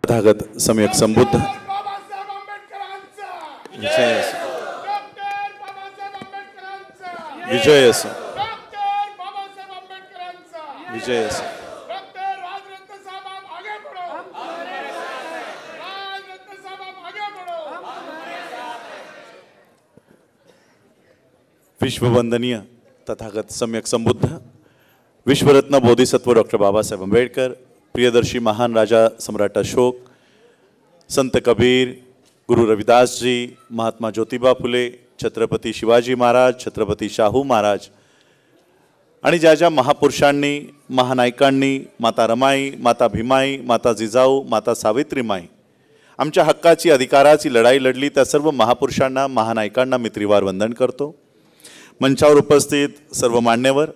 तथागत सम्यक संबुद्ध विजय असो, विजय असो, विजय असो. विश्ववंदनीय तथागत सम्यक संबुद्ध विश्वरत्न बोधिसत्व डॉक्टर बाबासाहेब आंबेडकर, प्रियदर्शी महान राजा सम्राट अशोक, संत कबीर, गुरु रविदास जी, महात्मा ज्योतिबा फुले, छत्रपती शिवाजी महाराज, छत्रपती शाहू महाराज आणि ज्या ज्या महापुरुषांनी, महानायकांनी, माता रमाई, माता भीमाई, माता जिजाऊ, माता सावित्रीमाई आमच्या हक्काची अधिकाराची लढाई लढली त्या सर्व महापुरुषांना, महानायकांना मी त्रिवार वंदन करतो. मंचावर उपस्थित सर्व मान्यवर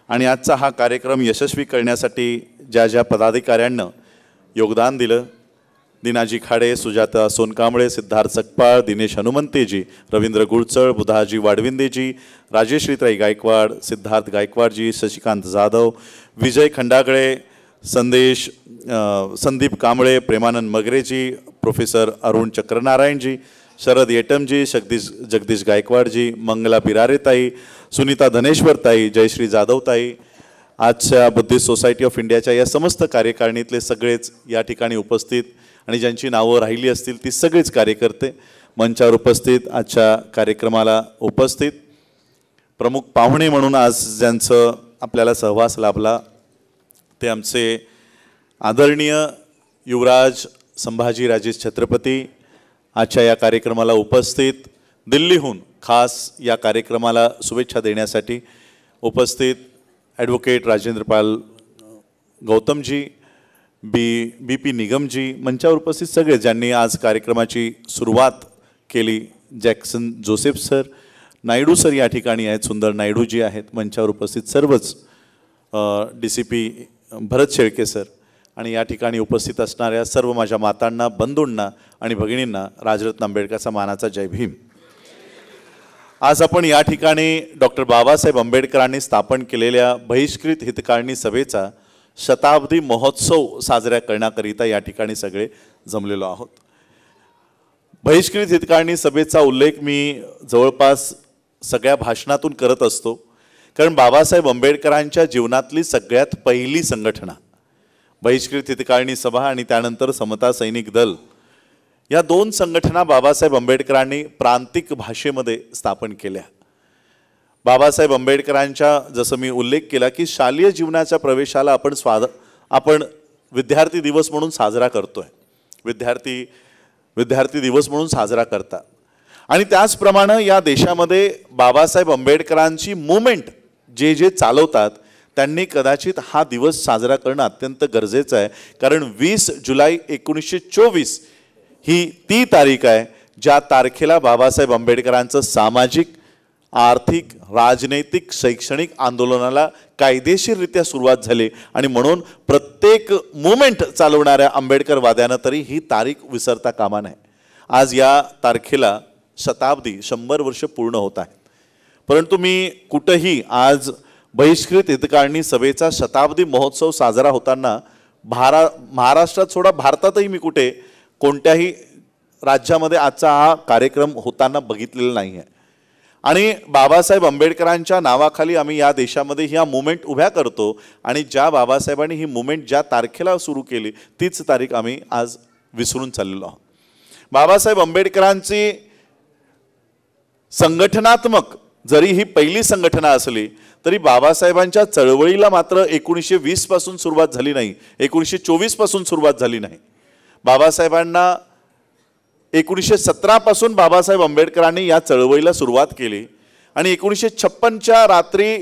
आणि आजचा हा कार्यक्रम यशस्वी करण्यासाठी ज्या ज्या पदाधिकाऱ्यांना योगदान दिलं, दिनाजी खाडे, सुजाता सोनकांबळे, सिद्धार्थ सकपाळ, दिनेश हनुमंतेजी, रवींद्र गुळचळ, बुधाजी वाडविंदेजी, राजेश्रीताई गायकवाड, सिद्धार्थ गायकवाडजी, शशिकांत जाधव, विजय खंडागळे, संदीप कांबळे, प्रेमानंद मगरेजी, प्रोफेसर अरुण चक्रनारायणजी, शरद येटमजी, जगदीश गायकवाडजी, मंगला बिरारेताई, सुनीता धनेश्वरताई, जयश्री जाधवताई, आजच्या बुद्धिस्ट सोसायटी ऑफ इंडियाच्या या समस्त कार्यकारिणीतले सगळेच या ठिकाणी उपस्थित आणि ज्यांची नावं राहिली असतील ती सगळेच कार्यकर्ते मंचावर उपस्थित, आजच्या कार्यक्रमाला उपस्थित प्रमुख पाहुणे म्हणून आज ज्यांचं आपल्याला सहवास लाभला ते आमचे आदरणीय युवराज संभाजीराजे छत्रपती, आजच्या या कार्यक्रमाला उपस्थित, दिल्लीहून खास या कार्यक्रमाला शुभेच्छा देण्यासाठी उपस्थित ॲडव्होकेट राजेंद्रपाल गौतमजी, बी पी निगमजी, मंचावर उपस्थित सगळे ज्यांनी आज कार्यक्रमाची सुरुवात केली, Jackson Joseph sir, Naidu sir या ठिकाणी आहेत, सुंदर नायडूजी आहेत, मंचावर उपस्थित सर्वच, DCP भरत शेळके सर आणि या ठिकाणी उपस्थित असणाऱ्या सर्व माझ्या मातांना, बंधूंना आणि भगिनींना राजरत्न आंबेडकरचा मानाचा जय भीम. आज आपण या ठिकाणी डॉक्टर बाबासाहेब आंबेडकरांनी स्थापन केलेल्या बहिष्कृत हितकाळणी सभेचा शताब्दी महोत्सव साजरा करण्याकरिता या ठिकाणी सगळे जमलेलो आहोत. बहिष्कृत हितकाळणी सभेचा उल्लेख मी जवळपास सगळ्या भाषणातून करत असतो, कारण बाबासाहेब आंबेडकरांच्या जीवनातली सगळ्यात पहिली संघटना बहिष्कृत हितकाळणी सभा आणि त्यानंतर समता सैनिक दल या दोन संघटना बाबासाहेब आंबेडकरांनी प्रांतिक भाषेमध्ये स्थापन केल्या. बाबासाहेब आंबेडकरांच्या जसं मी उल्लेख केला की शालेय जीवनाच्या प्रवेशाला आपण विद्यार्थी दिवस म्हणून साजरा करतोय, विद्यार्थी दिवस म्हणून साजरा करतात आणि त्याचप्रमाणे या देशामध्ये बाबासाहेब आंबेडकरांची मूवमेंट जे चालवतात त्यांनी कदाचित हा दिवस साजरा करणं अत्यंत गरजेचं आहे, कारण 20 जुलै 1924 ही ती तारीख आहे ज्या तारखेला बाबासाहेब आंबेडकरांचं सामाजिक, आर्थिक, राजनैतिक, शैक्षणिक आंदोलनाला कायदेशीररित्या सुरुवात झाली आणि म्हणून प्रत्येक मूवमेंट चालवणाऱ्या आंबेडकरवाद्यांना तरी ही तारीख विसरता कामा नये. आज या तारखेला शताब्दी 100 वर्ष पूर्ण होत आहेत, परंतु मी कुठंही आज बहिष्कृत हितकाळणी सभेचा शताब्दी महोत्सव साजरा होताना महाराष्ट्रात सोडा भारतातही मी कोणत्याही राज्यामध्ये आजचा हा कार्यक्रम होताना बघितलेला नाही आहे. आणि बाबासाहेब आंबेडकरांच्या नावाखाली आम्ही या देशामध्ये ह्या मुवमेंट उभ्या करतो आणि ज्या बाबासाहेबांनी ही मुवमेंट ज्या तारखेला सुरू केली तीच तारीख आम्ही आज विसरून चाललेलो आहोत. बाबासाहेब आंबेडकरांची संघटनात्मक जरी ही पहिली संघटना असली तरी बाबासाहेबांच्या चळवळीला मात्र 1920 पासून सुरुवात झाली नाही, 1924 पासून सुरुवात झाली नाही. बाबासाहेबांना 1917 पासून बाबासाहेब आंबेडकरांनी या चळवळीला सुरुवात केली आणि 1956च्या रात्री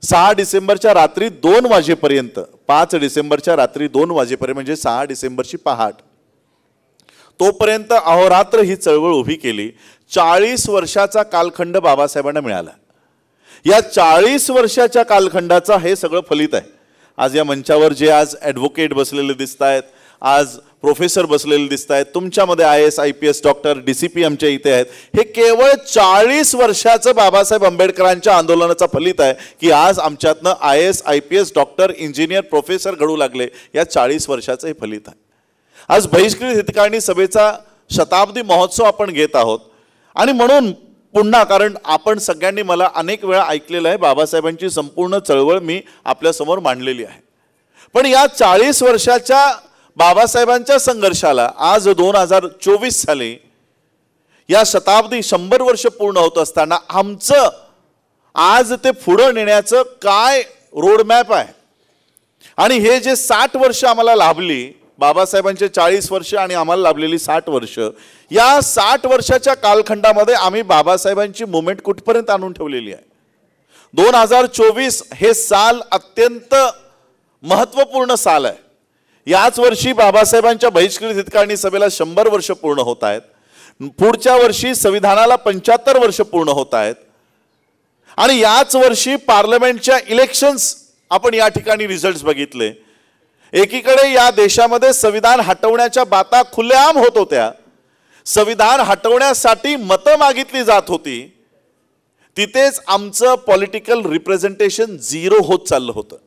6 डिसेंबरच्या रात्री 2 वाजेपर्यंत 5 डिसेंबरच्या रात्री 2 वाजेपर्यंत म्हणजे 6 डिसेंबरची पहाट तोपर्यंत अहोरात्र ही चळवळ उभी केली. 40 वर्षाचा कालखंड बाबासाहेबांना मिळाला. या 40 वर्षाच्या कालखंडाचा हे सगळं फलित आहे. आज या मंचावर जे आज ॲडव्होकेट बसलेले दिसत आहेत, आज प्रोफेसर बसलेले दिसत आहेत, तुमच्यामध्ये IAS IPS डॉक्टर DCP आमच्या इथे आहेत. हे केवळ 40 वर्षाचं बाबासाहेब आंबेडकरांच्या आंदोलनाचा फलित आहे की आज आमच्यातनं IAS IPS doctor engineer professor घडू लागले. या 40 वर्षाचं हे फलित आहे. आज बहिष्कृत हितकांनी सभेचा शताब्दी महोत्सव आपण घेत आहोत आणि म्हणून पुन्हा, कारण आपण सगळ्यांनी मला अनेक वेळा ऐकलेलं आहे, बाबासाहेबांची संपूर्ण चळवळ मी आपल्यासमोर मांडलेली आहे. पण या 40 वर्षाच्या बाबासाहेबांच्या संघर्षाला आज 2024 साली या शताब्दी 100 वर्ष पूर्ण होत असताना आमचं आज ते पुढं नेण्याचं काय रोडमॅप आहे. आणि हे जे 60 वर्ष आम्हाला लाभली, बाबासाहेबांचे 40 वर्ष आणि आम्हाला लाभलेली 60 वर्ष, या 60 वर्षाच्या कालखंडामध्ये आम्ही बाबासाहेबांची मुवमेंट कुठपर्यंत आणून ठेवलेली आहे. 2024 हे साल अत्यंत महत्त्वपूर्ण साल आहे. याच वर्षी बाबासाहेबांच्या बहिष्कृत हितकांनी सभेला 100 वर्ष पूर्ण होत आहेत. पुढच्या वर्षी संविधानाला 75 वर्ष पूर्ण होत आहेत. आणि याच वर्षी पार्लमेंटच्या इलेक्शन्स आपण या ठिकाणी रिझल्ट्स बघितले. एकीकडे या देशामध्ये संविधान हटवण्याच्या बाता खुलेआम होत होत्या, संविधान हटवण्यासाठी मतं मागितली जात होती, तिथेच आमचं पॉलिटिकल रिप्रेझेंटेशन 0 होत चाललं होतं.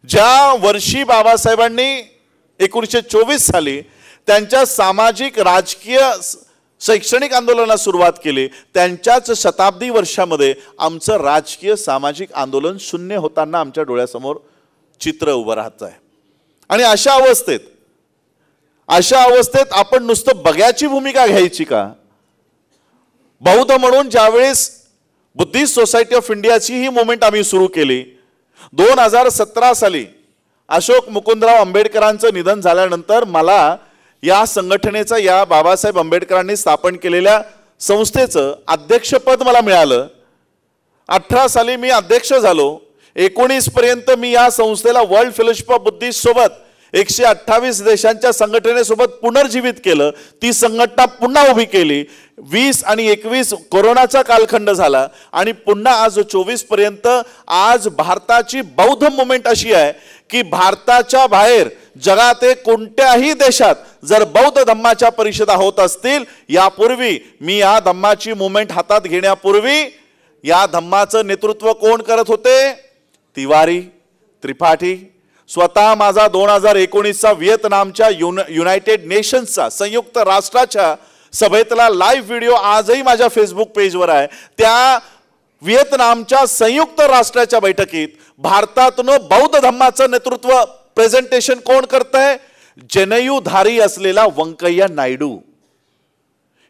ज्या वर्षी बाबासाहेबांनी 1924 साली त्यांच्या सामाजिक राजकीय शैक्षणिक आंदोलनाला सुरुवात केली, त्यांच्याच शताब्दी वर्षामध्ये आमचं राजकीय सामाजिक आंदोलन शून्य होताना आमच्या डोळ्यासमोर चित्र उभं राहत आहे. आणि अशा अवस्थेत आपण नुसतं बघ्याची भूमिका घ्यायची का? बौद्ध म्हणून ज्यावेळेस बुद्धिस्ट सोसायटी ऑफ इंडियाची ही मुवमेंट आम्ही सुरू केली, 2017 साली अशोक मुकुंदराव आंबेडकरांचं निधन झाल्यानंतर मला या संघटनेचं, या बाबासाहेब आंबेडकरांनी स्थापन केलेल्या संस्थेचं अध्यक्षपद मला मिळालं. 18 साली मी अध्यक्ष झालो. 19 पर्यंत मी या संस्थेला वर्ल्ड फेलोशिप ऑफ बुद्धिस्ट सोबत 128 देशांच्या संघटनेसोबत पुनर्जीवित केलं. ती संघटना पुन्हा उभी केली. 20 आणि 21 कोरोनाचा कालखंड झाला आणि पुन्हा आज 24 पर्यंत आज भारताची बौद्ध मुवमेंट अशी आहे की भारताच्या बाहेर जगात कोणत्याही देशात जर बौद्ध धम्माच्या परिषदा होत असतील, यापूर्वी मी या धम्माची मुवमेंट हातात घेण्यापूर्वी या धम्माचं नेतृत्व कोण करत होते? तिवारी, त्रिपाठी. स्वतः माझा 2019चा व्हिएतनामच्या युनायटेड नेशन्सचा, संयुक्त राष्ट्राच्या सभेतला लाईव्ह व्हिडिओ आजही माझ्या फेसबुक पेजवर आहे. त्या व्हिएतनामच्या संयुक्त राष्ट्राच्या बैठकीत भारतातून बौद्ध धम्माचं नेतृत्व प्रेझेंटेशन कोण करतंय? जनेयूधारी असलेला व्यंकय्या नायडू.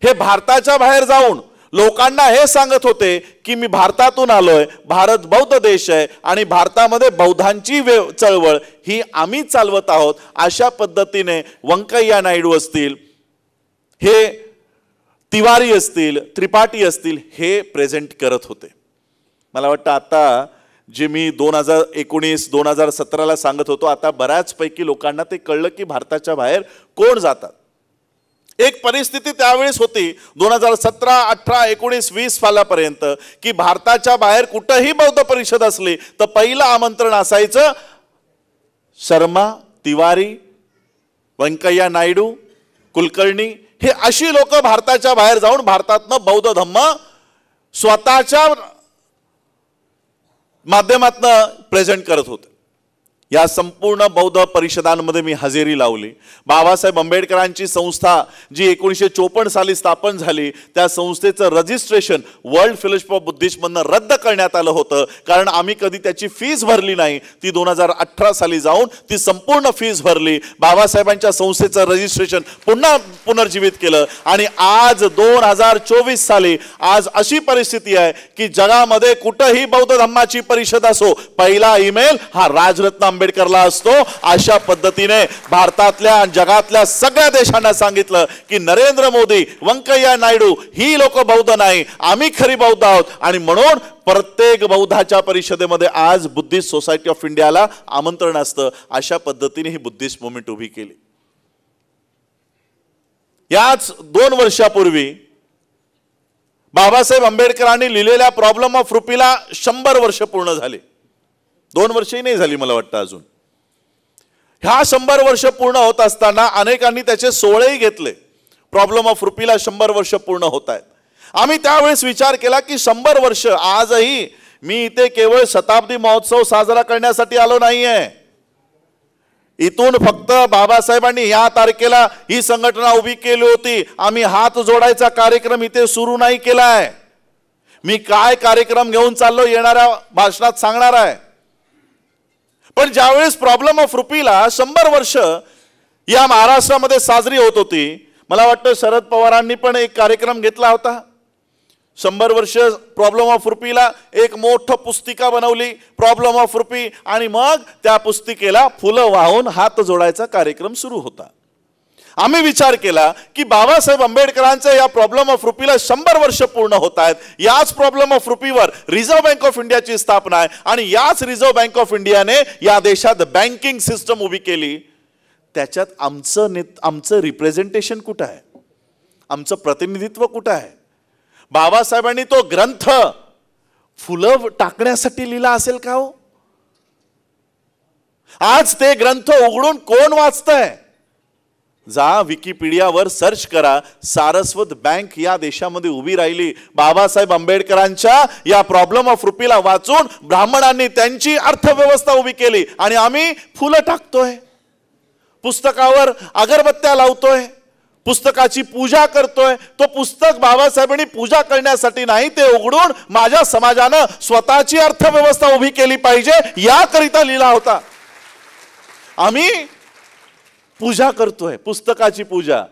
हे भारताच्या बाहेर जाऊन लोकांना हे सांगत होते की मी भारतातून आलोय, भारत बौद्ध देश आहे आणि भारतामध्ये बौद्धांची चळवळ ही आम्ही चालवत आहोत. अशा पद्धतीने व्यंकय्या नायडू असतील, हे तिवारी असतील, त्रिपाठी असतील, हे प्रेझेंट करत होते. मला वाटतं आता जे मी 2019-2017ला सांगत होतो, आता बऱ्याचपैकी लोकांना ते कळलं की भारताच्या बाहेर कोण जातात. एक परिस्थिती त्यावेळेस होती 2017, 18, 19, 20 सालापर्यंत की भारताच्या बाहेर कुठेही बौद्ध परिषद असली तर पहिलं आमंत्रण असायचं शर्मा, तिवारी, व्यंकय्या नायडू, कुलकर्णी, हे अशी लोक भारताच्या बाहेर जाऊन भारतातनं बौद्ध धम्म स्वतःच्या माध्यमातनं प्रेझेंट करत होते. या संपूर्ण बौद्ध परिषदांमध्ये मी हजेरी लावली. बाबासाहेब आंबेडकरांची संस्था जी 1954 साली स्थापन झाली, त्या संस्थेचं रजिस्ट्रेशन वर्ल्ड फेलोशिप ऑफ बुद्धिस्टमधनं रद्द करण्यात आलं होतं, कारण आम्ही कधी त्याची फीस भरली नाही. ती 2018 साली जाऊन ती संपूर्ण फीस भरली, बाबासाहेबांच्या संस्थेचं रजिस्ट्रेशन पुन्हा पुनर्जीवित केलं आणि आज 2024 साली आज अशी परिस्थिती आहे की जगामध्ये कुठेही बौद्ध धम्माची परिषद असो, पहिला ईमेल हा राजरत्न आंबेडकरला असतो. अशा पद्धतीने भारतातल्या जगातल्या सगळ्या देशांना सांगितलं की नरेंद्र मोदी, व्यंकय्या नायडू ही लोक बौद्ध नाही, आम्ही खरी बौद्ध आहोत. आणि म्हणून प्रत्येक बौद्धाच्या परिषदेमध्ये आज बुद्धिस्ट सोसायटी ऑफ इंडियाला आमंत्रण असतं. अशा पद्धतीने ही बुद्धिस्ट मुवमेंट उभी केली. याच 2 वर्षापूर्वी बाबासाहेब आंबेडकरांनी लिहिलेल्या प्रॉब्लेम ऑफ रुपीला 100 वर्ष पूर्ण झाले. 2 वर्षही नाही झाली मला वाटतं अजून. ह्या 100 वर्ष पूर्ण होत असताना अनेकांनी त्याचे सोहळेही घेतले. प्रॉब्लेम ऑफ रुपीला 100 वर्ष पूर्ण होत आहेत. आम्ही त्यावेळेस विचार केला की 100 वर्ष, आजही मी इथे केवळ शताब्दी महोत्सव साजरा करण्यासाठी आलो नाहीये. इथून फक्त बाबासाहेबांनी या तारखेला ही संघटना उभी केली होती, आम्ही हात जोडायचा कार्यक्रम इथे सुरू नाही केलाय. मी काय कार्यक्रम घेऊन चाललो येणाऱ्या भाषणात सांगणार आहे. पण ज्यावेळेस प्रॉब्लेम ऑफ रुपीला 100 वर्ष या महाराष्ट्रामध्ये साजरी होत होती, मला वाटतं शरद पवारांनी पण एक कार्यक्रम घेतला होता. 100 वर्ष प्रॉब्लेम ऑफ रुपीला एक मोठं पुस्तिका बनवली, प्रॉब्लेम ऑफ रुपी, आणि मग त्या पुस्तिकेला फुलं वाहून हात जोडायचा कार्यक्रम सुरू होता. आम्ही विचार केला की बाबासाहेब आंबेडकरांच्या या प्रॉब्लेम ऑफ रुपीला 100 वर्ष पूर्ण होत आहेत. याच प्रॉब्लेम ऑफ रुपीवर रिझर्व्ह बँक ऑफ इंडियाची स्थापना आहे आणि याच रिझर्व्ह बँक ऑफ इंडियाने या देशात बँकिंग सिस्टम उभी केली. त्याच्यात आमचं रिप्रेझेंटेशन कुठं आहे? आमचं प्रतिनिधित्व कुठं आहे? बाबासाहेबांनी तो ग्रंथ फुलं टाकण्यासाठी लिहिला असेल का हो? आज ते ग्रंथ उघडून कोण वाचतंय? जा विकिपीडियावर सर्च करा. सारस्वत बँक या देशामध्ये उभी राहिली बाबासाहेब आंबेडकरांच्या या प्रॉब्लेम ऑफ रुपीला वाचून. ब्राह्मणांनी त्यांची अर्थव्यवस्था उभी केली आणि आम्ही फुलं टाकतोय, पुस्तकावर अगरबत्त्या लावतोय, पुस्तकाची पूजा करतोय. तो पुस्तक बाबासाहेबांनी पूजा करण्यासाठी नाही, ते उघडून माझ्या समाजानं स्वतःची अर्थव्यवस्था उभी केली पाहिजे याकरिता लिहिला होता. आम्ही पूजा करतोय, पुस्तकाची पूजा.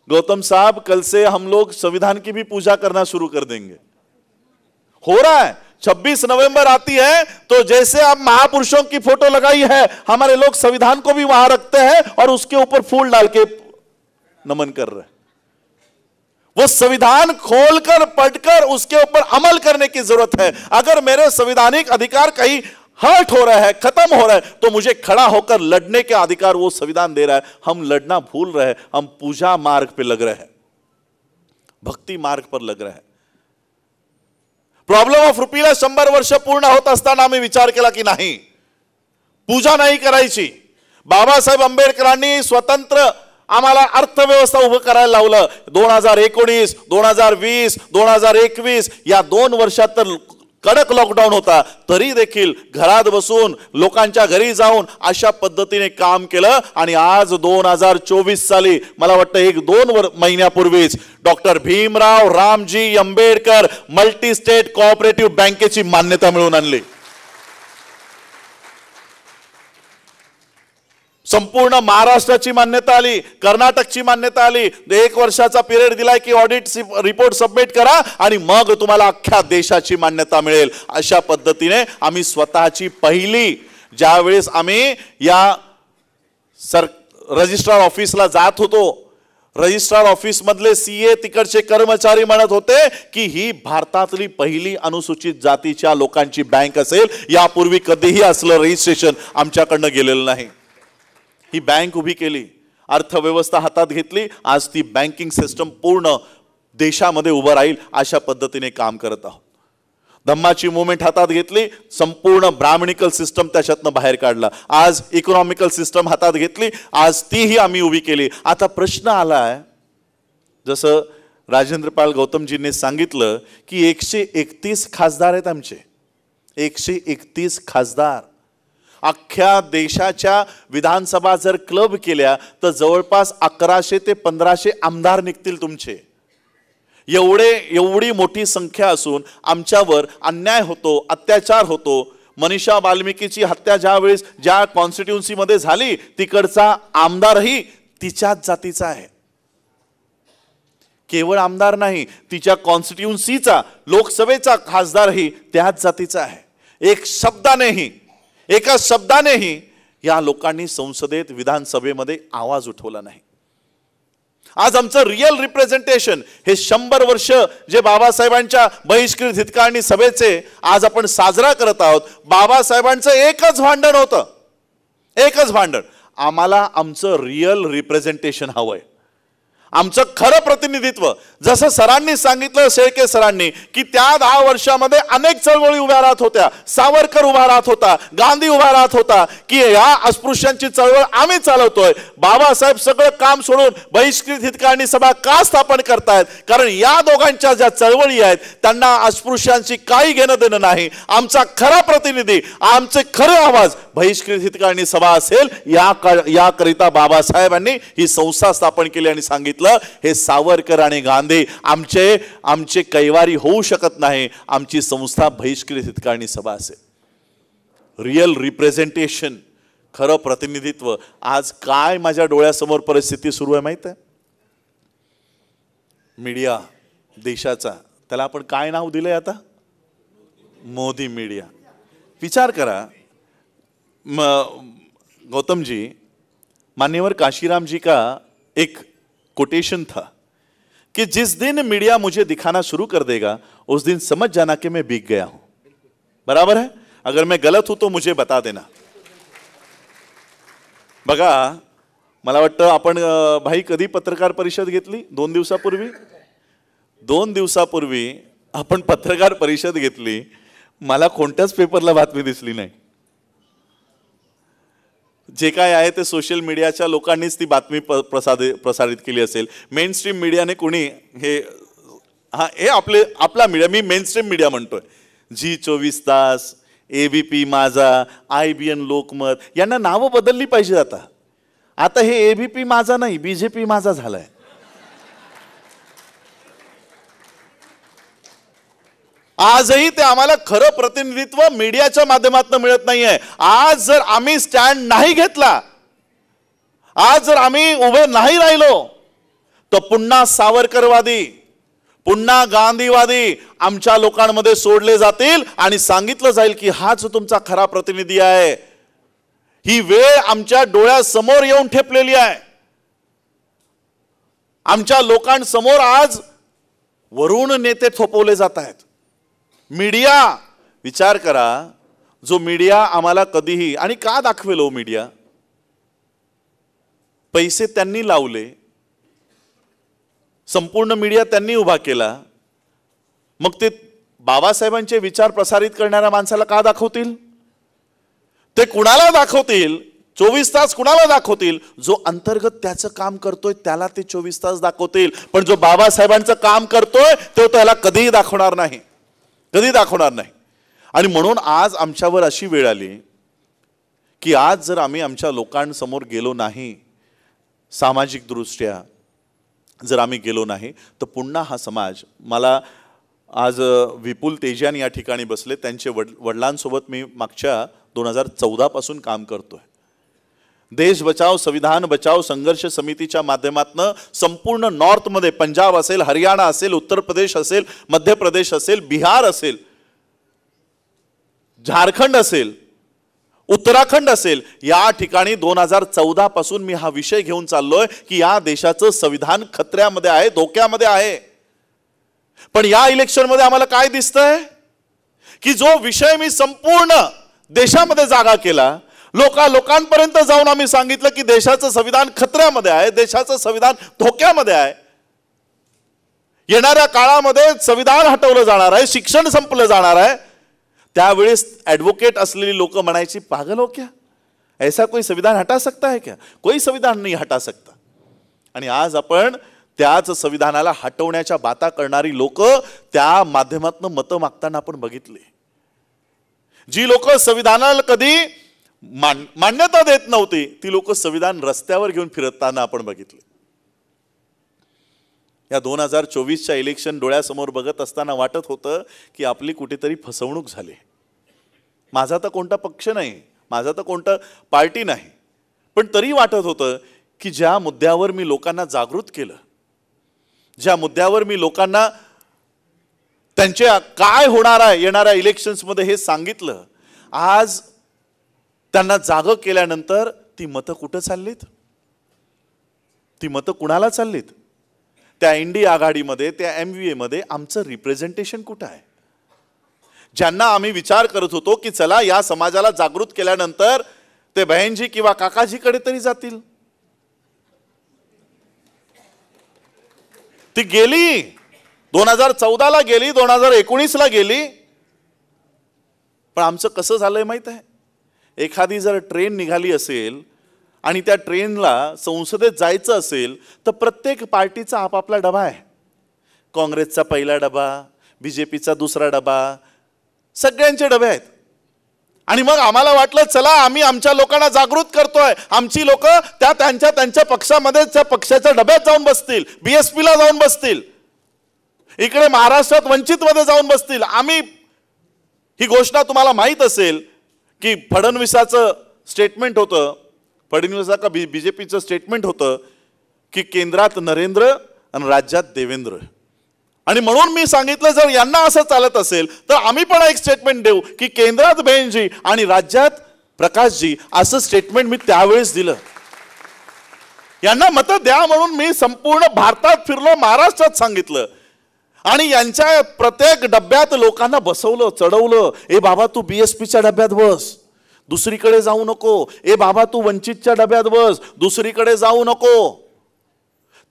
गौतम साहब, कल से हम लोग संविधान की भी पूजा करना शुरू कर देंगे. हो रहा है. 26 नवंबर आती है तो जैसे आप महापुरुषों की फोटो लगाई है, हमारे लोग संविधान को भी वहां रखते हैं और उसके ऊपर फूल डाल के नमन कर रहे हैं. वो संविधान खोलकर पढ़कर उसके ऊपर अमल करने की जरूरत है. अगर मेरे संवैधानिक अधिकार कहीं हर्ट हो रहा है, खत्म हो रहा है, तो मुझे खड़ा होकर लड़ने के अधिकार वो संविधान दे रहा है. हम लड़ना भूल रहे हैं, हम पूजा मार्ग पे लग रहे हैं, भक्ति मार्ग पर लग रहे हैं. प्रॉब्लेम ऑफ रुपीला 100 वर्ष पूर्ण होत असताना आम्ही विचार केला की नाही, पूजा नाही करायची. बाबासाहेब आंबेडकरांनी स्वतंत्र आम्हाला अर्थव्यवस्था उभं करायला लावलं. 2019, 2020, 2021 या 2 वर्षात तर कडक लॉकडाऊन होता, तरी देखील घरात बसून लोकांच्या घरी जाऊन अशा पद्धतीने काम केलं. आणि आज 2024 साली मला वाटतं 1-2 महिन्यापूर्वीच doctor Bhimrao Ramji Ambedkar multi state cooperative बँकेची मान्यता मिळवून आणली. संपूर्ण महाराष्ट्राची मान्यता आली, कर्नाटकची मान्यता आली. 1 वर्षाचा पिरियड दिलाय की ऑडिट रिपोर्ट सबमिट करा आणि मग तुम्हाला अख्ख्या देशाची मान्यता मिळेल. अशा पद्धतीने आम्ही स्वतःची पहिली, ज्यावेळेस आम्ही या रजिस्ट्रार ऑफिसला जात होतो, रजिस्ट्रार ऑफिस मधले सीए तिकडचे कर्मचारी म्हणत होते की ही भारतातली पहिली अनुसूचित जातीच्या लोकांची बँक असेल. यापूर्वी कधीही असलं रजिस्ट्रेशन आमच्याकडनं गेलेलं नाही. ही बँक उभी केली, अर्थव्यवस्था हातात घेतली. आज ती बँकिंग सिस्टम पूर्ण देशामध्ये उभं राहील अशा पद्धतीने काम करत आहोत. धम्माची मुवमेंट हातात घेतली, संपूर्ण ब्राह्मणिकल सिस्टम त्याच्यातनं बाहेर काढला. आज इकॉनॉमिकल सिस्टम हातात घेतली, आज तीही आम्ही उभी केली. आता प्रश्न आलाय, जसं राजेंद्रपाल गौतमजींनी सांगितलं की 131 खासदार आहेत आमचे, 131 खासदार. अख्ख्या देशाच्या विधानसभा जर क्लब केल्या तर जवळपास 1100 ते 1500 आमदार निघतील तुमचे. एवढी मोठी संख्या असून आमच्यावर अन्याय होतो, अत्याचार होतो. मनीषा वाल्मिकीची हत्या ज्या कॉन्स्टिट्युन्सीमध्ये झाली, तिकडचा आमदारही तिच्याच जातीचा आहे. केवळ आमदार नाही, तिच्या कॉन्स्टिट्युन्सीचा लोकसभेचा खासदारही त्याच जातीचा आहे. एका शब्दानेही या लोकांनी संसदेत, विधानसभेमध्ये आवाज उठवला नाही. आज आमचं रियल रिप्रेझेंटेशन हे 100 वर्ष जे बाबासाहेबांच्या बहिष्कृत हितकारणी सभेचे आज आपण साजरा करत आहोत. बाबासाहेबांचं एकच भांडण होतं, एकच भांडण, आम्हाला आमचं रियल रिप्रेझेंटेशन हवंय. आमचं खरं प्रतिनिधित्व, जसं सरांनी सांगितलं, शेळके सरांनी, की त्या 10 वर्षामध्ये अनेक चळवळी उभ्या राहत होत्या, सावरकर उभा राहत होता, गांधी उभा राहत होता, की या अस्पृश्यांची चळवळ आम्ही चालवतोय. बाबासाहेब सगळं काम सोडून बहिष्कृत हितकांनी सभा का स्थापन करतायत? कारण या दोघांच्या ज्या चळवळी आहेत त्यांना अस्पृश्यांशी काही घेणं देणं नाही. आमचा खरा प्रतिनिधी, आमचे खरे आवाज बहिष्कृत हितकांनी सभा असेल. याकरिता बाबासाहेबांनी ही संस्था स्थापन केली आणि सांगितलं, हे सावरकर आणि गांधी आमचे कैवारी होऊ शकत नाही, आमची संस्था बहिष्कृत हितकांनी सभा असेल. रियल रिप्रेझेंटेशन, खरं प्रतिनिधित्व. आज काय माझ्या डोळ्यासमोर परिस्थिती सुरू आहे माहित आहे? मीडिया देशाचा, त्याला आपण काय नाव दिलंय आता? मोदी मीडिया. विचार करा, गौतम जी, मान्यवर काशीराम जी का एक कोटेशन था कि जिस दिन मीडिया मुझे दिखाना शुरू कर देगा उस दिन समझ जाना कि मैं बिक गया हूं. बराबर है? अगर मैं गलत हूं तो मुझे बता देना. बघा, मला वाटतं आपण भाई कधी पत्रकार परिषद घेतली? 2 दिवसापूर्वी. 2 दिवसापूर्वी आपण पत्रकार परिषद घेतली. मला कोणत्याच पेपरला बातमी दिसली नाही. जे काय आहे ते सोशल मीडियाच्या लोकांनीच ती बातमी प्रसारित केली असेल. मेन स्ट्रीम मीडियाने कोणी हे आपला मीडिया, मी मेन स्ट्रीम मीडिया म्हणतोय, जी 24 तास, ABP माझा, IBN लोकमत, यांना नावं बदलली पाहिजे. आता हे ABP माझा नाही, BJP माझा झालाय. आजही ते आम्हाला खरं प्रतिनिधित्व मीडियाच्या माध्यमातून मिळत नाहीये. आज जर आम्ही स्टँड नाही घेतला, आज जर आम्ही उभे नाही राहिलो, तर पुन्हा सावरकरवादी, पुन्हा गांधीवादी आमच्या लोकांमध्ये सोडले जातील आणि सांगितलं जाईल की हाच तुमचा खरा प्रतिनिधी आहे. ही वेळ आमच्या डोळ्यासमोर येऊन ठेपलेली आहे. आमच्या लोकांसमोर आज वरून नेते थोपवले जात आहेत. मीडिया, विचार करा, जो मीडिया आम्हाला कधीही, आणि का दाखवेल हो मीडिया? पैसे त्यांनी लावले, संपूर्ण मीडिया त्यांनी उभा केला. मग ते बाबासाहेबांचे विचार प्रसारित करणाऱ्या माणसाला का दाखवतील? ते कुणाला दाखवतील? 24 तास कुणाला दाखवतील? जो अंतर्गत त्याचं काम करतोय त्याला ते 24 तास दाखवतील. पण जो बाबासाहेबांचं काम करतोय तो त्याला कधीही दाखवणार नाही, कधी दाखवणार नाही. आणि म्हणून आज आमच्यावर अशी वेळ आली की आज जर आम्ही आमच्या लोकांसमोर गेलो नाही, सामाजिक दृष्ट्या जर आम्ही गेलो नाही, तर पुन्हा हा समाज, मला आज विपुल तेजान या ठिकाणी बसले, त्यांचे वडिलांसोबत मी मागच्या 2014 पासून काम करतोय. देश बचाव संविधान बचाव संघर्ष समितीच्या माध्यमातून संपूर्ण नॉर्थमध्ये, पंजाब असेल, हरियाणा असेल, उत्तर प्रदेश असेल, मध्य प्रदेश असेल, बिहार असेल, झारखंड असेल, उत्तराखंड असेल, या ठिकाणी 2014 पासून मी हा विषय घेऊन चाललोय की या देशाचं संविधान खतऱ्यामध्ये आहे, धोक्यामध्ये आहे. पण या इलेक्शन मध्ये आम्हाला काय दिसतंय की जो विषय मी संपूर्ण देशामध्ये जागा केला, लोकांपर्यंत जाऊन आम्ही सांगितलं की देशाचं संविधान खतऱ्यामध्ये आहे, देशाचं संविधान धोक्यामध्ये आहे, येणाऱ्या काळामध्ये संविधान हटवलं जाणार आहे, शिक्षण संपलं जाणार आहे. त्यावेळेस ॲडव्होकेट असलेली लोक म्हणायची, पागल हो क्या, ऐसा कोई संविधान हटा सकता है क्या? कोई संविधान नहीं हटा सकता. आणि आज आपण त्याच संविधानाला हटवण्याच्या बाता करणारी लोक त्या माध्यमातून मतं मागताना आपण बघितले. जी लोक संविधानाला कधी मान्यता देत नव्हती, ती लोक संविधान रस्त्यावर घेऊन फिरताना आपण बघितले. या 2024च्या इलेक्शन डोळ्यासमोर बघत असताना वाटत होतं की आपली कुठेतरी फसवणूक झाली. माझा तर कोणता पक्ष नाही, माझा तर कोणता पार्टी नाही, पण तरी वाटत होतं की ज्या मुद्द्यावर मी लोकांना जागृत केलं, ज्या मुद्द्यावर मी लोकांना त्यांचे काय होणार आहे येणाऱ्या इलेक्शन्समध्ये हे सांगितलं, आज त्यांना जागं केल्यानंतर ती मतं कुठं चाललीत? ती मतं कुणाला चाललीत? त्या इंडी आघाडीमध्ये, त्या MVA मध्ये आमचं रिप्रेझेंटेशन कुठं आहे? ज्यांना आम्ही विचार करत होतो की चला या समाजाला जागृत केल्यानंतर ते बहीणजी किंवा काकाजीकडे तरी जातील. ती गेली, 2014ला गेली, 2019ला गेली. पण आमचं कसं झालंय माहित आहे, एखादी जर ट्रेन निघाली असेल आणि त्या ट्रेनला संसदेत जायचं असेल तर प्रत्येक पार्टीचा आपापला डबा आहे. काँग्रेसचा पहिला डबा, बीजेपीचा दुसरा डबा, सगळ्यांचे डबे आहेत. आणि मग आम्हाला वाटलं चला आम्ही आमच्या लोकांना जागृत करतोय, आमची लोक त्यांच्या पक्षामध्ये त्या पक्षाच्या डब्यात जाऊन बसतील, बीएसपीला जाऊन बसतील, इकडे महाराष्ट्रात वंचितमध्ये जाऊन बसतील. आम्ही ही घोषणा तुम्हाला माहित असेल की फडणवीसाचं स्टेटमेंट होतं, फडणवीसा का बीजेपीचं स्टेटमेंट होतं की केंद्रात नरेंद्र आणि राज्यात देवेंद्र. आणि म्हणून मी सांगितलं जर यांना असं चालत असेल तर आम्ही पण एक स्टेटमेंट देऊ की केंद्रात बहेनजी आणि राज्यात प्रकाशजी, असं स्टेटमेंट मी त्यावेळेस दिलं. यांना मतं द्या म्हणून मी संपूर्ण भारतात फिरलो, महाराष्ट्रात सांगितलं. आणि यांच्या प्रत्येक डब्यात लोकांना बसवलं, चढवलं. ए बाबा तू बीएसपीच्या डब्यात बस, दुसरीकडे जाऊ नको. ए बाबा तू वंचितच्या डब्यात बस, दुसरीकडे जाऊ नको.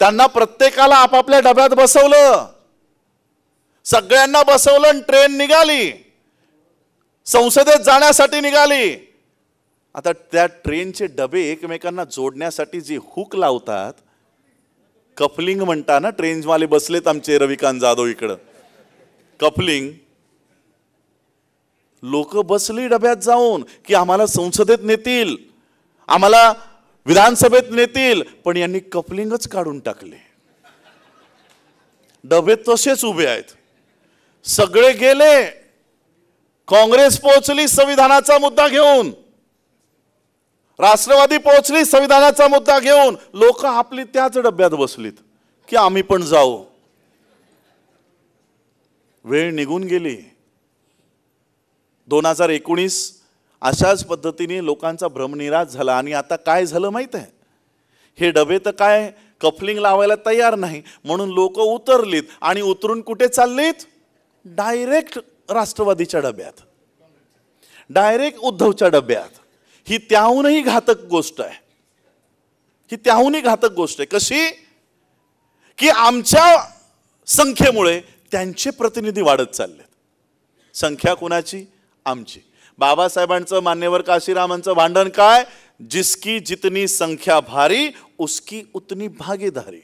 त्यांना प्रत्येकाला आपापल्या डब्यात बसवलं, सगळ्यांना बसवलं. ट्रेन निघाली, संसदेत जाण्यासाठी निघाली. आता त्या ट्रेनचे डबे एकमेकांना जोडण्यासाठी जे हुक लावतात, कपलिंग म्हणता ना, ट्रेनवाले बसलेत आमचे रविकांत जाधव इकडं, कपलिंग. लोक बसली डब्यात जाऊन की आम्हाला संसदेत नेतील, आम्हाला विधानसभेत नेतील, पण यांनी कपलिंगच काढून टाकले. डबे तसेच उभे आहेत, सगळे गेले. काँग्रेस पोहोचली संविधानाचा मुद्दा घेऊन, राष्ट्रवादी पोहोचली संविधानाचा मुद्दा घेऊन, लोक आपली त्याच डब्यात बसलीत की आम्ही पण जाऊ. वेळ निघून गेली. 2019 अशाच पद्धतीने लोकांचा भ्रमनिरास झाला. आणि आता काय झालं माहित आहे, हे डबे तर काय कफलिंग लावायला तयार नाही, म्हणून लोक उतरलीत. आणि उतरून कुठे चाललीत? डायरेक्ट राष्ट्रवादीच्या डब्यात, डायरेक्ट उद्धवच्या डब्यात. ही त्याहूनही घातक गोष्ट आहे, ही त्याहूनही घातक गोष्ट आहे. कशी की आमच्या संख्येमुळे त्यांचे प्रतिनिधी वाढत चाललेत. संख्या कुणाची? आमची. बाबासाहेबांचं, मान्यवर काशीरामांचं भांडण काय? जिसकी जितनी संख्या भारी उसकी उतनी भागीदारी.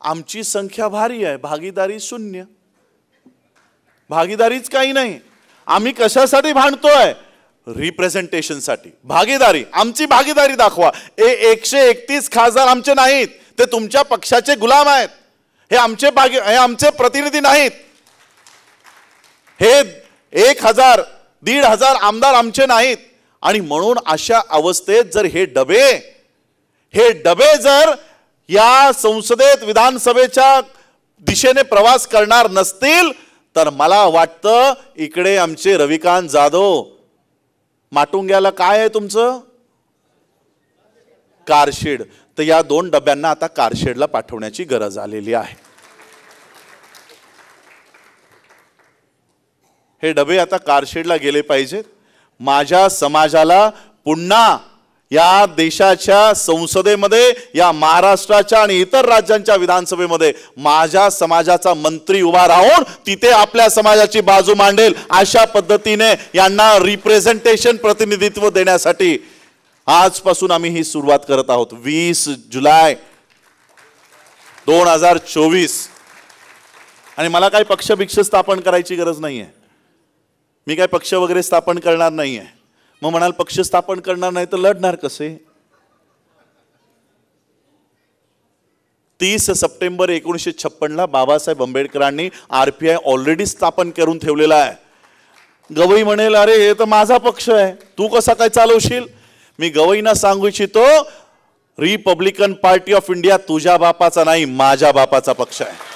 आमची संख्या भारी आहे, भागीदारी शून्य. भागीदारीच काही नाही. आम्ही कशासाठी भांडतोय? रिप्रेझेंटेशनसाठी. भागीदारी, आमची भागीदारी दाखवा. 131 खासदार आमचे नाहीत, ते तुमच्या पक्षाचे गुलाम आहेत. हे आमचे प्रतिनिधी नाहीत. हे 1000, 1500 आमदार आमचे नाहीत. आणि म्हणून अशा अवस्थेत जर हे डबे जर या संसदेत, विधानसभेच्या दिशेने प्रवास करणार नसतील तर मला वाटतं इकडे आमचे रविकांत जाधव, माटुंग्याला काय आहे तुमचं? कारशेड. तर या 2 डब्यांना आता कारशेडला पाठवण्याची गरज आलेली आहे. हे डबे आता कारशेडला गेले पाहिजेत. माझ्या समाजाला पुन्हा या देशाच्या संसदेमध्ये, या महाराष्ट्राच्या आणि इतर राज्यांच्या विधानसभेमध्ये माझ्या समाजाचा मंत्री उभा राहून तिथे आपल्या समाजाची बाजू मांडेल, अशा पद्धतीने यांना रिप्रेझेंटेशन, प्रतिनिधित्व देण्यासाठी आजपासून आम्ही ही सुरुवात करत आहोत. 20 जुलै 2024. आणि मला काही पक्ष स्थापन करायची गरज नाहीये. मी काय पक्ष वगैरे स्थापन करणार नाहीये. मग म्हणाल पक्ष स्थापन करणार नाही तर लढणार कसे? 30 सप्टेंबर 1956 बाबासाहेब आंबेडकरांनी RPI ऑलरेडी स्थापन करून ठेवलेला आहे. गवई म्हणेल अरे हे तर माझा पक्ष आहे, तू कसा काय चालवशील? मी गवईंना सांगू इच्छितो, रिपब्लिकन पार्टी ऑफ इंडिया तुझ्या बापाचा नाही, माझ्या बापाचा पक्ष आहे.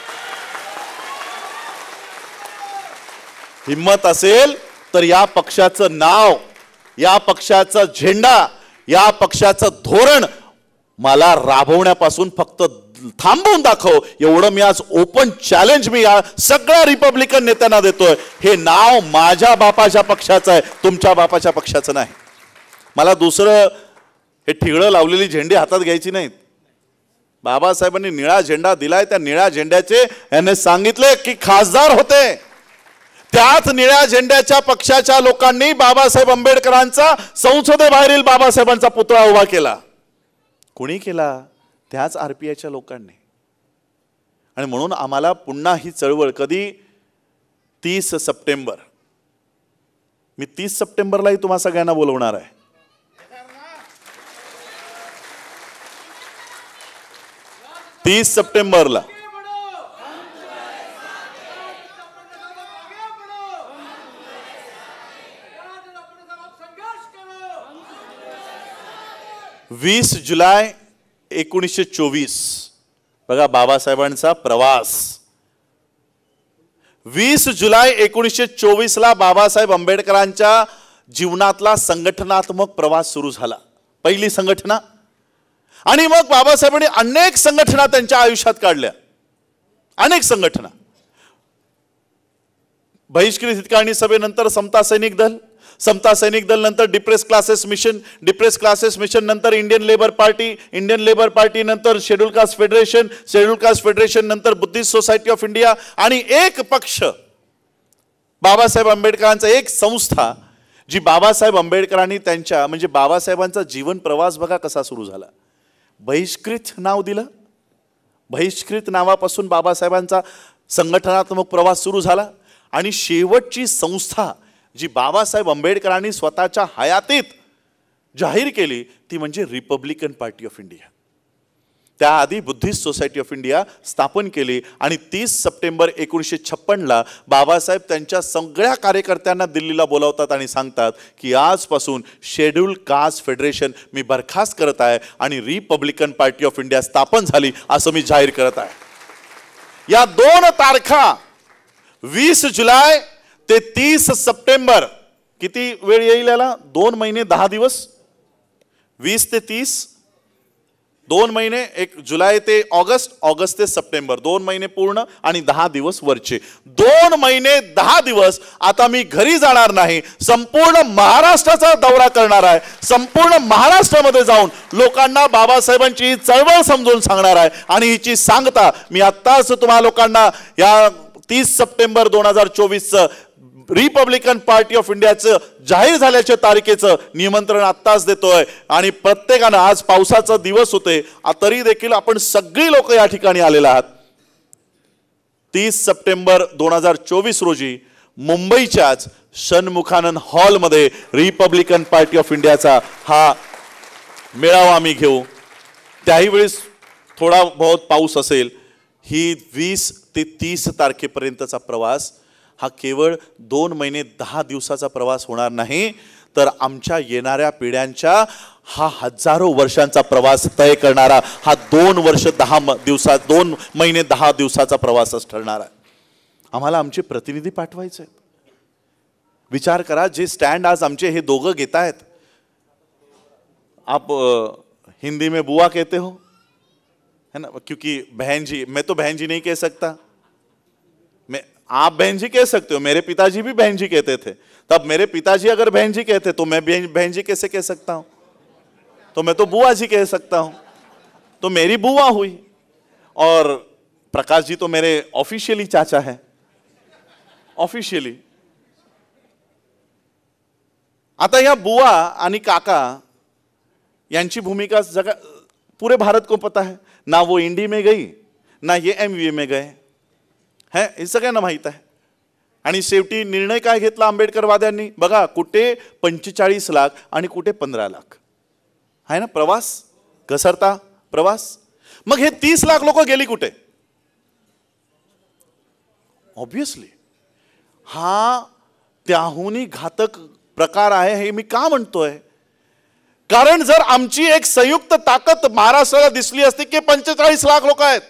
हिम्मत असेल तर या पक्षाचं नाव, या पक्षाचा झेंडा, या पक्षाचं धोरण मला राबवण्यापासून फक्त थांबवून दाखव, एवढं मी आज ओपन चॅलेंज मी या सगळ्या रिपब्लिकन नेत्यांना देतोय. हे नाव माझ्या बापाच्या पक्षाचं आहे, तुमच्या बापाच्या पक्षाचं नाही. मला दुसरं हे ठिगळं लावलेली झेंडी हातात घ्यायची नाहीत. बाबासाहेबांनी निळा झेंडा दिलाय, त्या निळ्या झेंड्याचे यांनी सांगितले की खासदार होते, त्याच निळ्या झेंड्याच्या पक्षाच्या लोकांनी बाबासाहेब आंबेडकरांचा संसदेबाहेरील बाबासाहेबांचा पुतळा उभा केला. कोणी केला? त्याच आरपीआयच्या लोकांनी. आणि म्हणून आम्हाला पुन्हा ही चळवळ कधी 30 सप्टेंबर, मी 30 सप्टेंबरलाही तुम्हा सगळ्यांना बोलवणार आहे. 30 सप्टेंबरला वीस जुलै 1924 बघा बाबासाहेबांचा प्रवास. 20 जुलै 1924 ला बाबासाहेब आंबेडकरांच्या जीवनातला संघटनात्मक प्रवास सुरू झाला, पहिली संघटना. आणि मग बाबासाहेबांनी अनेक संघटना त्यांच्या आयुष्यात काढल्या, अनेक संघटना. बहिष्कृत हितकाणी सभेनंतर समता सैनिक दल, समता सैनिक दल नंतर depressed classes mission, depressed classes mission नंतर Indian Labour Party, Indian Labour Party नंतर scheduled caste federation, scheduled caste federation नंतर बुद्धिस्ट सोसायटी ऑफ इंडिया, आणि एक पक्ष बाबासाहेब आंबेडकरांचा, एक संस्था जी बाबासाहेब आंबेडकरांनी त्यांच्या म्हणजे बाबासाहेबांचा जीवन प्रवास बघा कसा सुरू झाला. बहिष्कृत नाव दिलं, बहिष्कृत नावापासून बाबासाहेबांचा संघटनात्मक प्रवास सुरू झाला. आणि शेवटची संस्था जी बाबासाहेब आंबेडकरांनी स्वतःच्या हयातीत जाहीर केली ती म्हणजे रिपब्लिकन पार्टी ऑफ इंडिया. त्याआधी बुद्धिस्ट सोसायटी ऑफ इंडिया स्थापन केली. आणि 30 सप्टेंबर 1956ला बाबासाहेब त्यांच्या सगळ्या कार्यकर्त्यांना दिल्लीला बोलावतात आणि सांगतात की आजपासून शेड्यूल कास्ट फेडरेशन मी बरखास्त करत आहे आणि रिपब्लिकन पार्टी ऑफ इंडिया स्थापन झाली असं मी जाहीर करत आहे. या 2 तारखा 20 जुलै ते 30 सप्टेंबर, किती वेळ येईल याला? 2 महिने 10 दिवस. 20 ते 30 2 महिने, 1 जुलै ते ऑगस्ट, ऑगस्ट ते सप्टेंबर 2 महिने पूर्ण आणि 10 दिवस वरचे. 2 महिने 10 दिवस आता मी घरी जाणार नाही, संपूर्ण महाराष्ट्राचा दौरा करणार आहे. संपूर्ण महाराष्ट्रामध्ये जाऊन लोकांना बाबासाहेबांची चळवळ समजून सांगणार आहे. आणि हिची सांगता मी आत्ताच तुम्हा लोकांना या 30 सप्टेंबर 2024चं रिपब्लिकन पार्टी ऑफ इंडियाचं जाहीर झाल्याच्या तारखेचं निमंत्रण आत्ताच देतोय. आणि प्रत्येकानं, आज पावसाचा दिवस होते तरी देखील आपण सगळी लोक या ठिकाणी आलेले आहात. 30 सप्टेंबर 2024 रोजी मुंबईच्याच षण्मुखानंद हॉलमध्ये रिपब्लिकन पार्टी ऑफ इंडियाचा हा मेळावा आम्ही घेऊ. त्याही वेळेस थोडा बहुत पाऊस असेल. ही 20 ते 30 तारखेपर्यंतचा प्रवास हा केवळ 2 महिने 10 दिवसाचा प्रवास होणार नाही, तर आमच्या येणाऱ्या पिढ्यांच्या हा हजारो वर्षांचा प्रवास तय करणारा हा 2 महिने 10 दिवसाचा प्रवासच ठरणार आहे. आम्हाला आमचे प्रतिनिधी पाठवायचे आहेत. विचार करा, जे स्टँड आज आमचे हे दोघं घेत आहेत, आप हिंदी में बुआ कहते हो है ना, क्योंकि बहन जी, मैं तो बहन जी नहीं कह सकता, मैं आप बहन जी कह सकते हो, मेरे पिताजी भी बहन जी कहते थे. तब मेरे पिताजी अगर बहन जी कहते तो मैं बहन जी कैसे कह सकता हूं? तो मैं तो बुआ जी कह सकता हूं. तो मेरी बुआ हुई. और प्रकाश जी तो मेरे ऑफिशियली चाचा है, ऑफिशियली. आता या बुआ आणि काका यांची भूमिका पूरे भारत को पता है. ना वो इंडी में गई, ना ये MVA में गए है, हे सगळ्यांना माहित आहे. आणि शेवटी निर्णय काय घेतला आंबेडकरवाद्यांनी बघा, कुठे 45 लाख आणि कुठे 15 लाख आहे ना प्रवास, घसरता प्रवास. मग हे 30 लाख लोक गेली कुठे? ऑब्वियसली हा त्याहूनही घातक प्रकार आहे. हे मी का म्हणतोय? कारण जर आमची एक संयुक्त ताकद महाराष्ट्राला दिसली असती की 45 लाख लोक आहेत,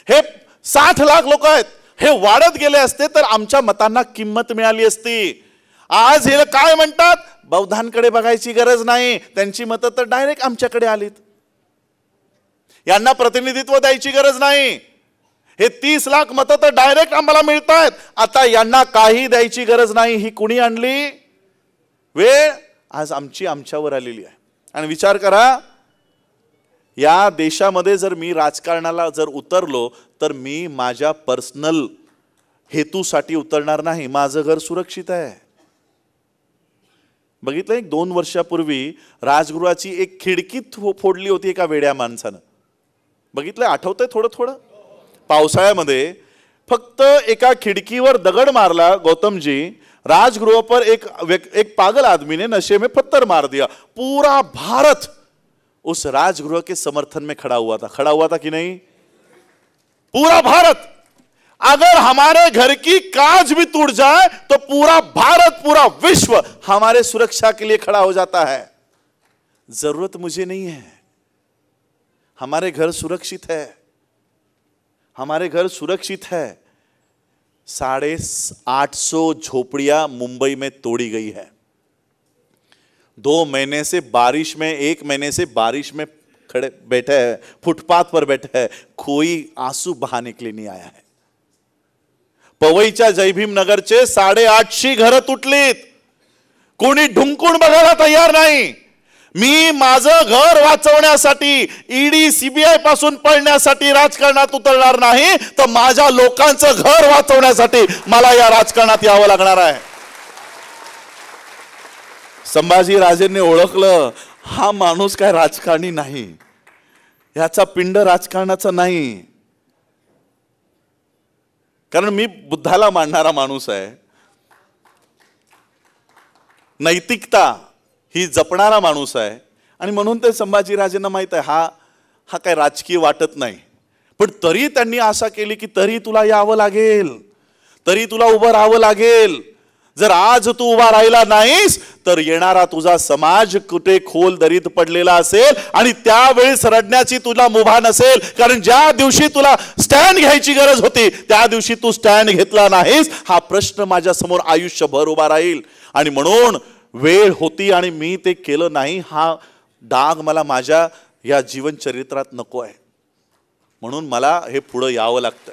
हे 60 लाख लोक आहेत, हे वाढत गेले असते तर आमच्या मतांना किंमत मिळाली असती. आज हे काय म्हणतात, बौद्धांकडे बघायची गरज नाही, त्यांची मतं तर डायरेक्ट आमच्याकडे आलीत, यांना प्रतिनिधित्व द्यायची गरज नाही. हे 30 लाख मतं तर डायरेक्ट आम्हाला मिळतात, आता यांना काही द्यायची गरज नाही. ही कुणी आणली वेळ? आज आमच्यावर आलेली आहे. आणि विचार करा, या देशामध्ये जर मी राजकारणाला जर उतरलो तर मी माझ्या पर्सनल हेतूसाठी उतरणार नाही. माझं घर सुरक्षित आहे. बघितलं, 1-2 वर्षापूर्वी राजगृहाची एक खिडकी फोडली होती एका वेड्या माणसानं. बघितलं, आठवतंय थोडं थोडं. पावसाळ्यामध्ये फक्त एका खिड़कीवर दगड मारला गौतमजी, राजगृह पर एक पागल आदमी ने नशे में पत्थर मार दिया. पूरा भारत उस राजगृह के समर्थन में खड़ा हुआ था कि नहीं? पूरा भारत. अगर हमारे घर की कांच भी टूट जाए तो पूरा भारत, पूरा विश्व हमारे सुरक्षा के लिए खड़ा हो जाता है. जरूरत मुझे नहीं है, हमारे घर सुरक्षित है, हमारे घर सुरक्षित है. 850 झोपड़ियां मुंबई में तोड़ी गई है. 2 महीने से बारिश में, 1 महीने से बारिश में खड़े बैठे है, फुटपाथ पर बैठे है, कोई आंसू बहाने के लिए नहीं आया है. पवईच्या जयभीम नगरचे 850 घरं तुटलीत, कोणी ढुंकून बघायला तयार नाही. मी माझं घर वाचवण्यासाठी, ईडी सीबीआय पासून पळण्यासाठी राजकारणात उतरणार नाही, तर माझ्या लोकांचं घर वाचवण्यासाठी मला या राजकारणात यावं लागणार आहे. संभाजी राजेंनी ओळखलं, हा माणूस काय राजकारणी नाही, याचा पिंड राजकारणाचा नाही. कारण मी बुद्धाला मानणारा माणूस आहे, नैतिकता ही जपणारा माणूस आहे. आणि म्हणून ते संभाजीराजेंना माहित आहे हा काय राजकीय वाटत नाही. पण तरी त्यांनी आशा केली की तरी तुला यावं लागेल, तरी तुला उभं राहावं लागेल. जर आज तू उभा राहिला नाहीस तर येणारा तुझा समाज कुठे खोल दरीत पडलेला असेल आणि त्यावेळेस रडण्याची तुला मुभा नसेल. कारण ज्या दिवशी तुला स्टँड घ्यायची गरज होती त्या दिवशी तू स्टँड घेतला नाहीस, हा प्रश्न माझ्या समोर आयुष्यभर उभा राहील. आणि म्हणून वेळ होती आणि मी ते केलं नाही, हा डाग मला माझ्या या जीवन चरित्रात नको आहे. म्हणून मला हे पुढे यावं लागतं.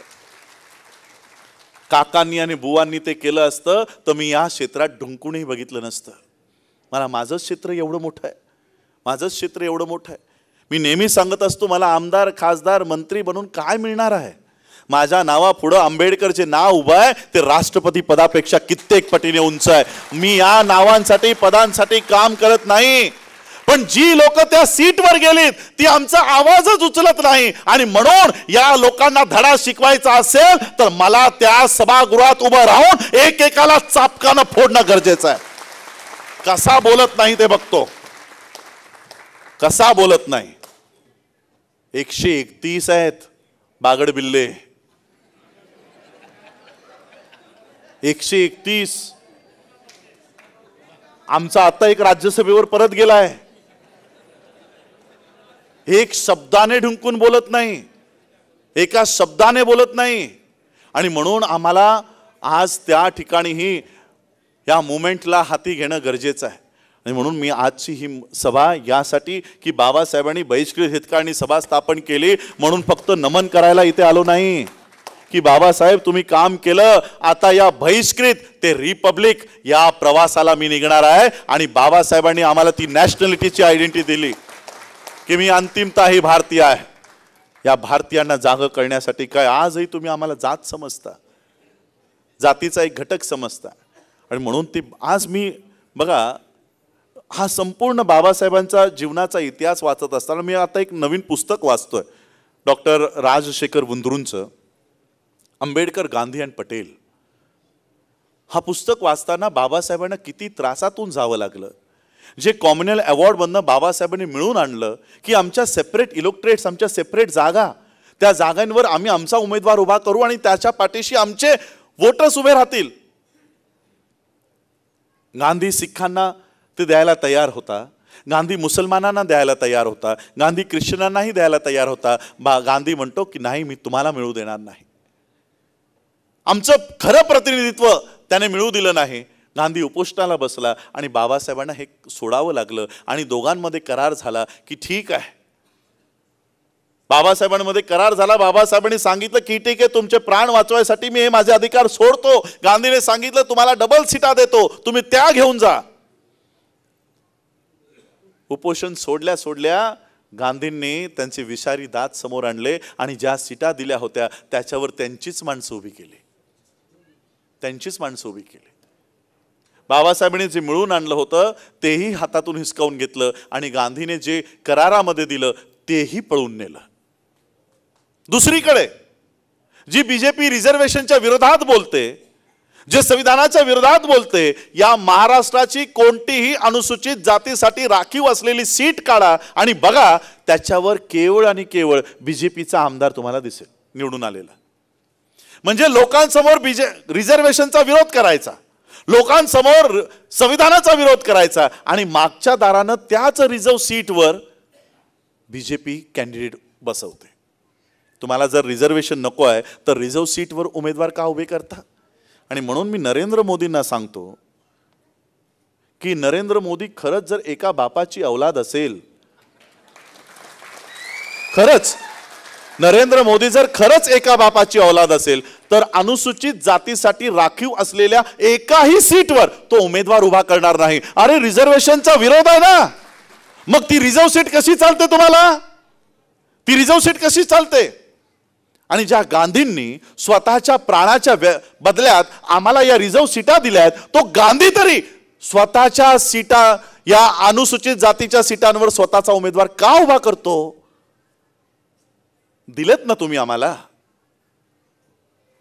काकांनी आणि बुवांनी ते केलं असतं तर मी या क्षेत्रात ढुंकूनही बघितलं नसतं. मला माझंच क्षेत्र एवढं मोठं आहे, माझंच क्षेत्र एवढं मोठं आहे. मी नेहमी सांगत असतो, मला आमदार, खासदार, मंत्री बनून काय मिळणार आहे? माझ्या नावापुढं आंबेडकरचे नाव उभं आहे, ते राष्ट्रपती पदापेक्षा कित्येक पटीने उंच आहे. मी या नावांसाठी, पदांसाठी काम करत नाही. पण जी लोक त्या सीटवर गेलीत ती आमचा आवाजच उचलत नाही. आणि म्हणून या लोकांना धडा शिकवायचा असेल तर मला त्या सभागृहात उभं राहून एकेकाला चापकानं फोडणं गरजेचं आहे. कसा बोलत नाही ते बघतो, कसा बोलत नाही. 131 आहेत बागड बिल्ले, 131. आमचा आता एक राज्यसभेवर परत गेलाय, एक शब्दाने ढुंकून बोलत नाही, एका शब्दाने बोलत नाही. आणि म्हणून आम्हाला आज त्या ठिकाणीही या मुवमेंटला हाती घेणं गरजेचं आहे. आणि म्हणून मी आजची ही सभा यासाठी की बाबासाहेबांनी बहिष्कृत हितकाळणी सभा स्थापन केली म्हणून फक्त नमन करायला इथे आलो नाही, की बाबासाहेब तुम्ही काम केलं, आता या बहिष्कृत ते रिपब्लिक या प्रवासाला मी निघणार आहे. आणि बाबासाहेबांनी आम्हाला ती नॅशनॅलिटीची आयडेंटिटी दिली की मी अंतिमतः ही भारतीय आहे. या भारतीयांना जागं करण्यासाठी काय आजही तुम्ही आम्हाला जात समजता, जातीचा एक घटक समजता. आणि म्हणून ती आज मी बघा, हा संपूर्ण बाबासाहेबांचा जीवनाचा इतिहास वाचत असताना मी आता एक नवीन पुस्तक वाचतोय, डॉक्टर राजशेखर वुंद्रूंचं आंबेडकर, गांधी आणि पटेल. हा पुस्तक वाचताना बाबासाहेबांना किती त्रासातून जावं लागलं. जे कॉम्युनल अवॉर्ड मधनं बाबासाहेबांनी मिळवून आणलं की आमच्या सेपरेट इलेक्टोरेट्स, आमच्या सेपरेट जागा, त्या जागांवर आम्ही आमचा उमेदवार उभा करू आणि त्याच्या पाठीशी आमचे वोटर्स उभे राहतील. गांधी सिखांना ते द्यायला तयार होता, गांधी मुसलमानांना द्यायला तयार होता, गांधी ख्रिश्चनांनाही द्यायला तयार होता. गांधी म्हणतो की नाही, मी तुम्हाला मिळू देणार नाही. आमचं खरं प्रतिनिधित्व त्याने मिळू दिलं नाही. गांधी उपोषणाला बसला आणि बाबासाहेबांना हे सोडावं लागलं. आणि दोघांमध्ये करार झाला की ठीक आहे, बाबासाहेबांमध्ये करार झाला. बाबासाहेबांनी सांगितलं की ठीक आहे, तुमचे प्राण वाचवायसाठी मी हे माझे अधिकार सोडतो. गांधीने सांगितलं तुम्हाला डबल सीटा देतो, तुम्ही त्या घेऊन जा. उपोषण सोडल्या सोडल्या गांधींनी त्यांचे विषारी दात समोर आणले आणि ज्या सीटा दिल्या होत्या त्याच्यावर त्यांचीच माणसं उभी केली, त्यांचीच माणसं उभी केली. बाबासाहेबांनी जे मिळून आणलं होतं तेही हातातून हिसकावून घेतलं आणि गांधीने जे करारामध्ये दिलं तेही पळून नेलं. दुसरीकडे जी बीजेपी रिझर्वेशनच्या विरोधात बोलते, जे संविधानाच्या विरोधात बोलते, या महाराष्ट्राची कोणतीही अनुसूचित जातीसाठी राखीव असलेली सीट काढा आणि बघा त्याच्यावर केवळ आणि केवळ बीजेपीचा आमदार तुम्हाला दिसेल निवडून आलेला. म्हणजे लोकांसमोर रिझर्वेशनचा विरोध करायचा, लोकांसमोर संविधानाचा विरोध करायचा आणि मागच्या दारानं त्याच रिझर्व सीटवर बीजेपी कॅन्डिडेट बसवते. तुम्हाला जर रिझर्वेशन नको आहे तर रिझर्व सीटवर उमेदवार का उभे करता? आणि म्हणून मी नरेंद्र मोदींना सांगतो की नरेंद्र मोदी खरंच जर एका बापाची औलाद असेल, खरंच नरेंद्र मोदी जर खरंच एका बापाची औलाद असेल तर अनुसूचित जातीसाठी राखीव असलेल्या एकाही सीटवर तो उमेदवार उभा करणार नाही. अरे रिझर्वेशनचा विरोध आहे ना, मग ती रिझर्व सीट कशी चालते? तुम्हाला ती रिझर्व सीट कशी चालते? आणि ज्या गांधींनी स्वतःच्या प्राणाच्या बदल्यात आम्हाला या रिझर्व सीटा दिल्या आहेत, तो गांधी तरी स्वतःच्या सीटा या अनुसूचित जातीच्या सीटांवर स्वतःचा उमेदवार का उभा करतो? दिलेत ना तुम्ही आम्हाला,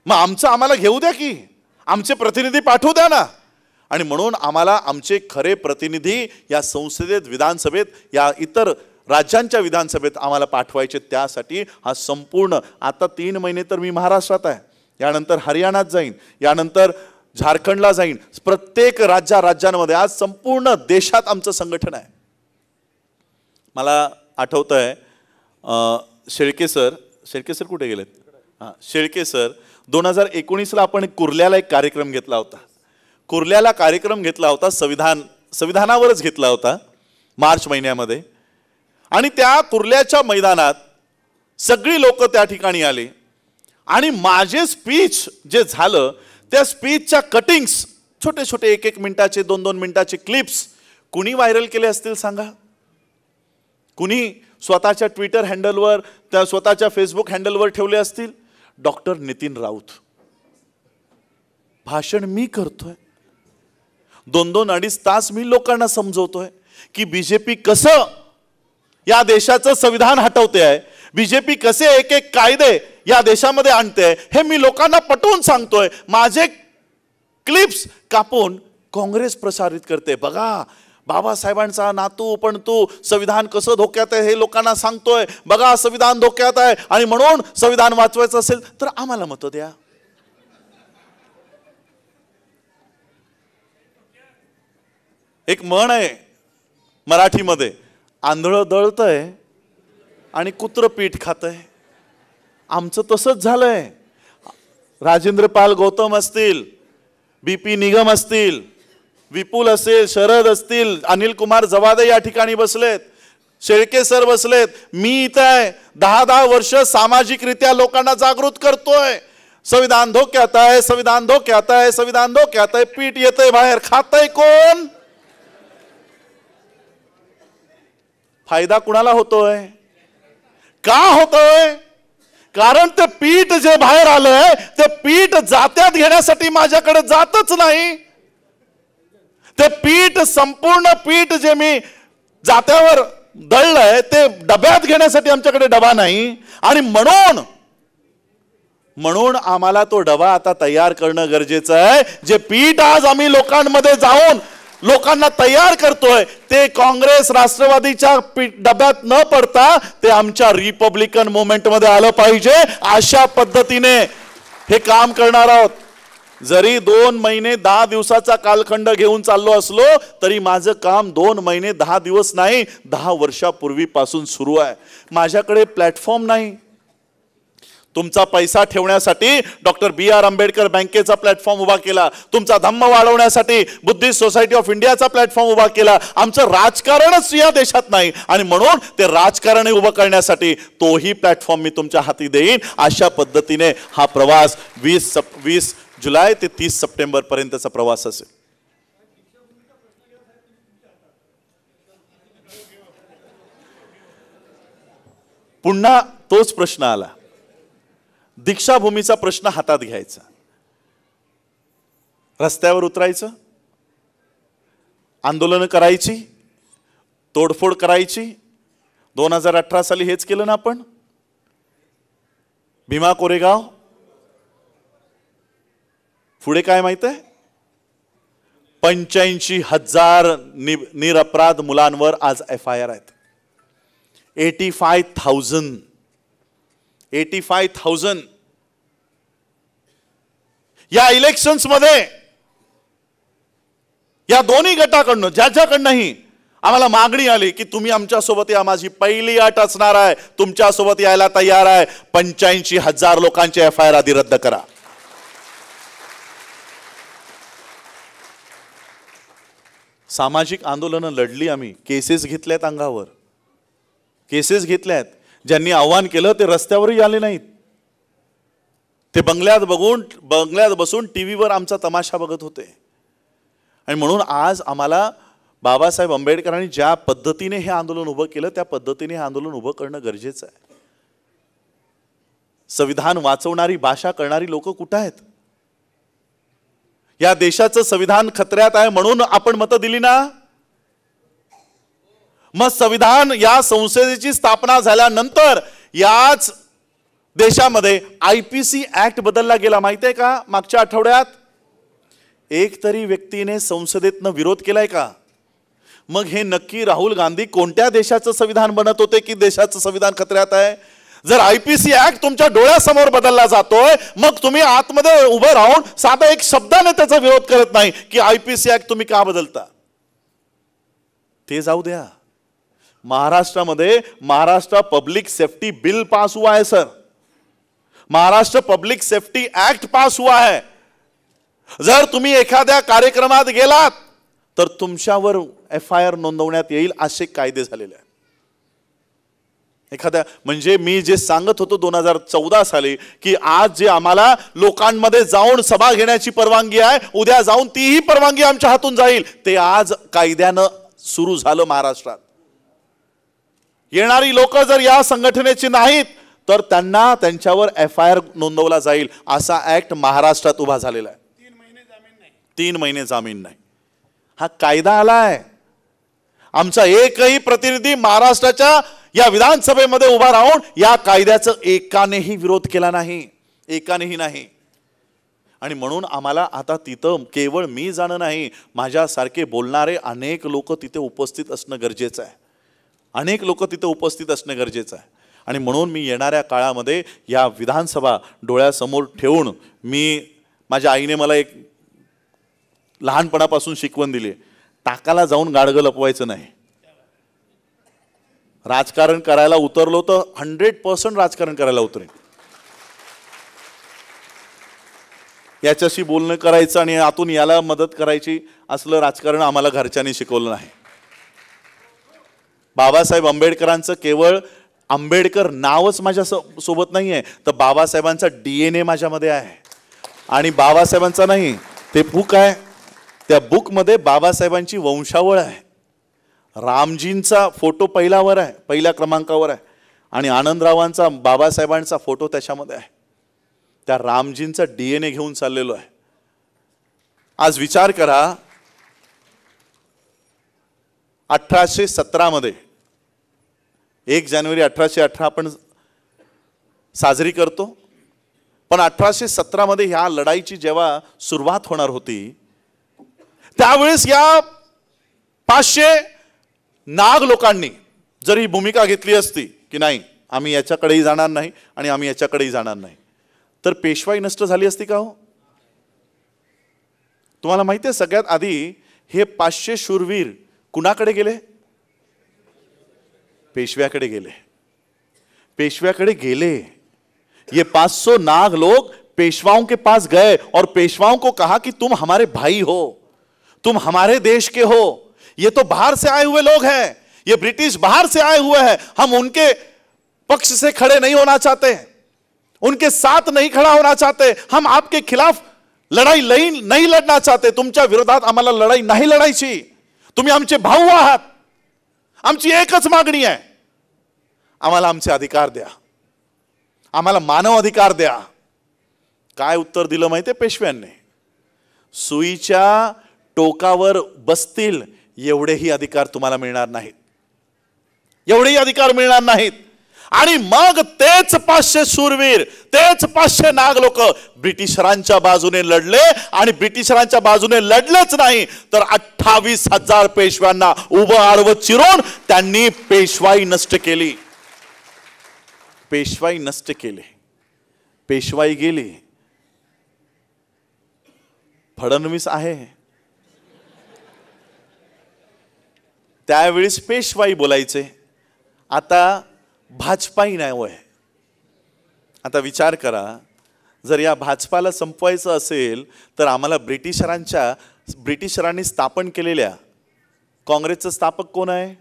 मग आम्हाला घेऊ द्या की, आमचे प्रतिनिधी पाठवू द्या ना. आणि म्हणून आम्हाला आमचे खरे प्रतिनिधी या संसदेत, विधानसभेत, या इतर राज्यांच्या विधानसभेत आम्हाला पाठवायचे. त्यासाठी हा संपूर्ण आता 3 महिने तर मी महाराष्ट्रात आहे, यानंतर हरियाणात जाईन, यानंतर झारखंडला जाईन. प्रत्येक राज्यांमध्ये आज संपूर्ण देशात आमचं संघटन आहे. मला आठवतंय शेळके सर कुठे गेलेत? हां, शेळके सर 2019ला आपण कुर्ल्याला एक कार्यक्रम घेतला होता. कुर्ल्याला कार्यक्रम घेतला होता संविधानावरच घेतला होता मार्च महिन्यामध्ये. आणि त्या कुर्ल्याच्या मैदानात सगळी लोक त्या ठिकाणी आली आणि माझे स्पीच जे झालं त्या स्पीचच्या कटिंग्स, छोटे छोटे 1-1 मिनिटाचे 2-2 मिनिटाचे क्लिप्स कुणी व्हायरल केले असतील सांगा? कुणी स्वतःच्या ट्विटर हँडलवर, त्या स्वतःच्या फेसबुक हँडलवर ठेवले असतील? डॉक्टर नितीन राऊत, भाषण मी करतोय, 2-2 अडीच तास मी लोकांना समजवतोय की बीजेपी कसं या देशाचं संविधान हटवते आहे, बीजेपी कसे एक कायदे या देशामध्ये आणते, हे मी लोकांना पटवून सांगतोय. माझे क्लिप्स कापून काँग्रेस प्रसारित करते. बघा बाबासाहेबांचा नातू पण तू संविधान कसं धोक्यात आहे हे लोकांना सांगतोय, बघा संविधान धोक्यात आहे आणि म्हणून संविधान वाचवायचं असेल तर आम्हाला मतं द्या. एक म्हण आहे मराठीमध्ये, आंधळं दळतंय आणि कुत्रं पीठ खातंय. आमचं तसंच झालंय. राजेंद्र पाल गौतम असतील, BP निगम असतील, विपुल असेल, शरद असतील, अनिल कुमार जवादे या ठिकाणी बसलेत, शेळके सर बसलेत, मी इथं आहे. 10-10 वर्ष सामाजिकरित्या लोकांना जागृत करतोय. संविधान धोक्यात आहे, संविधान धोक्यात आहे, संविधान धोक्यात आहे. पीठ येतंय बाहेर, खातंय कोण? फायदा कुणाला होतोय? का होतोय? कारण ते पीठ जे बाहेर आलंय ते पीठ जात्यात घेण्यासाठी माझ्याकडे जातच नाही. ते पीठ, संपूर्ण पीठ जे मी जात्यावर दळलंय ते डब्यात घेण्यासाठी आमच्याकडे डबा नाही. आणि म्हणून आम्हाला तो डबा आता तयार करणं गरजेचं आहे. जे पीठ आज आम्ही लोकांमध्ये जाऊन लोकांना तयार करतोय ते काँग्रेस राष्ट्रवादीच्या डब्यात न पडता ते आमच्या रिपब्लिकन मुवमेंटमध्ये आलं पाहिजे. अशा पद्धतीने हे काम करणार आहोत. जरी 2 महिने 10 दिवसाचा कालखंड घेऊन चाललो असलो तरी माझं काम 2 महिने 10 दिवस नाही, 10 वर्षापूर्वीपासून सुरू आहे. माझ्याकडे प्लॅटफॉर्म नाही. तुमचा पैसा ठेवण्यासाठी डॉक्टर BR आंबेडकर बँकेचा प्लॅटफॉर्म उभा केला, तुमचा धम्म वाढवण्यासाठी बुद्धिस्ट सोसायटी ऑफ इंडियाचा प्लॅटफॉर्म उभा केला. आमचं राजकारणच या देशात नाही आणि म्हणून ते राजकारण उभं करण्यासाठी तोही प्लॅटफॉर्म मी तुमच्या हाती देईन. अशा पद्धतीने हा प्रवास 20 जुलै ते 30 सप्टेंबर पर्यंतचा प्रवास असेल. पुन्हा तोच प्रश्न आला, दीक्षाभूमीचा प्रश्न हातात घ्यायचा, रस्त्यावर उतरायचं, आंदोलनं करायची, तोडफोड करायची. 2018 साली हेच केलं ना आपण. भीमा कोरेगाव, पुढे काय माहित आहे, 85,000 निरपराध मुलांवर आज FIR आहेत. 85,000 या इलेक्शन्स मध्ये या दोन्ही गटाकडनं ज्याच्याकडनंही आम्हाला मागणी आली की तुम्ही आमच्या सोबत या, माझी पहिली अट असणार आहे, तुमच्या सोबत यायला तयार आहे, 85,000 लोकांचे FIR आधी रद्द करा. सामाजिक आंदोलनं लढली आम्ही, केसेस घेतल्यात, अंगावर केसेस घेतल्यात. ज्यांनी आव्हान केलं ते रस्त्यावरही आले नाहीत, ते बंगल्यात बसून टीव्हीवर आमचा तमाशा बघत होते. आणि म्हणून आज आम्हाला बाबासाहेब आंबेडकरांनी ज्या पद्धतीने हे आंदोलन उभं केलं त्या पद्धतीने हे आंदोलन उभं करणं गरजेचं आहे. संविधान वाचवणारी भाषा करणारी लोक कुठं आहेत? या देशाचं संविधान खतऱ्यात आहे म्हणून आपण मतं दिली ना. मग संविधान या संसदेची स्थापना झाल्यानंतर याच देशामध्ये IPC ऍक्ट बदलला गेला, माहिती आहे का? मागच्या आठवड्यात एक तरी व्यक्तीने संसदेतनं विरोध केलाय का? मग हे नक्की राहुल गांधी कोणत्या देशाचं संविधान बनत होते की देशाचं संविधान खतऱ्यात आहे? जर IPC ऍक्ट तुमच्या डोळ्यासमोर बदलला जातोय, मग तुम्ही आतमध्ये उभं राहून साधा एक शब्दाने त्याचा विरोध करत नाही की IPC ऍक्ट तुम्ही का बदलता? ते जाऊ द्या. महाराष्ट्रामध्ये Maharashtra public safety bill pass हुआ है sir, Maharashtra public safety act pass हुआ है. जर तुम्ही एखाद्या कार्यक्रमात गेलात तर तुमच्यावर FIR नोंदवण्यात येईल असे कायदे झालेले आहेत. एखाद्या म्हणजे मी जे सांगत होतो 2014 साली की आज जे आम्हाला लोकांमध्ये जाऊन सभा घेण्याची परवानगी आहे, उद्या जाऊन तीही परवानगी आमच्या हातून जाईल, ते आज कायद्यानं सुरू झालं महाराष्ट्रात. येणारी लोक जर या संघटनेची नाहीत तर त्यांना त्यांच्यावर FIR नोंदवला जाईल असा ऍक्ट महाराष्ट्रात उभा झालेला आहे. 3 महिने जामीन नाही हा कायदा आलाय. आमचा एकही प्रतिनिधी महाराष्ट्राच्या या विधानसभेमध्ये उभा राहून या कायद्याचा एकानेही विरोध केला नाही, एकानेही नाही. आणि म्हणून आम्हाला आता तिथं केवळ मी जाणं नाही, माझ्यासारखे बोलणारे अनेक लोक तिथे उपस्थित असणं गरजेचं आहे, अनेक लोक तिथे उपस्थित असणं गरजेचं आहे. आणि म्हणून मी येणाऱ्या काळामध्ये या विधानसभा डोळ्यासमोर ठेवून माझ्या आईने मला एक लहानपणापासून शिकवण दिली, टाकाला जाऊन गाडगं लपवायचं नाही. राजकारण करायला उतरलो तर 100% राजकारण करायला उतरेन. याच्याशी बोलणं करायचं आणि आतून याला मदत करायची असलं राजकारण आम्हाला घरच्यांनी शिकवलं नाही. बाबासाहेब आंबेडकरांचं केवळ आंबेडकर नावच माझ्या सोबत नाही आहे, तर बाबासाहेबांचा DNA माझ्यामध्ये आहे. आणि बाबासाहेबांचा नाही, ते बुक आहे, त्या बुकमध्ये बाबासाहेबांची वंशावळ आहे. रामजींचा फोटो पहिल्या क्रमांकावर आहे आणि आनंदरावांचा बाबासाहेबांचा फोटो त्याच्यामध्ये आहे. त्या रामजींचा DNA घेऊन चाललेलो आहे. आज विचार करा, 1817 मध्ये 1 जानेवारी 1818 आपण साजरी करतो, पण 1817 मध्ये ह्या लढाईची जेव्हा सुरुवात होणार होती त्यावेळेस या 500 नाग लोकांनी जर ही भूमिका घेतली असती की नाही आम्ही याच्याकडेही जाणार नाही आणि आम्ही याच्याकडेही जाणार नाही, तर पेशवाई नष्ट झाली असती का हो? तुम्हाला माहिती आहे सगळ्यात आधी हे 500 शूरवीर कुणाकडे गेले? पेशव्याकडे गेले. पेशव्याकडे गेले. ये 500 नाग लोग पेशवाओं के पास गए और पेशवाओं को कहा कि तुम हमारे भाई हो, तुम हमारे देश के हो, ये तो बाहर से आए हुए लोग हैं, ये ब्रिटिश बाहर से आए हुए हैं, हम उनके पक्ष से खड़े नहीं होना चाहते, उनके साथ नहीं खड़ा होना चाहते, हम आपके खिलाफ लड़ाई नहीं लढना चाहते, तुमच्या विरोधात आम्हाला लढाई नाही लढायची, तुम्ही आमचे भाऊ आहात, आमची एकच मागणी आहे, आम्हाला आमचे अधिकार द्या, आम्हाला मानव अधिकार द्या. काय उत्तर दिलं माहिती आहे पेशव्यांनी? सुईच्या टोकावर बसतील एवढेही अधिकार तुम्हाला मिळणार नाहीत, एवढेही अधिकार मिळणार नाहीत. आणि मग तेच 500 शूरवीर, तेच 500 नाग लोक ब्रिटिशरांच्या बाजूने लढले. आणि ब्रिटिशरांच्या बाजूने लढलेच नाही तर 28,000 पेशव्यांना उभं आडवं चिरून त्यांनी पेशवाई नष्ट केली. पेशवाई नष्ट केली, पेशवाई गेली. फडणवीस आहे, त्यावेळेस पेशवाई बोलायचे, आता भाजपाही नाही होय. आता विचार करा, जर या भाजपाला संपवायचं असेल तर आम्हाला ब्रिटिशरांनी स्थापन केलेल्या काँग्रेसचं स्थापक कोण आहे?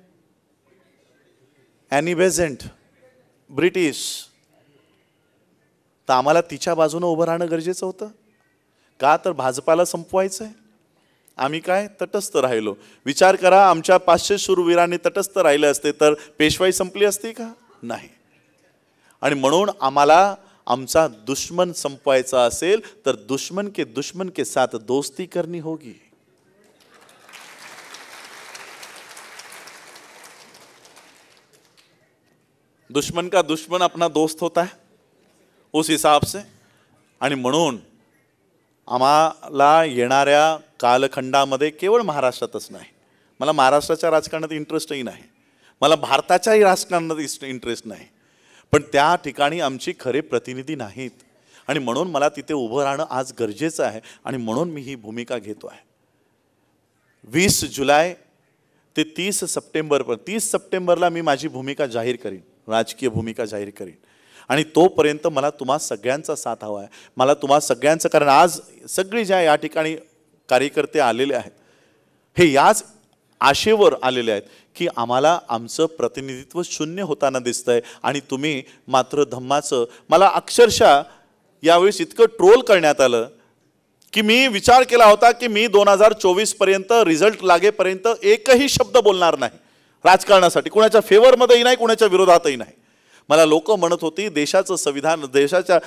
Annie Besant, British. तर आम्हाला तिच्या बाजूने उभं राहणं गरजेचं होतं का? तर भाजपाला संपवायचंय. आम्ही काय तटस्थ राहिलो. विचार करा, आमच्या 500 शूरवीरांनी तटस्थ राहिले असते तर पेशवाई संपली असती का? नाही. आणि म्हणून आम्हाला आमचा दुश्मन संपवायचा असेल तर दुश्मन के साथ दोस्ती करनी होगी. दुश्मन का दुश्मन अपना दोस्त होता है, उस हिसाब से. आणि म्हणून आम्हाला येणाऱ्या कालखंडामध्ये केवळ महाराष्ट्रातच नाही, मला महाराष्ट्राच्या राजकारणात इंटरेस्टही नाही, मला भारताच्याही राजकारणात इंटरेस्ट नाही, पण त्या ठिकाणी आमची खरे प्रतिनिधी नाहीत. आणि म्हणून मला तिथे उभं राहणं आज गरजेचं आहे. आणि म्हणून मी ही भूमिका घेतो आहे. 20 जुलै ते 30 सप्टेंबर, 30 सप्टेंबरला मी माझी भूमिका जाहीर करीन, राजकीय भूमिका जाहीर करीन. आणि तोपर्यंत मला तुम्हा सगळ्यांचा साथ हवा आहे, मला तुम्हा सगळ्यांचं. कारण आज सगळे ज्या या ठिकाणी कार्यकर्ते आलेले आहेत हे याच आशेवर आलेले आहेत की आम्हाला आमचं प्रतिनिधित्व शून्य होताना दिसतंय. आणि तुम्ही मात्र धम्माचं, मला अक्षरशः यावेळेस इतकं ट्रोल करण्यात आलं की मी विचार केला होता की मी 2024 पर्यंत रिझल्ट लागेपर्यंत एकही शब्द बोलणार नाही राजकारणासाठी, कुणाच्या फेवरमध्येही नाही, कुणाच्या विरोधातही नाही. मला लोक म्हणत होती देशाचं संविधान, देशाच्या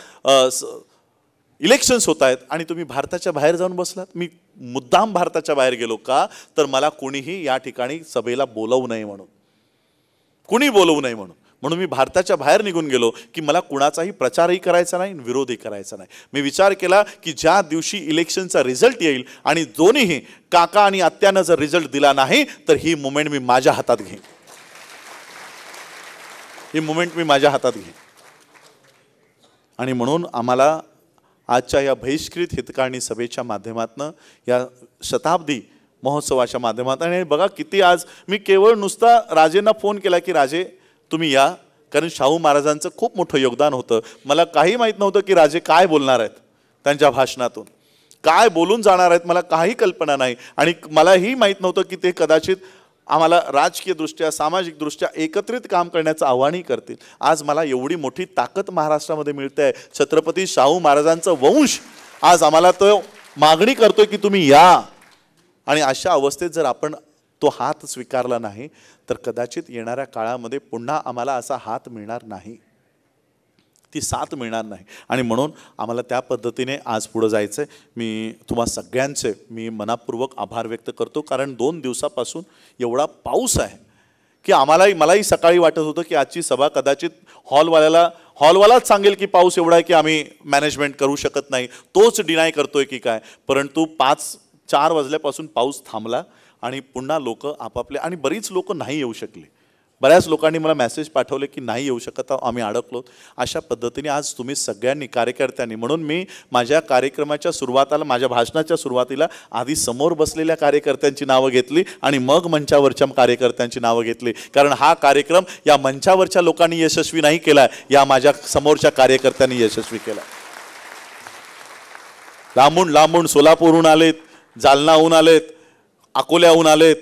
इलेक्शन्स होत आहेत आणि तुम्ही भारताच्या बाहेर जाऊन बसलात. मी मुद्दाम भारताच्या बाहेर गेलो का? तर मला कोणीही या ठिकाणी सभेला बोलवू नये म्हणून, कुणी बोलवू नये म्हणून. म्हणून मी भारताच्या बाहेर निघून गेलो की मला कुणाचाही प्रचारही करायचा नाही, विरोधही करायचा नाही. मी विचार केला की ज्या दिवशी इलेक्शनचा रिझल्ट येईल आणि दोन्हीही काका आणि आत्यानं जर रिझल्ट दिला नाही तर ही मुवमेंट मी माझ्या हातात घेईन, ही मुवमेंट मी माझ्या हातात घेईन. आणि म्हणून आम्हाला आजच्या या बहिष्कृत हितकाळणी सभेच्या माध्यमातून, या शताब्दी महोत्सवाच्या माध्यमातून, आणि बघा किती आज मी केवळ नुसता राजेंना फोन केला की राजे तुम्ही या, कारण शाहू महाराजांचं खूप मोठं योगदान होतं. मला काही माहीत नव्हतं की राजे काय बोलणार आहेत, त्यांच्या भाषणातून काय बोलून जाणार आहेत, मला काही कल्पना नाही. आणि मलाही माहीत नव्हतं की ते कदाचित आम्हाला राजकीयदृष्ट्या, सामाजिकदृष्ट्या एकत्रित काम करण्याचं आव्हानही करतील. आज मला एवढी मोठी ताकद महाराष्ट्रामध्ये मिळते आहे. छत्रपती शाहू महाराजांचं वंश आज आम्हाला तो मागणी करतोय की तुम्ही या. आणि अशा अवस्थेत जर आपण तो हात स्वीकारला नाही तर कदाचित येणाऱ्या काळामध्ये पुन्हा आम्हाला असा हात मिळणार नाही, ती साथ मिळणार नाही. आणि म्हणून आम्हाला त्या पद्धतीने आज पुढे जायचं आहे. मी तुम्हा सगळ्यांचे मी मनापूर्वक आभार व्यक्त करतो, कारण 2 दिवसापासून एवढा पाऊस आहे की मलाही सकाळी वाटत होतं की आजची सभा कदाचित हॉलवालाच सांगेल की पाऊस एवढा आहे की आम्ही मॅनेजमेंट करू शकत नाही, तोच डिनाय करतोय की काय. परंतु 4 वाजल्यापासून पाऊस थांबला आणि पुन्हा लोक आपापले, आणि बरीच लोक नाही येऊ शकली. बऱ्याच लोकांनी मला मेसेज पाठवले की नाही येऊ शकत, आम्ही अडकलो. अशा पद्धतीने आज तुम्ही सगळ्यांनी, कार्यकर्त्यांनी, म्हणून मी माझ्या कार्यक्रमाच्या सुरुवातीला, माझ्या भाषणाच्या सुरुवातीला आधी समोर बसलेल्या कार्यकर्त्यांची नावं घेतली आणि मग मंचावरच्या कार्यकर्त्यांची नावं घेतली. कारण हा कार्यक्रम या मंचावरच्या लोकांनी यशस्वी नाही केला, या माझ्या समोरच्या कार्यकर्त्यांनी यशस्वी केला. लांबून लांबून सोलापूरहून आलेत, जालनाहून आलेत, अकोल्याहून आलेत,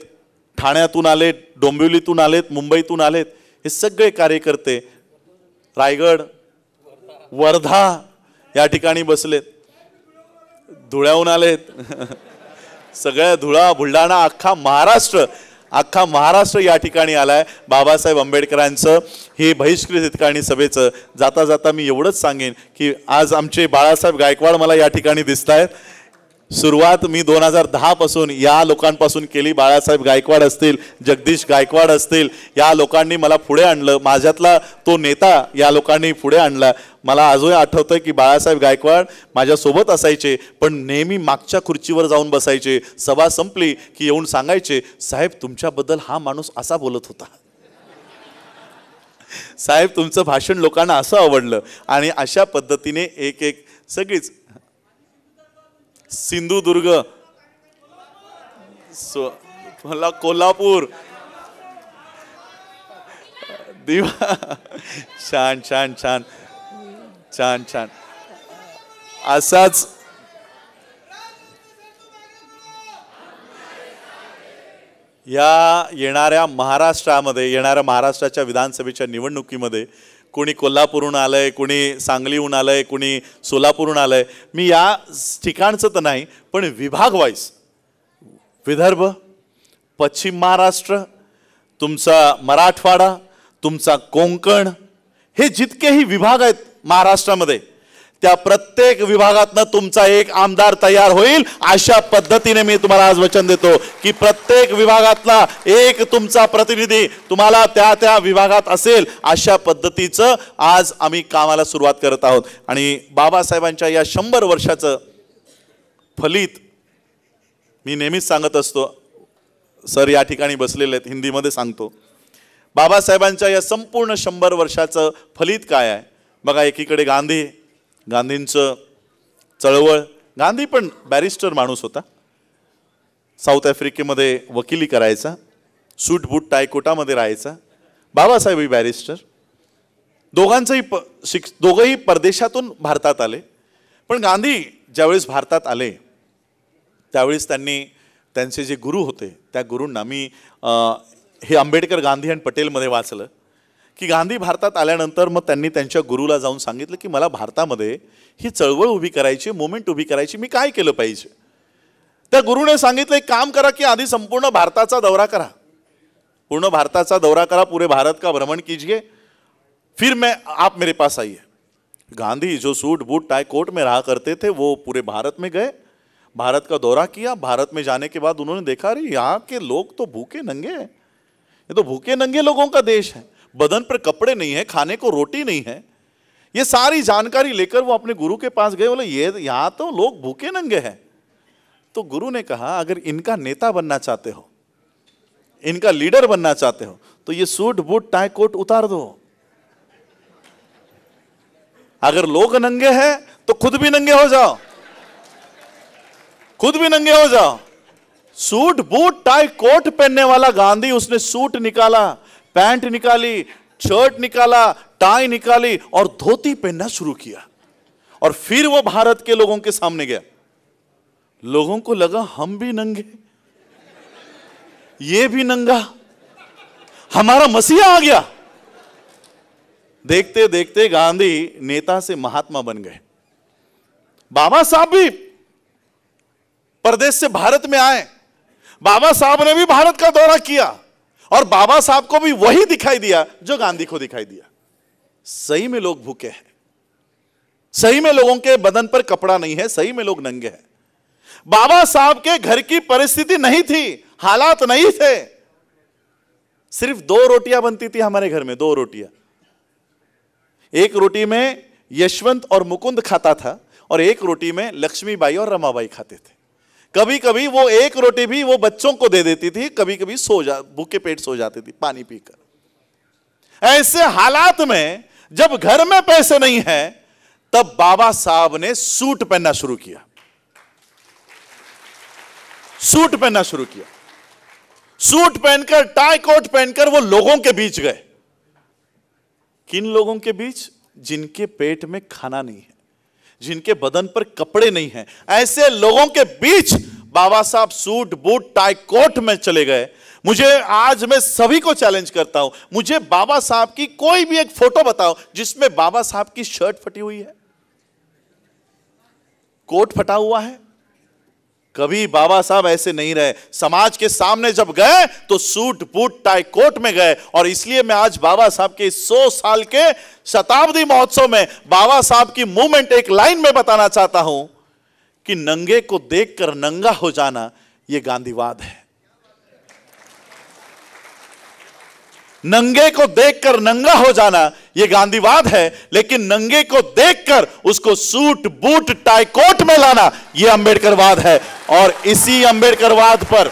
ठाण्यातून आलेत, डोंबिवलीतून आलेत, मुंबईतून आलेत. हे सगळे कार्यकर्ते रायगड, वर्धा या ठिकाणी बसलेत, धुळ्याहून आलेत, सगळ्या धुळा, बुलढाणा, अख्खा महाराष्ट्र अख्खा महाराष्ट्र या ठिकाणी आलाय बाबासाहेब आंबेडकरांचं हे बहिष्कृत हितकाणी सभेचं. जाता जाता मी एवढंच सांगेन की आज आमचे बाळासाहेब गायकवाड मला या ठिकाणी दिसत आहेत. सुरुवात मी 2010 पासून या लोकांपासून केली. बाळासाहेब गायकवाड असतील, जगदीश गायकवाड असतील, या लोकांनी मला पुढे आणलं. माझ्यातला तो नेता या लोकांनी पुढे आणला. मला अजूनही आठवतंय की बाळासाहेब गायकवाड माझ्यासोबत असायचे, पण नेहमी मागच्या खुर्चीवर जाऊन बसायचे. सभा संपली की येऊन सांगायचे, साहेब तुमच्याबद्दल हा माणूस असा बोलत होता, साहेब तुमचं भाषण लोकांना असं आवडलं. आणि अशा पद्धतीने एक एक सगळीच सिंधुदुर्ग, कोल्हापूर, दिवा, छान छान छान छान छान. असाच या येणाऱ्या महाराष्ट्राच्या विधानसभेच्या निवडणुकीमध्ये कोणी कोल्हापूरहून आलंय, कोणी सांगलीहून आलंय, कोणी सोलापूरहून आलंय. मी या ठिकाणचं तर नाही, पण विभाग वाईज विदर्भ, पश्चिम महाराष्ट्र, तुमचा मराठवाडा, तुमचा कोकण, हे जितकेही विभाग आहेत महाराष्ट्रामध्ये, त्या प्रत्येक विभागातनं तुमचा एक आमदार तयार होईल. अशा पद्धतीने मी तुम्हाला आज वचन देतो की प्रत्येक विभागातला एक तुमचा प्रतिनिधी तुम्हाला त्या त्या विभागात असेल. अशा पद्धतीचं आज आम्ही कामाला सुरुवात करत आहोत. आणि बाबासाहेबांच्या या 100 वर्षाचं फलित मी नेहमीच सांगत असतो. सर या ठिकाणी बसलेले आहेत, हिंदीमध्ये सांगतो. बाबासाहेबांच्या या संपूर्ण 100 वर्षाचं फलित काय आहे बघा. एकीकडे गांधींचं चळवळ. गांधी पण बॅरिस्टर माणूस होता. साऊथ आफ्रिकेमध्ये वकिली करायचा, सूट बूट टायकोटामध्ये राहायचा. बाबासाहेबही बॅरिस्टर. दोघंही परदेशातून भारतात आले. पण गांधी ज्यावेळेस भारतात आले त्यावेळेस त्यांचे जे गुरु होते त्या गुरूंना मी हे आंबेडकर, गांधी आणि पटेलमध्ये वाचलं की गांधी भारतात आल्यानंतर मग त्यांनी त्यांच्या गुरुला जाऊन सांगितलं की मला भारतामध्ये ही चळवळ उभी करायची, मुवमेंट उभी करायची, मी काय केलं पाहिजे. त्या गुरुने सांगितलं एक काम करा की आधी संपूर्ण भारताचा दौरा करा, पूर्ण भारताचा दौरा करा, पूरे भारत का भ्रमण कीजिए, फिर आप मेरे पास आइए. गांधी जो सूट बूट टाई कोट में रहा करते थे वो पूरे भारत में गए, भारत का दौरा किया. भारत में जाने के बाद उन्होंने देखा अरे यहाँ के लोग तो भूखे नंगे हैं, ये तो भूखे नंगे लोगों का देश है, बदन पर कपड़े नहीं है, खाने को रोटी नहीं है. ये सारी जानकारी लेकर वो अपने गुरु के पास गए. बोले ये यहाँ तो लोग भूखे नंगे हैं. तो गुरु ने कहा अगर इनका नेता बनना चाहते हो, इनका लीडर बनना चाहते हो तो ये सूट बूट टाई कोट उतार दो. अगर लोग नंगे हैं तो खुद भी नंगे हो जाओ, खुद भी नंगे हो जाओ. सूट बूट टाई कोट पहनने वाला गांधी, उसने सूट निकाला, पैंट निकाली, शर्ट निकाला, टाई निकाली और धोती पहनना शुरू किया. और फिर वो भारत के लोगों के सामने गया. लोगों को लगा हम भी नंगे, ये भी नंगा, हमारा मसीहा आ गया. देखते देखते गांधी नेता से महात्मा बन गए. बाबा साहब भी परदेश से भारत में आए. बाबा साहब ने भी भारत का दौरा किया और बाबा साहब को भी वही दिखाई दिया जो गांधी को दिखाई दिया. सही में लोग भूखे हैं, सही में लोगों के बदन पर कपड़ा नहीं है, सही में लोग नंगे हैं. बाबा साहब के घर की परिस्थिति नहीं थी, हालात नहीं थे. सिर्फ 2 रोटियां बनती थी हमारे घर में, 2 रोटियां. एक रोटी में यशवंत और मुकुंद खाता था और एक रोटी में लक्ष्मीबाई और रमाबाई खाते थे. कभी कभी वो एक रोटी भी वो बच्चों को दे देती थी, कभी कभी भूखे पेट सो जाती थी पानी पीकर. ऐसे हालात में जब घर में पैसे नहीं है तब बाबा साहब ने सूट पहनना शुरू किया. सूट पहनना शुरू किया. सूट पहनकर, टाई कोट पहनकर वो लोगों के बीच गए. किन लोगों के बीच? जिनके पेट में खाना नहीं है, जिनके बदन पर कपड़े नहीं हैं. ऐसे लोगों के बीच बाबा साहब सूट बूट टाई कोट में चले गए. मुझे आज मैं सभी को चैलेंज करता हूं, मुझे बाबा साहब की कोई भी एक फोटो बताओ जिसमें बाबा साहब की शर्ट फटी हुई है, कोट फटा हुआ है, कभी बाबा साहब ऐसे नहीं रहे। समाज के सामने जब गए तो सूट बूट टाई कोट में गए। और इसलिए मैं आज बाबा साहब के 100 साल के शताब्दी महोत्सव में बाबा साहब की मूवमेंट एक लाइन में बताना चाहता हूं कि नंगे को देखकर नंगा हो जाना यह गांधीवाद है। नंगे को देखकर नंगा हो जाना यह गांधीवाद है, लेकिन नंगे को देखकर उसको सूट बूट टाई कोट में लाना यह अंबेडकरवाद है। और इसी अंबेडकरवाद पर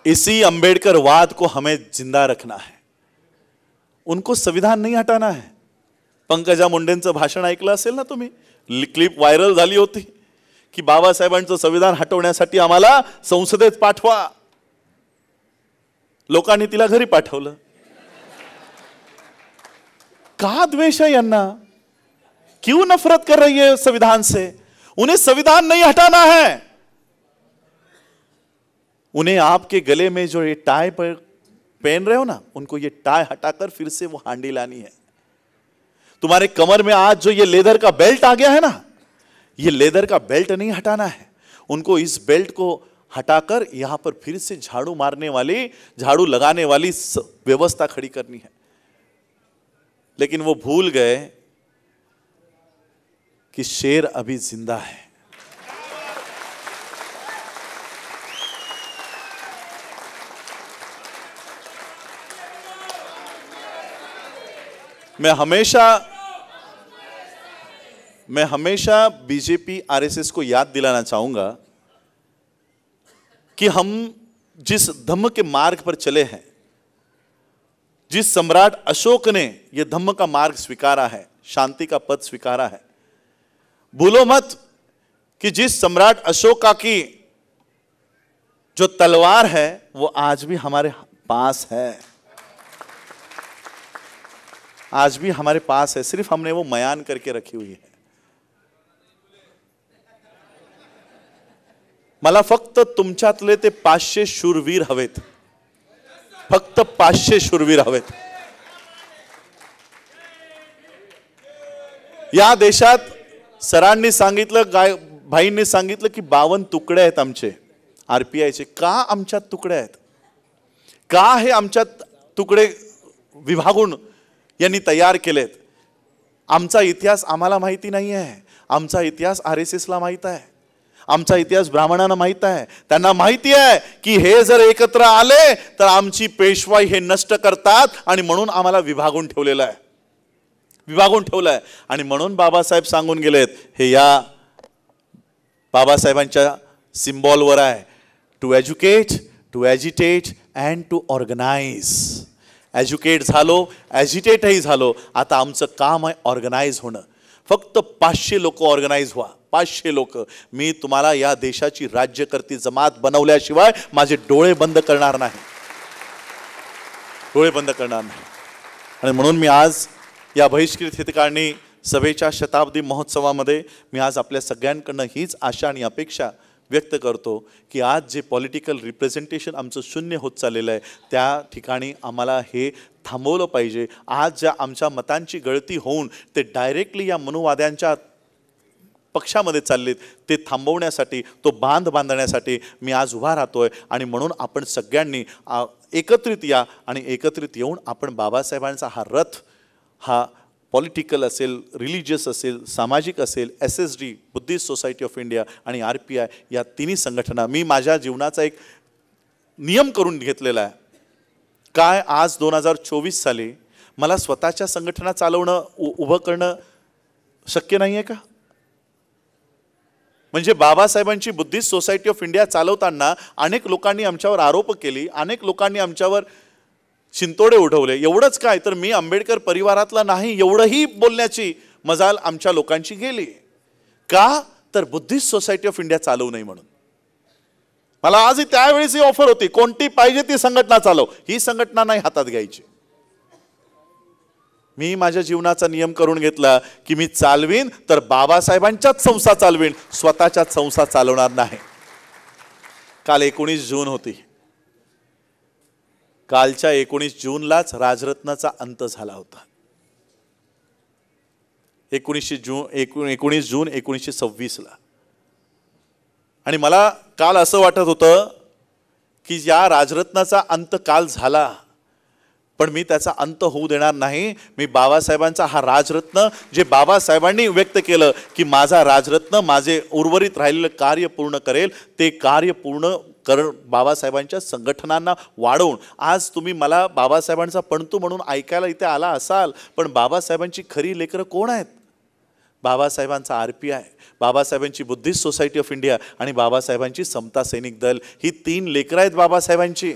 इसी अंबेडकरवाद को हमें जिंदा रखना है। उनको संविधान नहीं हटाना है। पंकजा मुंडेंचं भाषण ऐकलं असेल ना तुम्ही, क्लिप व्हायरल झाली होती की बाबासाहेबांचं संविधान हटवण्यासाठी आम्हाला संसदेत पाठवा। लोकांनी तिला घरी पाठवलं। का द्वेष है यांना? क्यों नफरत कर रही है संविधान से? उन्हें संविधान नहीं हटाना है। उन्हें आपके गले में जो ये टाई पहन रहे हो ना, उनको ये टाई हटाकर फिर से वो हांडी लानी है। तुम्हारे कमर में आज जो ये लेदर का बेल्ट आ गया है ना, ये लेदर का बेल्ट नहीं हटाना है। उनको इस बेल्ट को हटाकर यहां पर फिर से झाड़ू मारने वाली, झाड़ू लगाने वाली व्यवस्था खड़ी करनी है। लेकिन वो भूल गए कि शेर अभी जिंदा है। मैं हमेशा बीजेपी आरएसएस को याद दिलाना चाहूंगा कि हम जिस धम्म के मार्ग पर चले हैं, जिस सम्राट अशोक ने यह धम्म का मार्ग स्वीकारा है, शांति का पद स्वीकारा है, भूलो मत कि जिस सम्राट अशोका की जो तलवार है वो आज भी हमारे पास है। आज भी हमारे पास है, सिर्फ हमने वो मयान करके रखी हुई है। मला फक्त तुमच्यातले ते 500 शूरवीर हवेत, फक्त 500 शूरवीर हवेत। या देशात सरांनी सांगितलं, भाईंनी सांगितलं की 52 तुकडे आहेत आमचे आरपीआयचे। का आमच्यात तुकडे आहेत? का हे आमच्यात तुकडे विभागून यांनी तयार केलेत? आमचा इतिहास आम्हाला माहिती नाही आहे। आमचा इतिहास आरएसएसला माहित आहे। आमचा इतिहास ब्राह्मणांना माहित आहे। त्यांना माहिती आहे की हे जर एकत्र आले तर आमची पेशवाई हे नष्ट करतात, आणि म्हणून आम्हाला विभागून ठेवलेलं आहे, विभागून ठेवलं आहे। आणि म्हणून बाबासाहेब सांगून गेलेत, हे या बाबासाहेबांच्या सिम्बॉलवर आहे, to educate, to agitate and to organise. Educate झालो, एजिटेटही झालो, आता आमचं काम आहे ऑर्गनाइज होणं। फक्त 500 लोक ऑर्गनाइज व्हा, 500 लोक। मी तुम्हाला या देशाची राज्यकर्ती जमात बनवल्याशिवाय माझे डोळे बंद करणार नाही, डोळे बंद करणार नाही। आणि म्हणून मी आज या बहिष्कृत हितकारणीं सभेच्या शताब्दी महोत्सवामध्ये मी आज आपल्या सगळ्यांकडनं हीच आशा आणि अपेक्षा व्यक्त करतो की आज जे पॉलिटिकल रिप्रेझेंटेशन आमचं शून्य होत चाललेलं आहे, त्या ठिकाणी आम्हाला हे थांबवलं पाहिजे। आज ज्या आमच्या मतांची गळती होऊन ते डायरेक्टली या मनुवाद्यांच्या पक्षामध्ये चाललेत, ते थांबवण्यासाठी, तो बांध बांधण्यासाठी मी आज उभा राहतोय। आणि म्हणून आपण सगळ्यांनी एकत्रित या, आणि एकत्रित येऊन आपण बाबासाहेबांचा हा रथ, हा पॉलिटिकल असेल, रिलिजियस असेल, सामाजिक असेल, SSD Buddhist Society of India आणि RPI या तिन्ही संघटना मी माझ्या जीवनाचा एक नियम करून घेतलेला आहे। काय आज 2024 साली मला स्वतःच्या संघटना चालवणं, उभं करणं शक्य नाही आहे का? म्हणजे बाबासाहेबांची बुद्धिस्ट सोसायटी ऑफ इंडिया चालवताना अनेक लोकांनी आमच्यावर आरोप केली, अनेक लोकांनी आमच्यावर शिंतोडे उठवले। एवढंच काय तर मी आंबेडकर परिवारातला नाही एवढंही बोलण्याची मजाल आमच्या लोकांची गेली। का तर बुद्धिस्ट सोसायटी ऑफ इंडिया चालवू नये म्हणून। मला आजही त्यावेळेस ऑफर होती, कोणती पाहिजे ती संघटना चालव, ही संघटना नाही हातात घ्यायची। मी माझ्या जीवनाचा नियम करून घेतला की मी चालवीन तर बाबासाहेबांच्याच संस्था चालवीन, स्वतःच्याच संस्था चालवणार नाही। काल 19 जून होती, कालच्या 19 जूनलाच राजरत्नाचा अंत झाला होता. 19 जून 1926 ला. आणि मला काल असं वाटत होतं की या राजरत्नाचा अंत काल झाला, पण मी त्याचा अंत होऊ देणार नाही. मी बाबासाहेबांचा हा राजरत्न, जे बाबासाहेबांनी व्यक्त केलं की माझा राजरत्न माझे उर्वरित राहिलेलं कार्य पूर्ण करेल, ते कार्य पूर्ण बाबासाहेबांच्या संघटनांना वाढवून. आज तुम्ही मला बाबासाहेबांचा पणतू म्हणून ऐकायला इथे आला असाल, पण बाबासाहेबांची खरी लेकरं कोण आहेत? बाबासाहेबांचा RPI, बाबासाहेबांची बुद्धिस्ट सोसायटी ऑफ इंडिया आणि बाबासाहेबांची समता सैनिक दल, ही 3 लेकरं आहेत बाबासाहेबांची.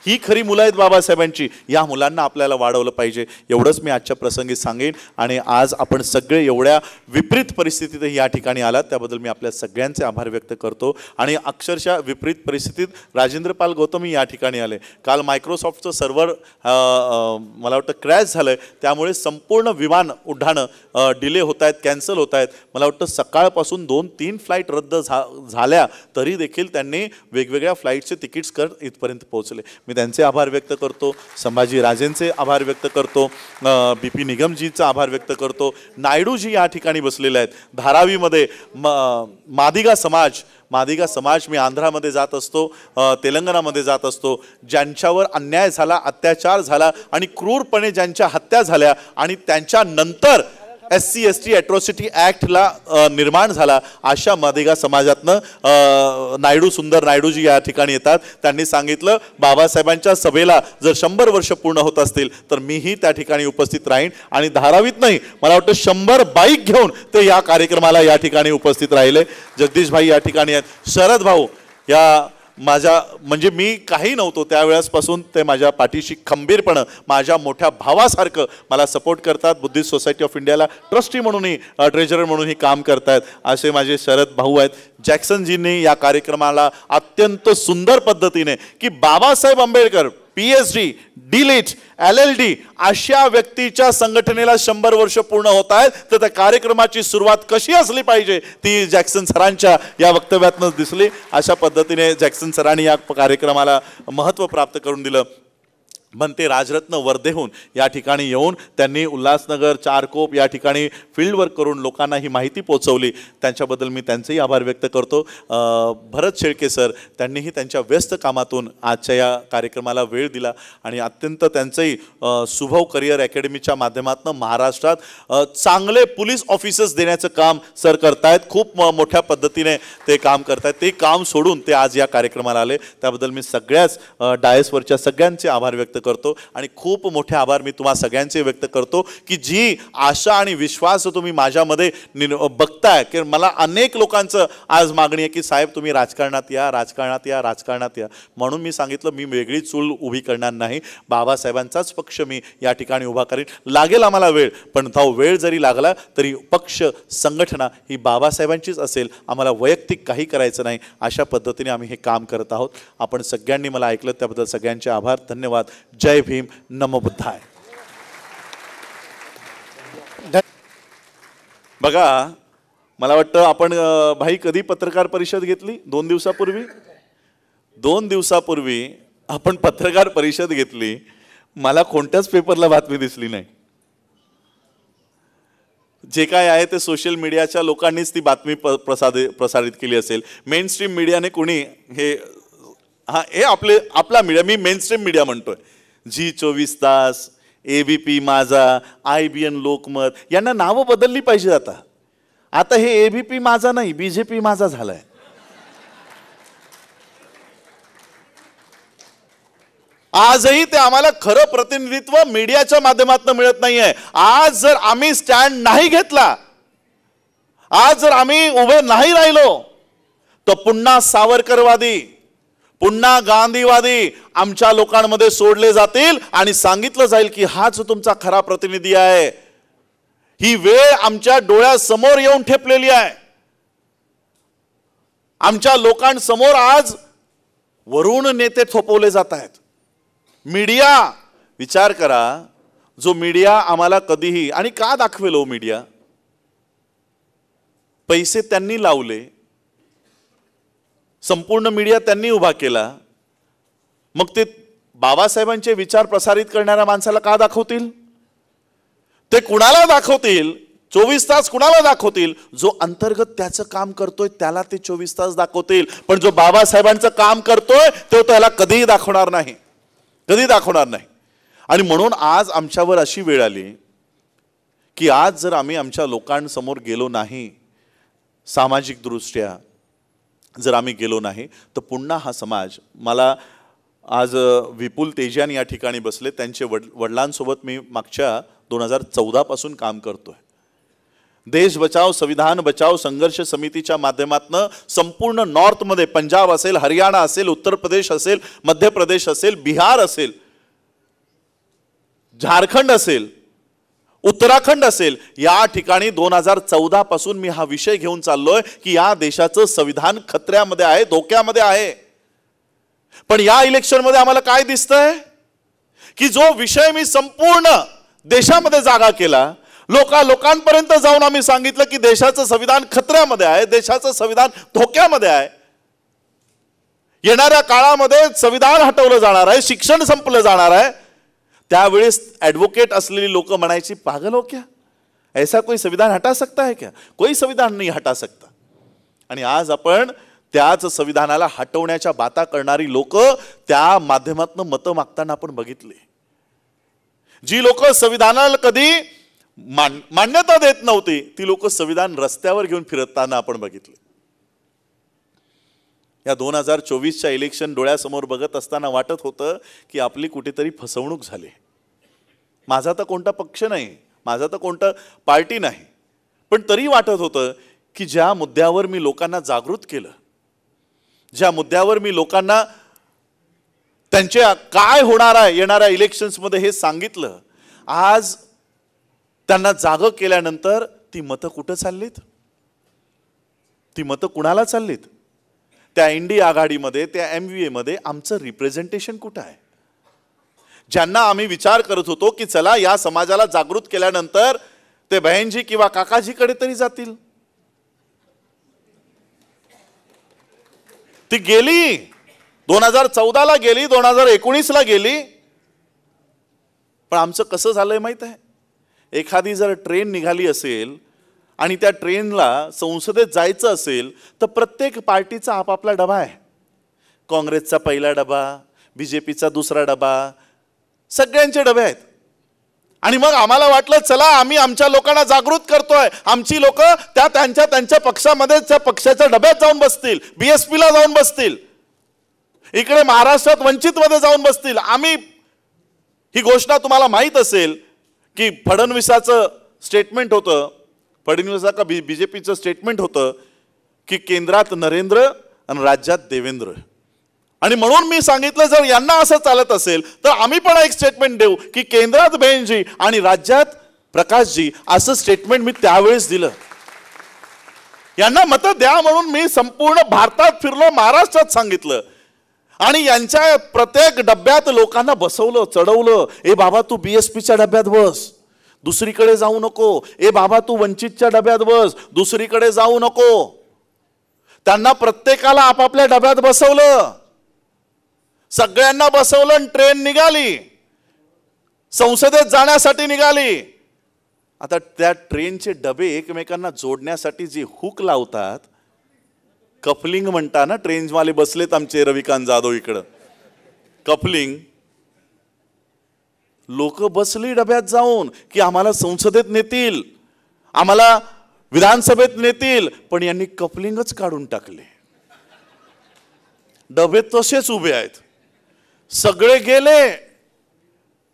ही खरी मुलं आहेत बाबासाहेबांची. या मुलांना आपल्याला वाढवलं पाहिजे. एवढंच मी आजच्या प्रसंगी सांगेन. आणि आज आपण सगळे एवढ्या विपरीत परिस्थितीतही या ठिकाणी आलात, त्याबद्दल मी आपल्या सगळ्यांचे आभार व्यक्त करतो. आणि अक्षरशः विपरीत परिस्थितीत राजेंद्र पाल गौतमी या ठिकाणी आले. काल मायक्रोसॉफ्टचं सर्व्हर मला वाटतं क्रॅश झालं आहे, त्यामुळे संपूर्ण विमान उड्डाणं डिले होत आहेत, कॅन्सल होत आहेत. मला वाटतं सकाळपासून 2-3 फ्लाईट रद्द झाल्या, तरी देखील त्यांनी वेगवेगळ्या फ्लाईटचे तिकीट्स करत इथपर्यंत पोहोचले. मी त्यांचे आभार व्यक्त करतो. संभाजी राजेंचे आभार व्यक्त करतो. BP निगमजीचा आभार व्यक्त करतो. नायडूजी या ठिकाणी बसलेले आहेत. धारावीमध्ये मादिगा समाज, मी आंध्रामध्ये जात असतो, तेलंगणामध्ये जात असतो, ज्यांच्यावर अन्याय झाला, अत्याचार झाला आणि क्रूरपणे ज्यांच्या हत्या झाल्या आणि त्यांच्यानंतर SC/ST ॲट्रॉसिटी ॲक्टला निर्माण झाला, अशा मादिगा समाजातनं सुंदर नायडूजी या ठिकाणी येतात. त्यांनी सांगितलं बाबासाहेबांच्या सभेला जर 100 वर्ष पूर्ण होत असतील तर मीही त्या ठिकाणी उपस्थित राहीन. आणि धारावीत नाही, मला वाटतं 100 बाईक घेऊन ते या कार्यक्रमाला या ठिकाणी उपस्थित राहिले. जगदीश भाई या ठिकाणी आहेत. शरद भाऊ या माझ्या, म्हणजे मी काही नव्हतो त्यावेळेसपासून ते माझ्या पाठीशी खंबीरपणं, माझ्या मोठ्या भावासारखं मला सपोर्ट करतात. बुद्धिस्ट सोसायटी ऑफ इंडियाला ट्रस्टी म्हणूनही, ट्रेजरर म्हणूनही काम करतायत, असे माझे शरद भाऊ आहेत. जॅक्सनजींनी या कार्यक्रमाला अत्यंत सुंदर पद्धतीने की Babasaheb Ambedkar PhD, D.Litt, LLD अशा व्यक्तीच्या संघटनेला 100 वर्ष पूर्ण होत आहेत, तर त्या कार्यक्रमाची सुरुवात कशी असली पाहिजे ती जॅक्सन सरांच्या या वक्तव्यातूनच दिसली. अशा पद्धतीने जॅक्सन सरांनी या कार्यक्रमाला महत्त्व प्राप्त करून दिलं. म्हणते राजरत्न वर्धेहून या ठिकाणी येऊन त्यांनी उल्हासनगर, चारकोप या ठिकाणी फील्ड वर्क करून लोकांना ही माहिती पोहोचवली. त्यांच्याबद्दल मी त्यांचेही आभार व्यक्त करतो. भरत शेळके सर, त्यांनीही त्यांच्या व्यस्त कामातून आजच्या या कार्यक्रमाला वेळ दिला आणि अत्यंत त्यांचंही सुभव करिअर अकॅडमीच्या माध्यमातून महाराष्ट्रात चांगले पोलीस ऑफिसर्स देण्याचं काम सर करतायत. खूप मोठ्या पद्धतीने ते काम करतायत. ते काम सोडून ते आज या कार्यक्रमाला आले, त्याबद्दल मी सगळ्याच डायसवरच्या सगळ्यांचे आभार व्यक्त करतो. आणि खूप मोठे आभार मी तुम्हा सगळ्यांचे व्यक्त करतो की जी आशा आणि विश्वास तुम्ही माझ्यामध्ये बघताय. की मला अनेक लोकांचं आज मागणी आहे की साहेब तुम्ही राजकारणात या, राजकारणात या, राजकारणात या. म्हणून मी सांगितलं मी वेगळी चूल उभी करणार नाही, बाबासाहेबांचाच पक्ष मी या ठिकाणी उभा करीन. लागेल आम्हाला वेळ, पण तो वेळ जरी लागला तरी पक्ष संघटना ही बाबासाहेबांचीच असेल, आम्हाला वैयक्तिक काही करायचं नाही. अशा पद्धतीने आम्ही हे काम करत आहोत. आपण सगळ्यांनी मला ऐकलं त्याबद्दल सगळ्यांचे आभार, धन्यवाद. जय भीम, नमो बुद्धाय. बघा, मला वाटतं आपण भाई कधी पत्रकार परिषद घेतली? 2 दिवसापूर्वी. 2 दिवसापूर्वी आपण पत्रकार परिषद घेतली. मला कोणत्याच पेपरला बातमी दिसली नाही. जे काय आहे ते सोशल मीडियाच्या लोकांनीच ती बातमी प्रसारित केली असेल. मेन स्ट्रीम मीडियाने कोणी हे आपला मीडिया, मी मेन स्ट्रीम मीडिया म्हणतोय, G24 तास, ABP माझा, IBN लोकमत, यांना नावं बदलली पाहिजे. आता हे ABP माझा नाही, BJP माझा झालाय. आजही ते आम्हाला खरं प्रतिनिधित्व मीडियाच्या माध्यमातून मिळत नाहीये. आज जर आम्ही स्टँड नाही घेतला, आज जर आम्ही उभे नाही राहिलो, तर पुन्हा सावरकरवादी, पुन्हा गांधीवादी आमच्या लोकांमध्ये सोडले जातील आणि सांगितलं जाईल की हाच तुमचा खरा प्रतिनिधी आहे. ही वेळ आमच्या डोळ्यासमोर येऊन ठेपलेली आहे. आमच्या लोकांसमोर आज वरून नेते थोपवले जात आहेत. मीडिया, विचार करा, जो मीडिया आम्हाला कधीही, आणि का दाखवेल हो मीडिया? पैसे त्यांनी लावले, संपूर्ण मीडिया त्यांनी उभा केला, मग ते बाबासाहेबांचे विचार प्रसारित करणाऱ्या माणसाला का दाखवतील? ते कुणाला दाखवतील? 24 तास कुणाला दाखवतील? जो अंतर्गत त्याचं काम करतोय त्याला ते 24 तास दाखवतील. पण जो बाबासाहेबांचं काम करतोय तो त्याला कधीही दाखवणार नाही, कधी दाखवणार नाही. आणि म्हणून आज आमच्यावर अशी वेळ आली की आज जर आम्ही आमच्या लोकांसमोर गेलो नाही, सामाजिक दृष्ट्या जर आम्ही गेलो नाही, तर पुन्हा हा समाज, मला आज विपुल तेजान या ठिकाणी बसले, त्यांचे वडिलांसोबत मी मागच्या 2014 पासून काम करतोय. देश बचाव संविधान बचाव संघर्ष समितीच्या माध्यमातून संपूर्ण नॉर्थमध्ये, पंजाब असेल, हरियाणा असेल, उत्तर प्रदेश असेल, मध्य प्रदेश असेल, बिहार असेल, झारखंड असेल, उत्तराखंड असेल, या ठिकाणी 2014 पासून मी हा विषय घेऊन चाललोय की या देशाचं संविधान खतऱ्यामध्ये आहे, धोक्यामध्ये आहे. पण या इलेक्शन मध्ये आम्हाला काय दिसतंय की जो विषय मी संपूर्ण देशामध्ये जागा केला, लोकांपर्यंत जाऊन आम्ही सांगितलं की देशाचं संविधान खतऱ्यामध्ये आहे, देशाचं संविधान धोक्यामध्ये आहे, येणाऱ्या काळामध्ये संविधान हटवलं जाणार आहे, शिक्षण संपलं जाणार आहे, त्यावेळेस ॲडव्होकेट असलेली लोक म्हणायची, पागल हो क्या, ऐसा कोई संविधान हटा सकता है क्या? कोई संविधान नहीं हटा सकता. आणि आज आपण त्याच संविधानाला हटवण्याच्या बाता करणारी लोक त्या माध्यमातून मतं मागताना आपण बघितले. जी लोक संविधानाला कधी मान्यता देत नव्हती ती लोक संविधान रस्त्यावर घेऊन फिरताना आपण बघितले. या 2024च्या इलेक्शन डोळ्यासमोर बघत असताना वाटत होतं की आपली कुठेतरी फसवणूक झाली. माझा तर कोणता पक्ष नाही, माझा तर कोणता पार्टी नाही, पण तरी वाटत होतं की ज्या मुद्द्यावर मी लोकांना जागृत केलं, ज्या मुद्द्यावर मी लोकांना त्यांच्या काय होणार आहे येणाऱ्या इलेक्शन्समध्ये हे सांगितलं, आज त्यांना जाग केल्यानंतर ती मतं कुठं चाललीत? ती मतं कुणाला चाललीत? त्या इंडिया आघाडीमध्ये, त्या MVA मध्ये आमचं रिप्रेझेंटेशन कुठं आहे? ज्यांना आम्ही विचार करत होतो की चला या समाजाला जागृत केल्यानंतर ते बहीणजी किंवा काकाजीकडे तरी जातील, ती गेली. 2014ला गेली, 2019ला गेली. पण आमचं कसं झालंय माहित आहे? एखादी जर ट्रेन निघाली असेल आणि त्या ट्रेनला संसदेत जायचं असेल तर प्रत्येक पार्टीचा आपापला डबा आहे. काँग्रेसचा पहिला डबा, BJPचा दुसरा डबा, सगळ्यांचे डबे आहेत. आणि मग आम्हाला वाटलं चला आम्ही आमच्या लोकांना जागृत करतोय, आमची लोक त्यांच्या पक्षामध्ये, त्या पक्षाच्या डब्यात जाऊन बसतील, BSPला जाऊन बसतील, इकडे महाराष्ट्रात वंचितमध्ये जाऊन बसतील. आम्ही ही घोषणा तुम्हाला माहित असेल की फडणवीसाचं स्टेटमेंट होतं, फडणवीसाचं BJPचं स्टेटमेंट होतं की केंद्रात नरेंद्र आणि राज्यात देवेंद्र. आणि म्हणून मी सांगितलं जर यांना असं चालत असेल तर आम्ही पण एक स्टेटमेंट देऊ की केंद्रात बहीणजी आणि राज्यात प्रकाशजी, असं स्टेटमेंट मी त्यावेळेस दिलं. यांना मतं द्या म्हणून मी संपूर्ण भारतात फिरलो, महाराष्ट्रात सांगितलं. आणि यांच्या प्रत्येक डब्यात लोकांना बसवलं, चढवलं. ए बाबा तू BSPच्या डब्यात बस, दुसरीकडे जाऊ नको. ए बाबा तू वंचितच्या डब्यात बस, दुसरीकडे जाऊ नको. त्यांना प्रत्येकाला आपापल्या डब्यात बसवलं, सगळ्यांना बसवलं आणि ट्रेन निघाली, संसदेत जाण्यासाठी निघाली. आता त्या ट्रेनचे डबे एकमेकांना जोडण्यासाठी जे हुक लावतात, कपलिंग म्हणता ना, ट्रेनवाले बसलेत आमचे रविकांत जाधव इकडं, कपलिंग. लोक बसली डब्यात जाऊन की आम्हाला संसदेत नेतील, आम्हाला विधानसभेत नेतील, पण यांनी कपलिंगच काढून टाकले. डबे तसेच उभे आहेत, सगळे गेले.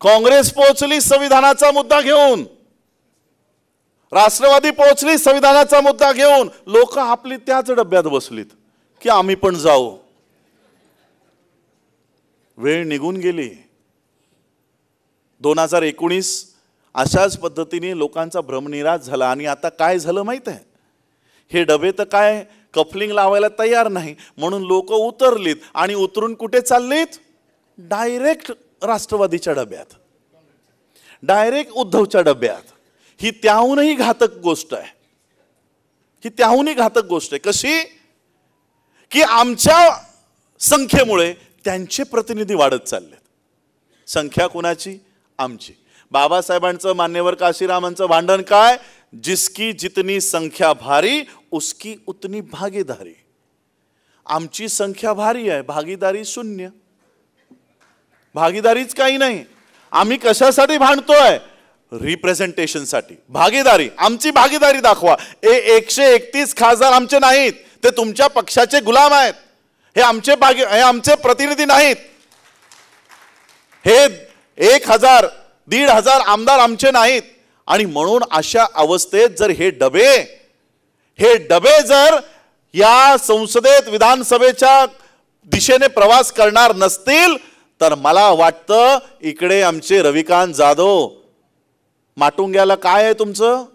काँग्रेस पोहोचली संविधानाचा मुद्दा घेऊन, राष्ट्रवादी पोहोचली संविधानाचा मुद्दा घेऊन, लोक आपली त्याच डब्यात बसलीत की आम्ही पण जाऊ. वेळ निघून गेली. 2019 अशाच पद्धतीने लोकांचा भ्रमनिरास झाला. आणि आता काय झालं माहित आहे? हे डबे तर काय कपलिंग लावायला तयार नाही, म्हणून लोक उतरलीत. आणि उतरून कुठे चाललीत? डायरेक्ट राष्ट्रवादीच्या डब्यात, डायरेक्ट उद्धवच्या डब्यात. ही त्याहूनही घातक गोष्ट आहे, ही त्याहूनही घातक गोष्ट आहे. कशी की आमच्या संख्येमुळे त्यांचे प्रतिनिधी वाढत चाललेत. संख्या कुणाची? आमची. बाबासाहेबांचं मान्यवर काशीरामांचं भांडण काय? जिसकी जितनी संख्या भारी उसकी उतनी भागीदारी. आमची संख्या भारी आहे, भागीदारी शून्य. भागीदारीच काही नाही. आम्ही कशासाठी भांडतोय? रिप्रेझेंटेशनसाठी. भागीदारी, आमची भागीदारी दाखवा. 131 खासदार आमचे नाहीत, ते तुमच्या पक्षाचे गुलाम आहेत. हे आमचे प्रतिनिधी नाहीत. हे 1000 1,500 आमदार आमचे नाहीत. आणि म्हणून अशा अवस्थेत जर हे डबे जर या संसदेत विधानसभेच्या दिशेने प्रवास करणार नसतील तर मला वाटतं इकडे आमचे रविकांत जाधव माटुंग्याला काय आहे तुमचं?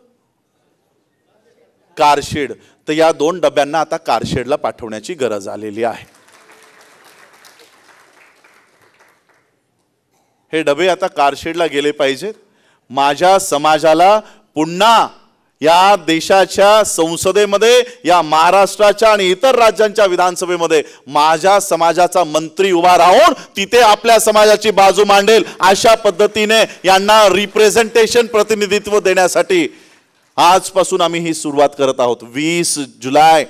कारशेड. तर या 2 डब्यांना आता कारशेडला पाठवण्याची गरज आलेली आहे. हे डबे आता कारशेडला गेले पाहिजेत. माझ्या समाजाला पुन्हा या देशाच्या संसदेमध्ये, या महाराष्ट्राच्या आणि इतर राज्यांच्या विधानसभेमध्ये माझ्या समाजाचा मंत्री उभा राहून तिथे आपल्या समाजाची बाजू मांडेल अशा पद्धतीने यांना रिप्रेझेंटेशन, प्रतिनिधित्व देण्यासाठी आजपासून आम्ही ही सुरुवात करत आहोत. 20 जुलै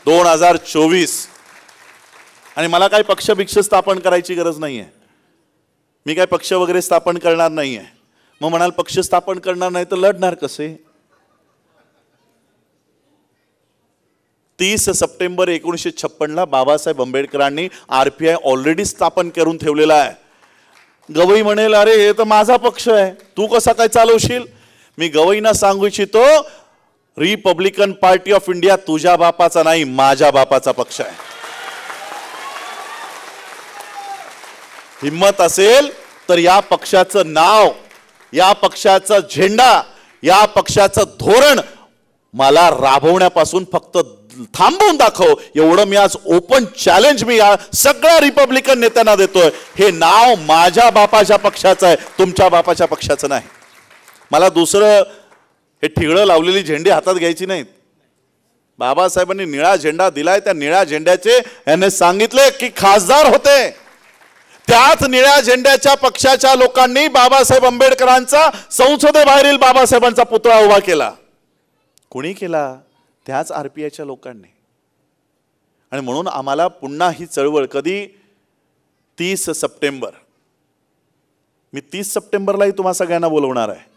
2024. आणि मला काही पक्ष स्थापन करायची गरज नाहीये. मी काय पक्ष वगैरे स्थापन करणार नाहीये. मग म्हणाल पक्ष स्थापन करणार नाही तर लढणार कसे? 30 सप्टेंबर 1956 बाबासाहेब आंबेडकरांनी RPI ऑलरेडी स्थापन करून ठेवलेला आहे. गवई म्हणेल अरे हे तर माझा पक्ष आहे, तू कसा काय चालवशील? मी गवईंना सांगू इच्छितो, रिपब्लिकन पार्टी ऑफ इंडिया तुझ्या बापाचा नाही, माझ्या बापाचा पक्ष आहे. हिम्मत असेल तर या पक्षाचं नाव, या पक्षाचा झेंडा, या पक्षाचं धोरण मला राबवण्यापासून फक्त थांबवून दाखव, एवढं मी आज ओपन चॅलेंज मी या सगळ्या रिपब्लिकन नेत्यांना देतोय. हे नाव माझ्या बापाच्या पक्षाचं आहे, तुमच्या बापाच्या पक्षाचं नाही. मला दुसरं हे ठिगळं लावलेली झेंडी हातात घ्यायची नाहीत. बाबासाहेबांनी निळा झेंडा दिलाय, त्या निळ्या झेंड्याचे याने सांगितले की खासदार होते. त्याच निळ्या झेंड्याच्या पक्षाच्या लोकांनी बाबासाहेब आंबेडकरांचा संसदेबाहेरील बाबासाहेबांचा पुतळा उभा केला. कोणी केला? त्याच RPIच्या लोकांनी. आणि म्हणून आम्हाला पुन्हा ही चळवळ कधी? 30 सप्टेंबर. मी 30 सप्टेंबरलाही तुम्हा सगळ्यांना बोलवणार आहे.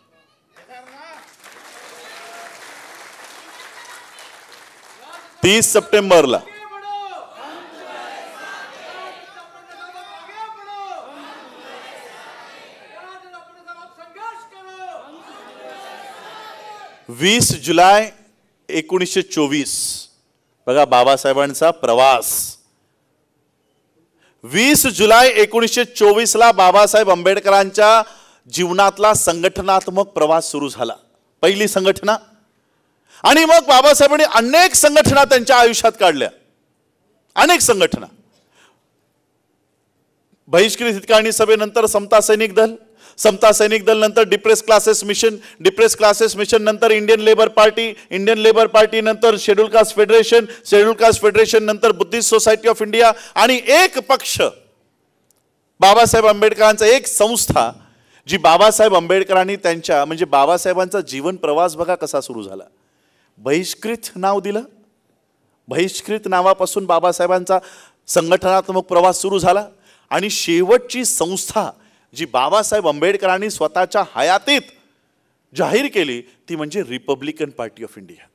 30 सप्टेंबरला वीस जुलै 1924 बघा बाबासाहेबांचा प्रवास. 20 जुलै 1924 ला बाबासाहेब आंबेडकरांच्या जीवनातला संघटनात्मक प्रवास सुरू झाला. पहिली संघटना. आणि मग बाबासाहेबांनी अनेक संघटना त्यांच्या आयुष्यात काढल्या. अनेक संघटना. बहिष्कृत हितकाणी सभेनंतर समता सैनिक दल, समता सैनिक दल नंतर depressed classes mission, depressed classes mission नंतर Indian Labour Party, Indian Labour Party नंतर scheduled caste federation, scheduled caste federation नंतर बुद्धिस्ट सोसायटी ऑफ इंडिया. आणि एक पक्ष बाबासाहेब आंबेडकरांचा, एक संस्था जी बाबासाहेब आंबेडकरांनी त्यांच्या म्हणजे बाबासाहेबांचा जीवन प्रवास बघा कसा सुरू झाला. बहिष्कृत नाव दिलं. बहिष्कृत नावापासून बाबासाहेबांचा संघटनात्मक प्रवास सुरू झाला. आणि शेवटची संस्था जी बाबासाहेब आंबेडकरांनी स्वतःच्या हयातीत जाहीर केली ती म्हणजे रिपब्लिकन पार्टी ऑफ इंडिया.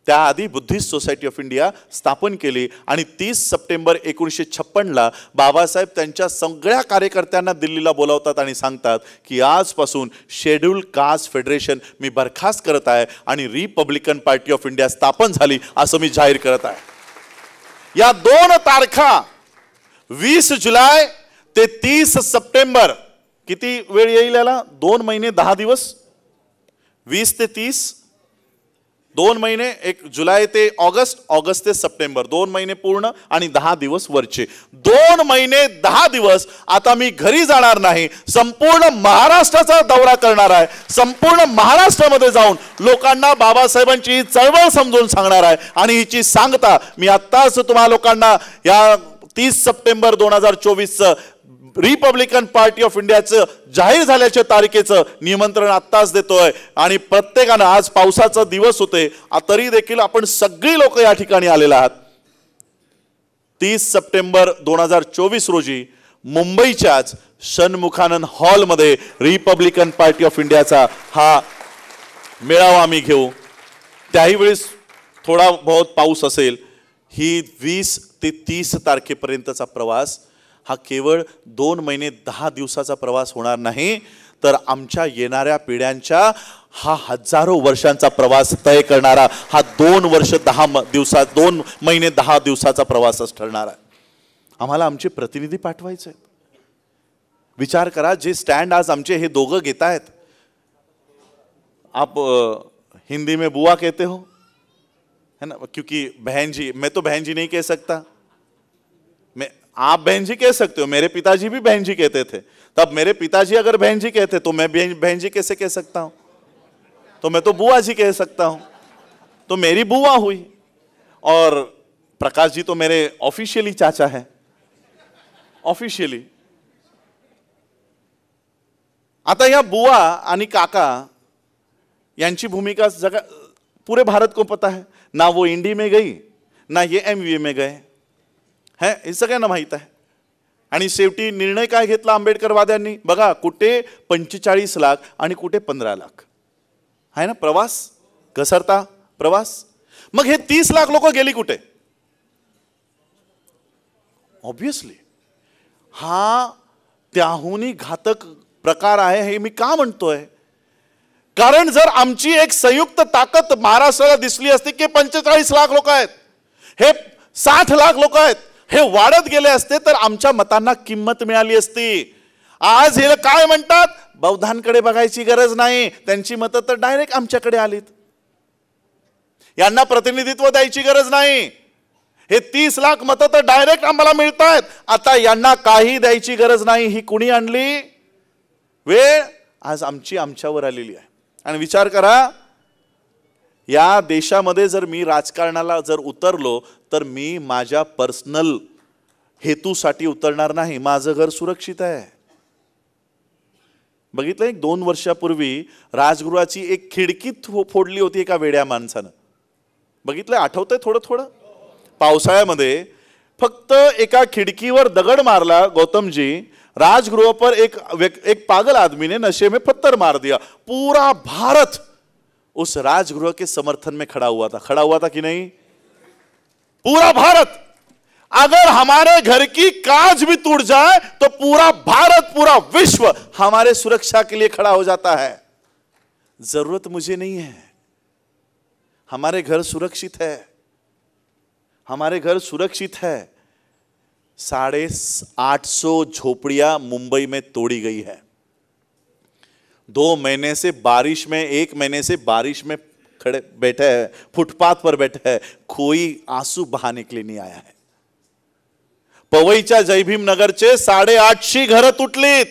त्याआधी बुद्धिस्ट सोसायटी ऑफ इंडिया स्थापन केली. आणि 30 सप्टेंबर 1956 बाबासाहेब त्यांच्या सगळ्या कार्यकर्त्यांना दिल्लीला बोलावतात आणि सांगतात की आजपासून शेड्यूल कास्ट फेडरेशन मी बरखास्त करत आहे आणि रिपब्लिकन पार्टी ऑफ इंडिया स्थापन झाली असं मी जाहीर करत आहे. या 2 तारखा 20 जुलै ते 30 सप्टेंबर किती वेळ येईल याला? 2 महिने 10 दिवस. 20 ते 30 2 महिने, 1 जुलै ते ऑगस्ट, ऑगस्ट ते सप्टेंबर 2 महिने पूर्ण आणि 10 दिवस वरचे. 2 महिने 10 दिवस आता मी घरी जाणार नाही, संपूर्ण महाराष्ट्राचा दौरा करणार आहे. संपूर्ण महाराष्ट्रामध्ये जाऊन लोकांना बाबासाहेबांची चळवळ समजून सांगणार आहे. आणि हिची सांगता मी आत्ताच तुम्हा लोकांना या 30 सप्टेंबर 2024 रिपब्लिकन पार्टी ऑफ इंडियाचं जाहीर झाल्याच्या तारखेचं निमंत्रण आत्ताच देतोय आणि प्रत्येकानं, आज पावसाचा दिवस होते तरी देखील आपण सगळी लोक या ठिकाणी आलेला आहात. 30 सप्टेंबर 2024 रोजी मुंबईच्याच षण्मुखानंद हॉलमध्ये रिपब्लिकन पार्टी ऑफ इंडियाचा हा मेळावा आम्ही घेऊ. त्याही वेळेस थोडा बहुत पाऊस असेल. ही 20 ते 30 तारखेपर्यंतचा प्रवास हा केवळ 2 महिने 10 दिवसाचा प्रवास होणार नाही, तर आमच्या येणाऱ्या पिढ्यांच्या हा हजारो वर्षांचा प्रवास तय करणारा हा 2 महिने 10 दिवसाचा प्रवासच ठरणार आहे. आम्हाला आमचे प्रतिनिधी पाठवायचे आहेत. विचार करा, जे स्टँड आज आमचे हे दोघं घेत आहेत. आप हिंदी में बुआ कहते हो है ना, क्योंकि बहन जी, मैं तो बहन जी नहीं कह सकता. आप बहन जी कह सकते हो, मेरे पिताजी भी बहन जी कहते थे. तब मेरे पिताजी अगर बहन जी कहते तो मैं बहन जी कैसे कह सकता हूं? तो मैं तो बुआ जी कह सकता हूं. तो मेरी बुआ हुई. और प्रकाश जी तो मेरे ऑफिशियली चाचा है, ऑफिशियली. आता या बुआ आणि काका यांची भूमिका पूरे भारत को पता है. ना वो इंडी में गई, ना ये MBA में गए है, हे सगळ्यांना माहित आहे. आणि शेवटी निर्णय काय घेतला आंबेडकरवाद्यांनी बघा, कुठे 45 लाख आणि कुठे 15 लाख आहे ना प्रवास, घसरता प्रवास. मग हे 30 लाख लोक गेली कुठे? ऑब्वियसली हा त्याहूनही घातक प्रकार आहे. हे मी का म्हणतोय? कारण जर आमची एक संयुक्त ताकद महाराष्ट्राला दिसली असती की 45 लाख लोक आहेत, हे 60 लाख लोक आहेत, हे वाढत गेले असते तर आमच्या मतांना किंमत मिळाली असती. आज हे काय म्हणतात, बौद्धांकडे बघायची गरज नाही, त्यांची मतं तर डायरेक्ट आमच्याकडे आलीत, यांना प्रतिनिधित्व द्यायची गरज नाही. हे 30 लाख मतं तर डायरेक्ट आम्हाला मिळतात. आता यांना काही द्यायची गरज नाही. ही कुणी आणली वेळ? आज आमच्यावर आलेली आहे. आणि विचार करा, या देशामध्ये जर मी राजकारणाला जर उतरलो तर मी माझ्या पर्सनल हेतूसाठी उतरणार नाही. माझं घर सुरक्षित आहे. बघितलं, 2 वर्षापूर्वी राजगृहाची एक खिडकी फोडली होती एका वेड्या माणसानं. बघितलं, आठवतंय थोडं थोडं? पावसाळ्यामध्ये फक्त एका खिडकीवर दगड मारला गौतमजी, राजगृह पर एक पागल आदमी ने नशे में पत्थर मार दिया. पूरा भारत उस राजगृह के समर्थन में खड़ा हुआ था कि नहीं? पूरा भारत. अगर हमारे घर की कांच भी टूट जाए तो पूरा भारत, पूरा विश्व हमारे सुरक्षा के लिए खड़ा हो जाता है. जरूरत मुझे नहीं है, हमारे घर सुरक्षित है, हमारे घर सुरक्षित है. 850 झोपड़ियां मुंबई में तोड़ी गई है. 2 महीने से बारिश में, 1 महीने से बारिश में खड़े बैठे हैं, फुटपाथ पर बैठे हैं, कोई आंसू बहाने के लिए नहीं आया है. पवईच्या जयभीम नगरचे 850 घरं तुटलीत,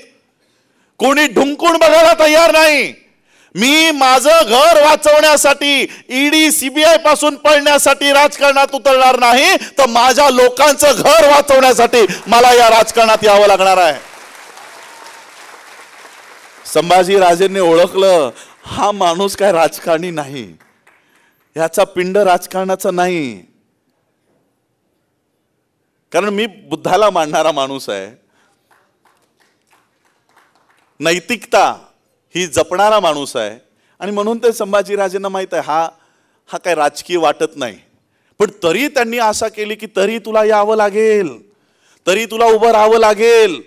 कोणी ढुंकून बघायला तयार नाही. मी माझं घर वाचवण्यासाठी, ईडी CBI पासून पळण्यासाठी राजकारणात उतरणार नाही, तर माझ्या लोकांचं घर वाचवण्यासाठी मला या राजकारणात यावं लागणार आहे. संभाजी राजेंनी ओळखलं, हा माणूस काय राजकारणी नाही, याचा पिंड राजकारणाचा नाही. कारण मी बुद्धाला मानणारा माणूस आहे, नैतिकता ही जपणारा माणूस आहे. आणि म्हणून ते संभाजीराजेंना माहित आहे हा काय राजकीय वाटत नाही. पण तरी त्यांनी आशा केली की तरी तुला यावं लागेल, तरी तुला उभं राहावं लागेल.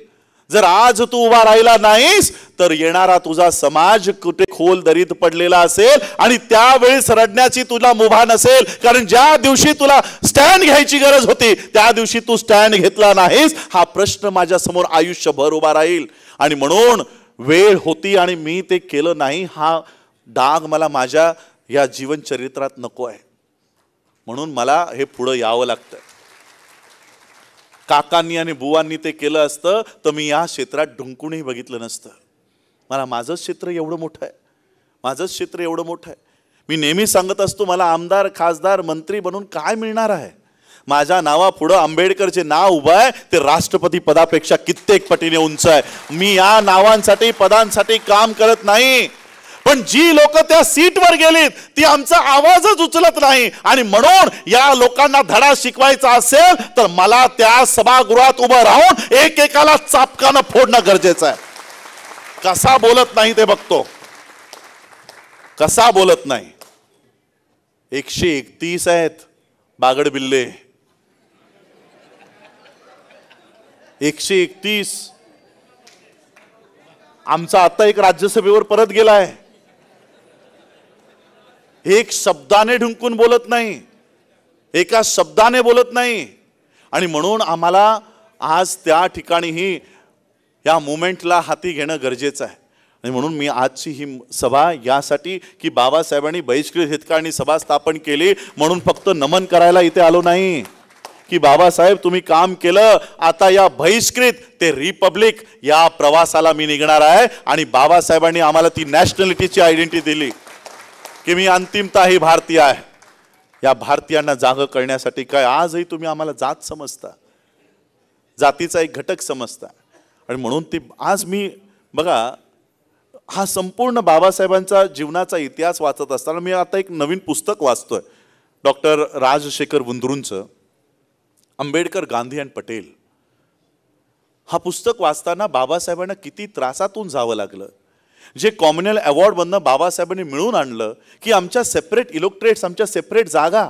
जर आज तू उभा राहिला नाहीस तर येणारा तुझा समाज कुठे खोल दरीत पडलेला असेल आणि त्यावेळेस रडण्याची तुला मुभा नसेल. कारण ज्या दिवशी तुला स्टँड घ्यायची गरज होती त्या दिवशी तू स्टँड घेतला नाहीस, हा प्रश्न माझ्या समोर आयुष्यभर उभा राहील. आणि म्हणून वेळ होती आणि मी ते केलं नाही, हा डाग मला माझ्या या जीवन चरित्रात नको आहे. म्हणून मला हे पुढे यावं लागतं. काकांनी आणि बुवांनी ते केलं असतं तर मी या क्षेत्रात ढुंकूनही बघितलं नसतं. मला माझंच क्षेत्र एवढं मोठं आहे, माझंच क्षेत्र एवढं मोठं आहे. मी नेहमी सांगत असतो, मला आमदार, खासदार, मंत्री बनून काय मिळणार आहे? माझ्या नावापुढं आंबेडकरचे नाव उभं आहे ते राष्ट्रपती पदापेक्षा कित्येक पटीने उंच आहे. मी या नावांसाठी पदांसाठी काम करत नाही, पण जी लोक त्या सीटवर गेलीत ती आमचा आवाजच उचलत नाही. आणि म्हणून या लोकांना धडा शिकवायचा असेल तर मला त्या सभागृहात उभं राहून एकेकाला चापकानं फोडणं गरजेचं आहे. कसा बोलत नाही ते बघतो, कसा बोलत नाही. 131 आहेत बागड बिल्ले, 131. आमचा आता एक राज्यसभेवर परत गेलाय, एक शब्दाने ढुंकून बोलत नाही, एका शब्दाने बोलत नाही. आणि म्हणून आम्हाला आज त्या ठिकाणीही या मुवमेंटला हाती घेणं गरजेचं आहे. आणि म्हणून मी आजची ही सभा यासाठी की बाबासाहेबांनी बहिष्कृत हितकाळणी सभा स्थापन केली म्हणून फक्त नमन करायला इथे आलो नाही, की बाबासाहेब तुम्ही काम केलं, आता या बहिष्कृत ते रिपब्लिक या प्रवासाला मी निघणार आहे. आणि बाबासाहेबांनी आम्हाला ती नॅशनॅलिटीची आयडेंटिटी दिली की मी अंतिमतः ही भारतीय आहे. या भारतीयांना जागं करण्यासाठी काय आजही तुम्ही आम्हाला जात समजता, जातीचा एक घटक समजता. आणि म्हणून ती आज मी बघा हा संपूर्ण बाबासाहेबांचा जीवनाचा इतिहास वाचत असताना मी आता एक नवीन पुस्तक वाचतोय, डॉक्टर राजशेखर वुंद्रूंचं आंबेडकर, गांधी आणि पटेल. हा पुस्तक वाचताना बाबासाहेबांना किती त्रासातून जावं लागलं. जे कॉम्युनल अवॉर्डमधनं बाबासाहेबांनी मिळवून आणलं की आमच्या सेपरेट इलेक्टोरेट्स, आमच्या सेपरेट जागा,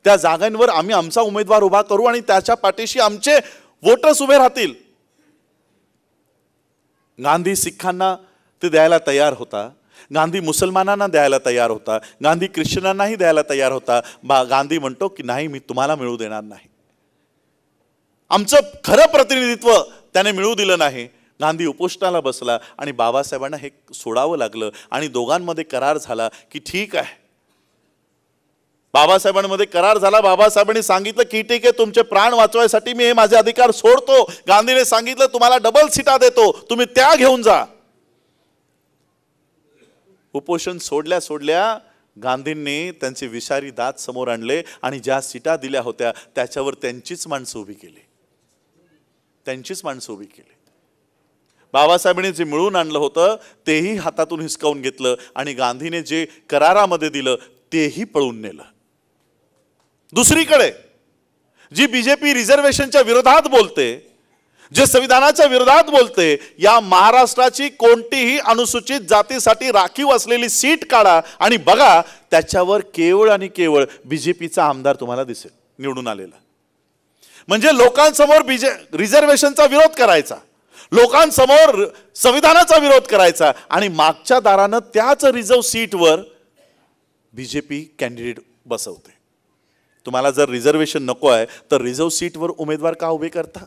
त्या जागांवर आम्ही आमचा उमेदवार उभा करू आणि त्याच्या पाठीशी आमचे वोटर्स उभे राहतील. गांधी सिखांना ते द्यायला तयार होता, गांधी मुसलमानांना द्यायला तयार होता, गांधी ख्रिश्चनांनाही द्यायला तयार होता. गांधी म्हणतो की नाही, मी तुम्हाला मिळू देणार नाही. आमचं खरं प्रतिनिधित्व त्याने मिळू दिलं नाही. गांधी उपोषणाला बसला आणि बाबासाहेबांना हे सोडावं लागलं. आणि दोघांमध्ये करार झाला की ठीक आहे, बाबासाहेबांमध्ये करार झाला. बाबासाहेबांनी सांगितलं की ठीक आहे, तुमचे प्राण वाचवायसाठी मी हे माझे अधिकार सोडतो. गांधीने सांगितलं तुम्हाला डबल सीटा देतो, तुम्ही त्या घेऊन जा. उपोषण सोडल्या सोडल्या गांधींनी त्यांचे विषारी दात समोर आणले आणि ज्या सीटा दिल्या होत्या त्याच्यावर त्यांचीच माणसं उभी केली, त्यांचीच माणसं उभी केली. बाबासाहेबांनी जे मिळून आणलं होतं तेही हातातून हिसकावून घेतलं आणि गांधीने जे करारामध्ये दिलं तेही पळून नेलं. दुसरीकडे जी बीजेपी रिझर्वेशनच्या विरोधात बोलते, जे संविधानाच्या विरोधात बोलते, या महाराष्ट्राची कोणतीही अनुसूचित जातीसाठी राखीव असलेली सीट काढा आणि बघा त्याच्यावर केवळ आणि केवळ बीजेपीचा आमदार तुम्हाला दिसेल निवडून आलेला. म्हणजे लोकांसमोर रिझर्वेशनचा विरोध करायचा, लोकांसमोर संविधानाचा विरोध करायचा आणि मागच्या दारानं त्याच रिझर्व सीटवर बीजेपी कॅन्डिडेट बसवते. तुम्हाला जर रिझर्वेशन नको आहे तर रिझर्व सीटवर उमेदवार का उभे करता?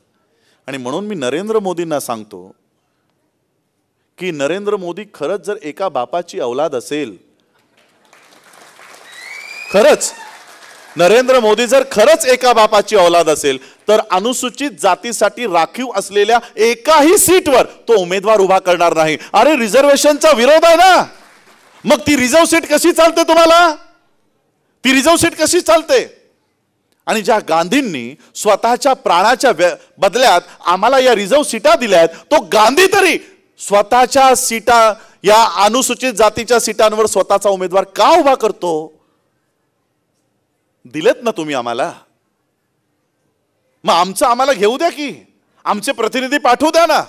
आणि म्हणून मी नरेंद्र मोदींना सांगतो की नरेंद्र मोदी खरंच जर एका बापाची औलाद असेल, खरंच नरेंद्र मोदी जर खरंच एका बापाची औलाद असेल तर अनुसूचित जातीसाठी राखीव असलेल्या एकाही सीटवर तो उमेदवार उभा करणार नाही. अरे रिझर्वेशनचा विरोध आहे ना, मग ती रिझर्व सीट कशी चालते? तुम्हाला ती रिझर्व सीट कशी चालते? आणि ज्या गांधींनी स्वतःच्या प्राणाच्या बदल्यात आम्हाला या रिझर्व सीटा दिल्या आहेत, तो गांधी तरी स्वतःच्या सीटा या अनुसूचित जातीच्या सीटांवर स्वतःचा उमेदवार का उभा करतो? दिलेत ना तुम्ही आम्हाला, मग आम्हाला घेऊ द्या की, आमचे प्रतिनिधी पाठवू द्या ना.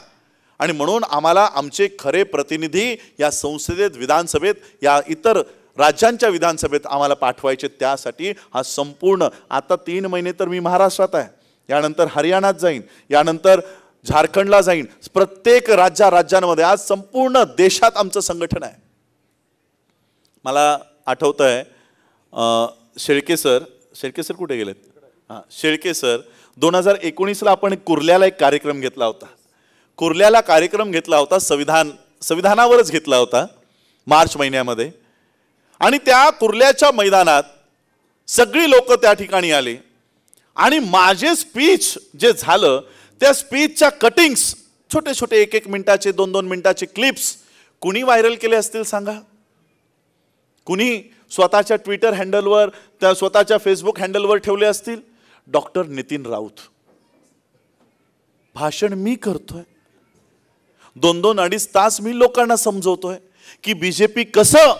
आणि म्हणून आम्हाला आमचे खरे प्रतिनिधी या संसदेत, विधानसभेत, या इतर राज्यांच्या विधानसभेत आम्हाला पाठवायचे. त्यासाठी हा संपूर्ण आता 3 महिने तर मी महाराष्ट्रात आहे, यानंतर हरियाणात जाईन, यानंतर झारखंडला जाईन. प्रत्येक राज्यांमध्ये आज संपूर्ण देशात आमचं संघटन आहे. मला आठवतंय शेळके सर कुठे गेलेत? हां, शेळके सर 2019ला आपण कुर्ल्याला एक कार्यक्रम घेतला होता. कुर्ल्याला कार्यक्रम घेतला होता संविधानावरच घेतला होता मार्च महिन्यामध्ये. आणि त्या कुर्ल्याच्या मैदानात सगळी लोक त्या ठिकाणी आली आणि माझे स्पीच जे झालं त्या स्पीचच्या कटिंग्स, छोटे छोटे 1-1 मिनिटाचे 2-2 मिनिटाचे क्लिप्स कुणी व्हायरल केले असतील सांगा? कुणी स्वतःच्या ट्विटर हँडलवर, त्या स्वतःच्या फेसबुक हँडलवर ठेवले असतील? डॉक्टर नितीन राऊत. भाषण मी करतोय, 2-2 अडीच तास मी लोकांना समजवतोय की बीजेपी कसं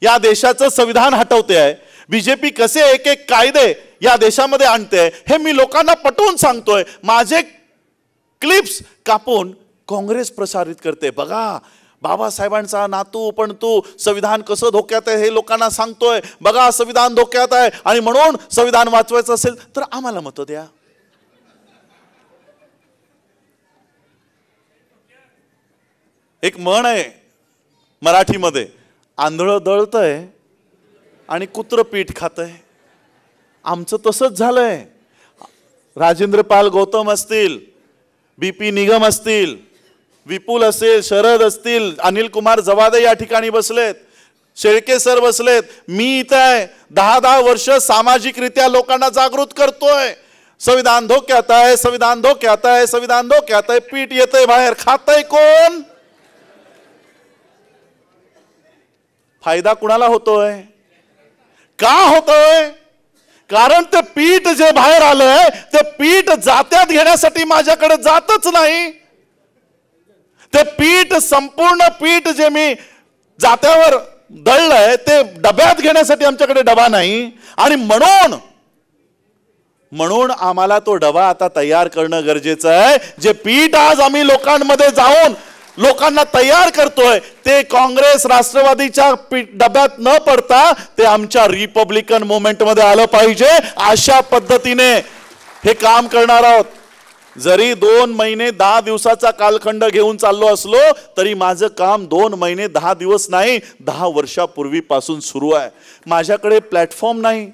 या देशाचं संविधान हटवते आहे, बीजेपी कसे एक एक कायदे या देशामध्ये आणते, हे मी लोकांना पटवून सांगतोय. माझे क्लिप्स कापून काँग्रेस प्रसारित करते. बघा बाबासाहेबांचा नातू पण तू संविधान कसं धोक्यात आहे हे लोकांना सांगतोय, बघा संविधान धोक्यात आहे आणि म्हणून संविधान वाचवायचं असेल तर आम्हाला मतं द्या. एक म्हण आहे मराठीमध्ये, आंधळं दळतंय आणि कुत्रं पीठ खातंय. आमचं तसंच झालंय. राजेंद्र पाल गौतम असतील, BP निगम असतील, विपुल असेल, शरद असतील, अनिल कुमार जवादे या ठिकाणी बसलेत, शेळके सर बसलेत, मी इथं आहे. 10-10 वर्ष सामाजिकरित्या लोकांना जागृत करतोय. संविधान धोक्यात आहे, संविधान धोक्यात आहे, संविधान धोक्यात आहे. पीठ येतंय बाहेर, खातंय कोण? फायदा कुणाला होतोय? का होतोय? कारण ते पीठ जे बाहेर आलंय ते पीठ जात्यात घेण्यासाठी माझ्याकडे जातच नाही. ते पीठ, संपूर्ण पीठ जे मी जात्यावर दळलंय ते डब्यात घेण्यासाठी आमच्याकडे डबा नाही. आणि म्हणून आम्हाला तो डबा आता तयार करणं गरजेचं आहे. जे पीठ आज आम्ही लोकांमध्ये जाऊन लोकांना तयार करतोय ते काँग्रेस राष्ट्रवादीच्या डब्यात न पडता ते आमच्या रिपब्लिकन मुवमेंटमध्ये आलं पाहिजे. अशा पद्धतीने हे काम करणार आहोत. जरी 2 महिने 10 दिवसाचा कालखंड घेऊन चाललो असलो तरी माझं काम 2 महिने 10 दिवस नाही, 10 वर्षापूर्वीपासून सुरू आहे. माझ्याकडे प्लॅटफॉर्म नाही.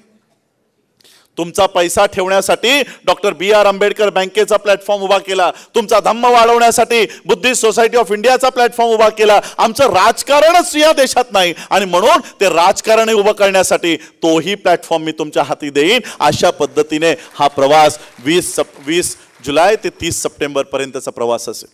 तुमचा पैसा ठेवण्यासाठी डॉक्टर BR आंबेडकर बँकेचा प्लॅटफॉर्म उभा केला, तुमचा धम्म वाढवण्यासाठी बुद्धिस्ट सोसायटी ऑफ इंडियाचा प्लॅटफॉर्म उभा केला. आमचं राजकारणच या देशात नाही आणि म्हणून ते राजकारण उभं करण्यासाठी तोही प्लॅटफॉर्म मी तुमच्या हाती देईन. अशा पद्धतीने हा प्रवास 20 जुलै ते 30 सप्टेंबर पर्यंतचा प्रवास असेल.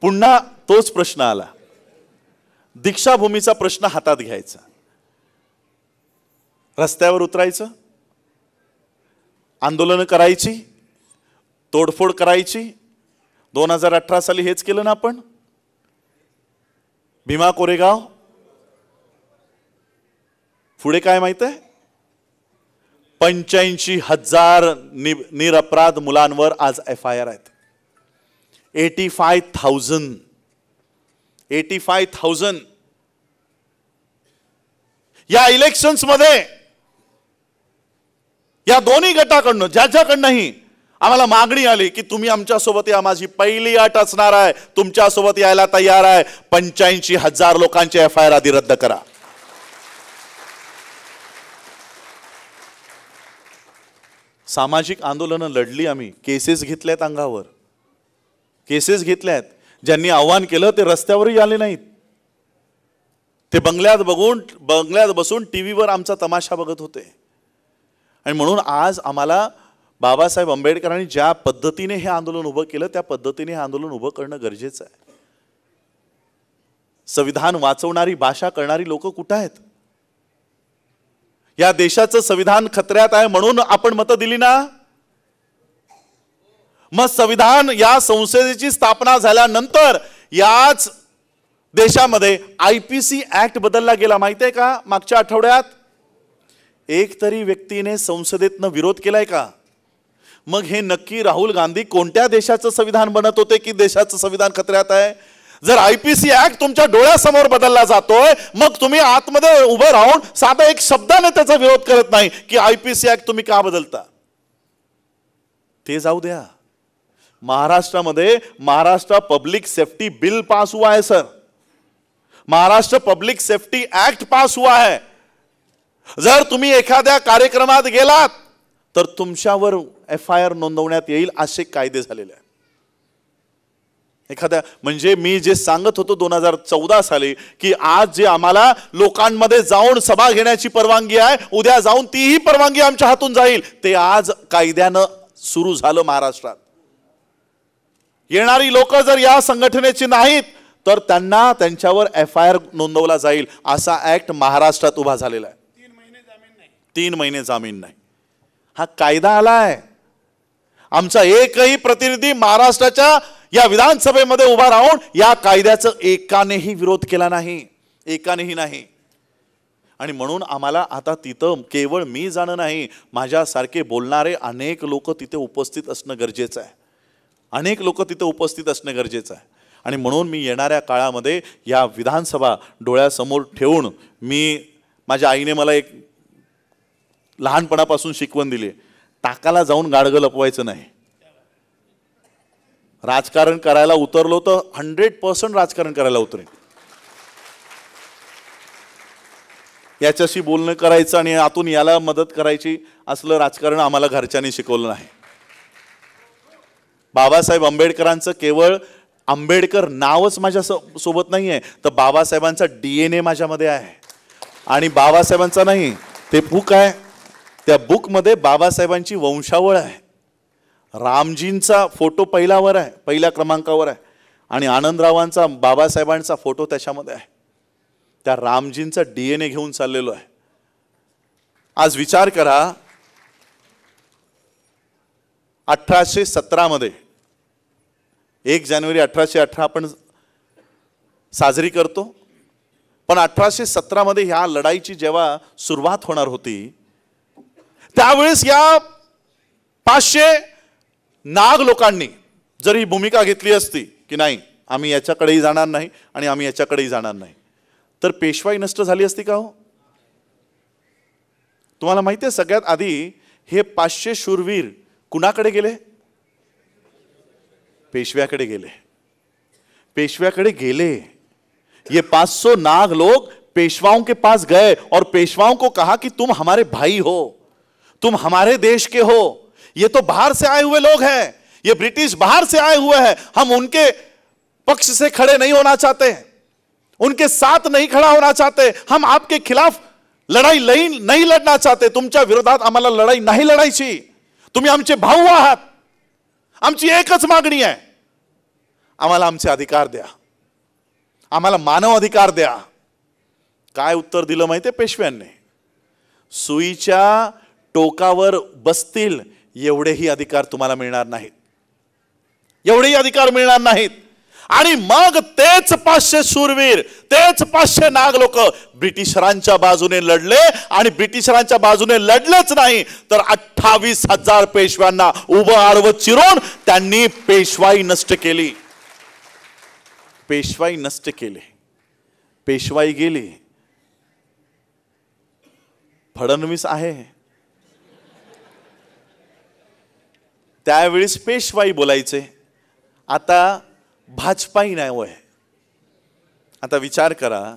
पुन्हा तोच प्रश्न आला, दीक्षाभूमीचा प्रश्न हातात घ्यायचा, रस्त्यावर उतरायचं, आंदोलन करायची, तोडफोड करायची. 2018 साली हेच केलं ना आपण. भीमा कोरेगाव, पुढे काय माहित आहे, 85,000 निरपराध मुलांवर आज FIR आहेत. 85,000 या इलेक्शन्स मध्ये या दोन्ही गटाकडनं ज्याच्याकडनंही आम्हाला मागणी आली की तुम्ही आमच्या सोबत या, माझी पहिली अट असणार आहे, तुमच्या सोबत यायला तयार आहे. 85,000 लोकांचे FIR आधी रद्द करा. सामाजिक आंदोलनं लढली आम्ही, केसेस घेतल्यात, अंगावर केसेस घेतल्यात. ज्यांनी आव्हान केलं ते रस्त्यावरही आले नाहीत. ते बंगल्यात बसून टीव्हीवर आमचा तमाशा बघत होते. आणि म्हणून आज आम्हाला बाबासाहेब आंबेडकरांनी ज्या पद्धतीने हे आंदोलन उभं केलं त्या पद्धतीने हे आंदोलन उभं करणं गरजेचं आहे. संविधान वाचवणारी भाषा करणारी लोक कुठं आहेत? या देशाचं संविधान खतऱ्यात आहे म्हणून आपण मतं दिली ना. मग संविधान या संसदेची स्थापना झाल्यानंतर याच देशामध्ये IPC ऍक्ट बदलला गेला, माहिती आहे का? मागच्या आठवड्यात एक तरी व्यक्तीने संसदेतनं विरोध केलाय का? मग हे नक्की राहुल गांधी कोणत्या देशाचं संविधान बनत होते की देशाचं संविधान खतऱ्यात आहे? जर IPC ऍक्ट तुमच्या डोळ्यासमोर बदलला जातोय मग तुम्ही आतमध्ये उभं राहून साधा एक शब्दाने त्याचा विरोध करत नाही की IPC ऍक्ट तुम्ही का बदलता? ते जाऊ द्या. महाराष्ट्रामध्ये Maharashtra public safety bill pass हुआ है sir, Maharashtra public safety act pass हुआ है. जर तुम्ही एखाद्या कार्यक्रमात गेलात तर तुमच्यावर FIR नोंदवण्यात येईल असे कायदे झालेले आहेत. एखाद्या म्हणजे मी जे सांगत होतो 2014 साली की आज जे आम्हाला लोकांमध्ये जाऊन सभा घेण्याची परवानगी आहे, उद्या जाऊन तीही परवानगी आमच्या हातून जाईल, ते आज कायद्यानं सुरू झालं महाराष्ट्रात. येणारी लोक जर या संघटनेची नाहीत तर त्यांना त्यांच्यावर FIR नोंदवला जाईल असा ऍक्ट महाराष्ट्रात उभा झालेला आहे. 3 महिने जामीन नाही. हा कायदा आलाय. आमचा एकही प्रतिनिधी महाराष्ट्राच्या या विधानसभेमध्ये उभा राहून या कायद्याचा एकानेही विरोध केला नाही, एकानेही नाही. आणि म्हणून आम्हाला आता तिथं केवळ मी जाणं नाही, माझ्यासारखे बोलणारे अनेक लोक तिथे उपस्थित असणं गरजेचं आहे. अनेक लोक तिथे उपस्थित असणं गरजेचं आहे. आणि म्हणून मी येणाऱ्या काळामध्ये या विधानसभा डोळ्यासमोर ठेवून माझ्या आईने मला एक लहानपणापासून शिकवण दिली, टाकाला जाऊन गाडगं लपवायचं नाही. राजकारण करायला उतरलो तर 100% राजकारण करायला उतरेन. याच्याशी बोलणं करायचं आणि आतून याला मदत करायची असलं राजकारण आम्हाला घरच्यांनी शिकवलं नाही. बाबासाहेब आंबेडकरांचं केवळ आंबेडकर नावच माझ्या सोबत नाही आहे, तर बाबासाहेबांचा DNA माझ्यामध्ये आहे. आणि बाबासाहेबांचा नाही, ते बुक आहे, त्या बुकमध्ये बाबासाहेबांची वंशावळ आहे. रामजींचा फोटो पहिल्या क्रमांकावर आहे आणि आनंदरावांचा बाबासाहेबांचा फोटो त्याच्यामध्ये आहे. त्या रामजींचा DNA घेऊन चाललेलो आहे. आज विचार करा, 1817 मध्ये 1 जानेवारी 1818 आपण साजरी करतो, पण 1817 मध्ये ह्या लढाईची जेव्हा सुरुवात होणार होती त्यावेळेस या 500 नाग लोकांनी जर ही भूमिका घेतली असती की नाही आम्ही याच्याकडेही जाणार नाही आणि आम्ही याच्याकडेही जाणार नाही, तर पेशवाई नष्ट झाली असती का हो? तुम्हाला माहिती आहे, सगळ्यात आधी हे 500 शूरवीर कुणाकडे गेले? पेशव्याकडे गेले. पेशव्याकडे गेले. ये 500 नाग लोग पेशवाओं के पास गए और पेशवाओं को कहा कि तुम हमारे भाई हो, तुम हमारे देश के हो, ये तो बाहर से आए हुए लोग हैं, ये ब्रिटिश बाहर से आए हुए हैं, हम उनके पक्ष से खड़े नहीं होना चाहते, उनके साथ नहीं खड़ा होना चाहते, हम आपके खिलाफ लड़ाई नहीं लड़ना चाहते, तुमच्या विरोधात आम्हाला लढाई नाही लढायची, तुम्ही आमचे भाऊ आहात, आमची एकच मागणी आहे, आम्हाला आमचे अधिकार द्या, आम्हाला मानव अधिकार द्या. काय उत्तर दिलं माहितीये पेशव्यांनी? सुईच्या टोकावर बसतील एवढेही अधिकार तुम्हाला मिळणार नाहीत, एवढेही अधिकार मिळणार नाहीत. आणि मग तेच 500 शूरवीर, तेच 500 नाग लोक ब्रिटिशरांच्या बाजूने लढले आणि ब्रिटिशरांच्या बाजूने लढलेच नाही तर 28,000 पेशव्यांना उभं आडवं चिरून त्यांनी पेशवाई नष्ट केली. पेशवाई नष्ट केली. पेशवाई गेली. फडणवीस आहे, त्यावेळेस पेशवाई बोलायचे, आता भाजपाही नाही होय. आता विचार करा,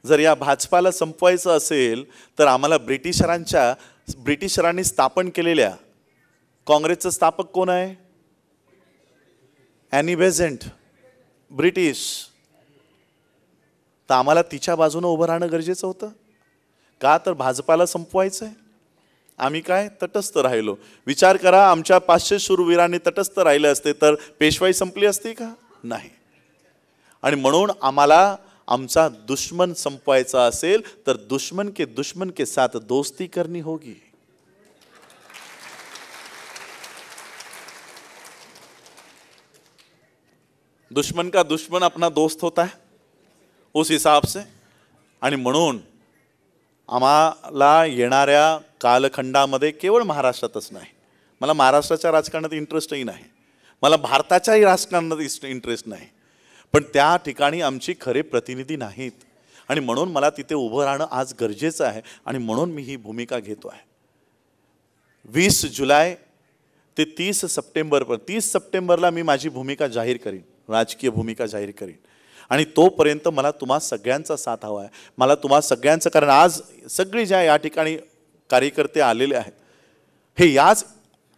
जर या भाजपाला संपवायचं असेल तर आम्हाला ब्रिटिशरांनी स्थापन केलेल्या काँग्रेसचं स्थापक कोण आहे? Annie Besant, British. तर आम्हाला तिच्या बाजूने उभं राहणं गरजेचं होतं का? तर भाजपाला संपवायचंय. आम्ही काय तटस्थ राहिलो. विचार करा, आमच्या 500 शूरवीरांनी तटस्थ राहिले असते तर पेशवाई संपली असती का? नाही. आणि म्हणून आम्हाला आमचा दुश्मन संपवायचा असेल तर दुश्मन के साथ दोस्ती करनी होगी. दुश्मन का दुश्मन अपना दोस्त होता है उस हिसाब से. आणि म्हणून आम्हाला येणाऱ्या कालखंडामध्ये केवळ महाराष्ट्रातच नाही, मला महाराष्ट्राच्या राजकारणात इंटरेस्टही नाही, मला भारताच्याही राजकारणात इंटरेस्ट नाही, पण त्या ठिकाणी आमची खरे प्रतिनिधी नाहीत. आणि म्हणून मला तिथे उभं राहणं आज गरजेचं आहे आणि म्हणून मी ही भूमिका घेतो आहे. 20 जुलै ते 30 सप्टेंबर, 30 सप्टेंबरला मी माझी भूमिका जाहीर करीन, राजकीय भूमिका जाहीर करीन. आणि तोपर्यंत मला तुम्हा सगळ्यांचा साथ हवा आहे, मला तुम्हा सगळ्यांचं. कारण आज सगळे ज्या या ठिकाणी कार्यकर्ते आलेले आहेत हे याच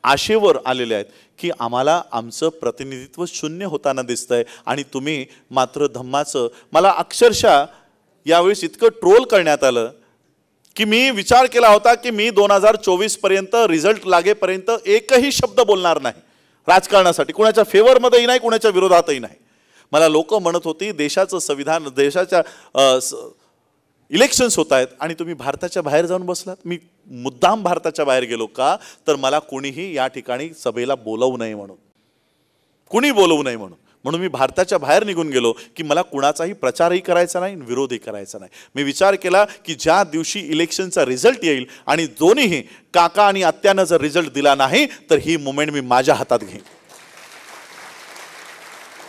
आशेवर आलेले आहेत की आम्हाला आमचं प्रतिनिधित्व शून्य होताना दिसतंय आणि तुम्ही मात्र धम्माचं. मला अक्षरशः यावेळेस इतकं ट्रोल करण्यात आलं की मी विचार केला होता की मी 2024 पर्यंत रिझल्ट लागेपर्यंत एकही शब्द बोलणार नाही राजकारणासाठी, कुणाच्या फेवरमध्येही नाही, कुणाच्या विरोधातही नाही. मला लोक म्हणत होती देशाचं संविधान, देशाच्या इलेक्शन्स होत आहेत आणि तुम्ही भारताच्या बाहेर जाऊन बसलात. मी मुद्दाम भारताच्या बाहेर गेलो का, तर मला कोणीही या ठिकाणी सभेला बोलवू नये म्हणून, कुणी बोलवू नये म्हणून. म्हणून मी भारताच्या बाहेर निघून गेलो की मला कुणाचाही प्रचारही करायचा नाही, विरोधही करायचा नाही. मी विचार केला की ज्या दिवशी इलेक्शनचा रिझल्ट येईल आणि दोन्हीही काका आणि आत्यानं जर रिझल्ट दिला नाही तर ही मुवमेंट मी माझ्या हातात घेईन,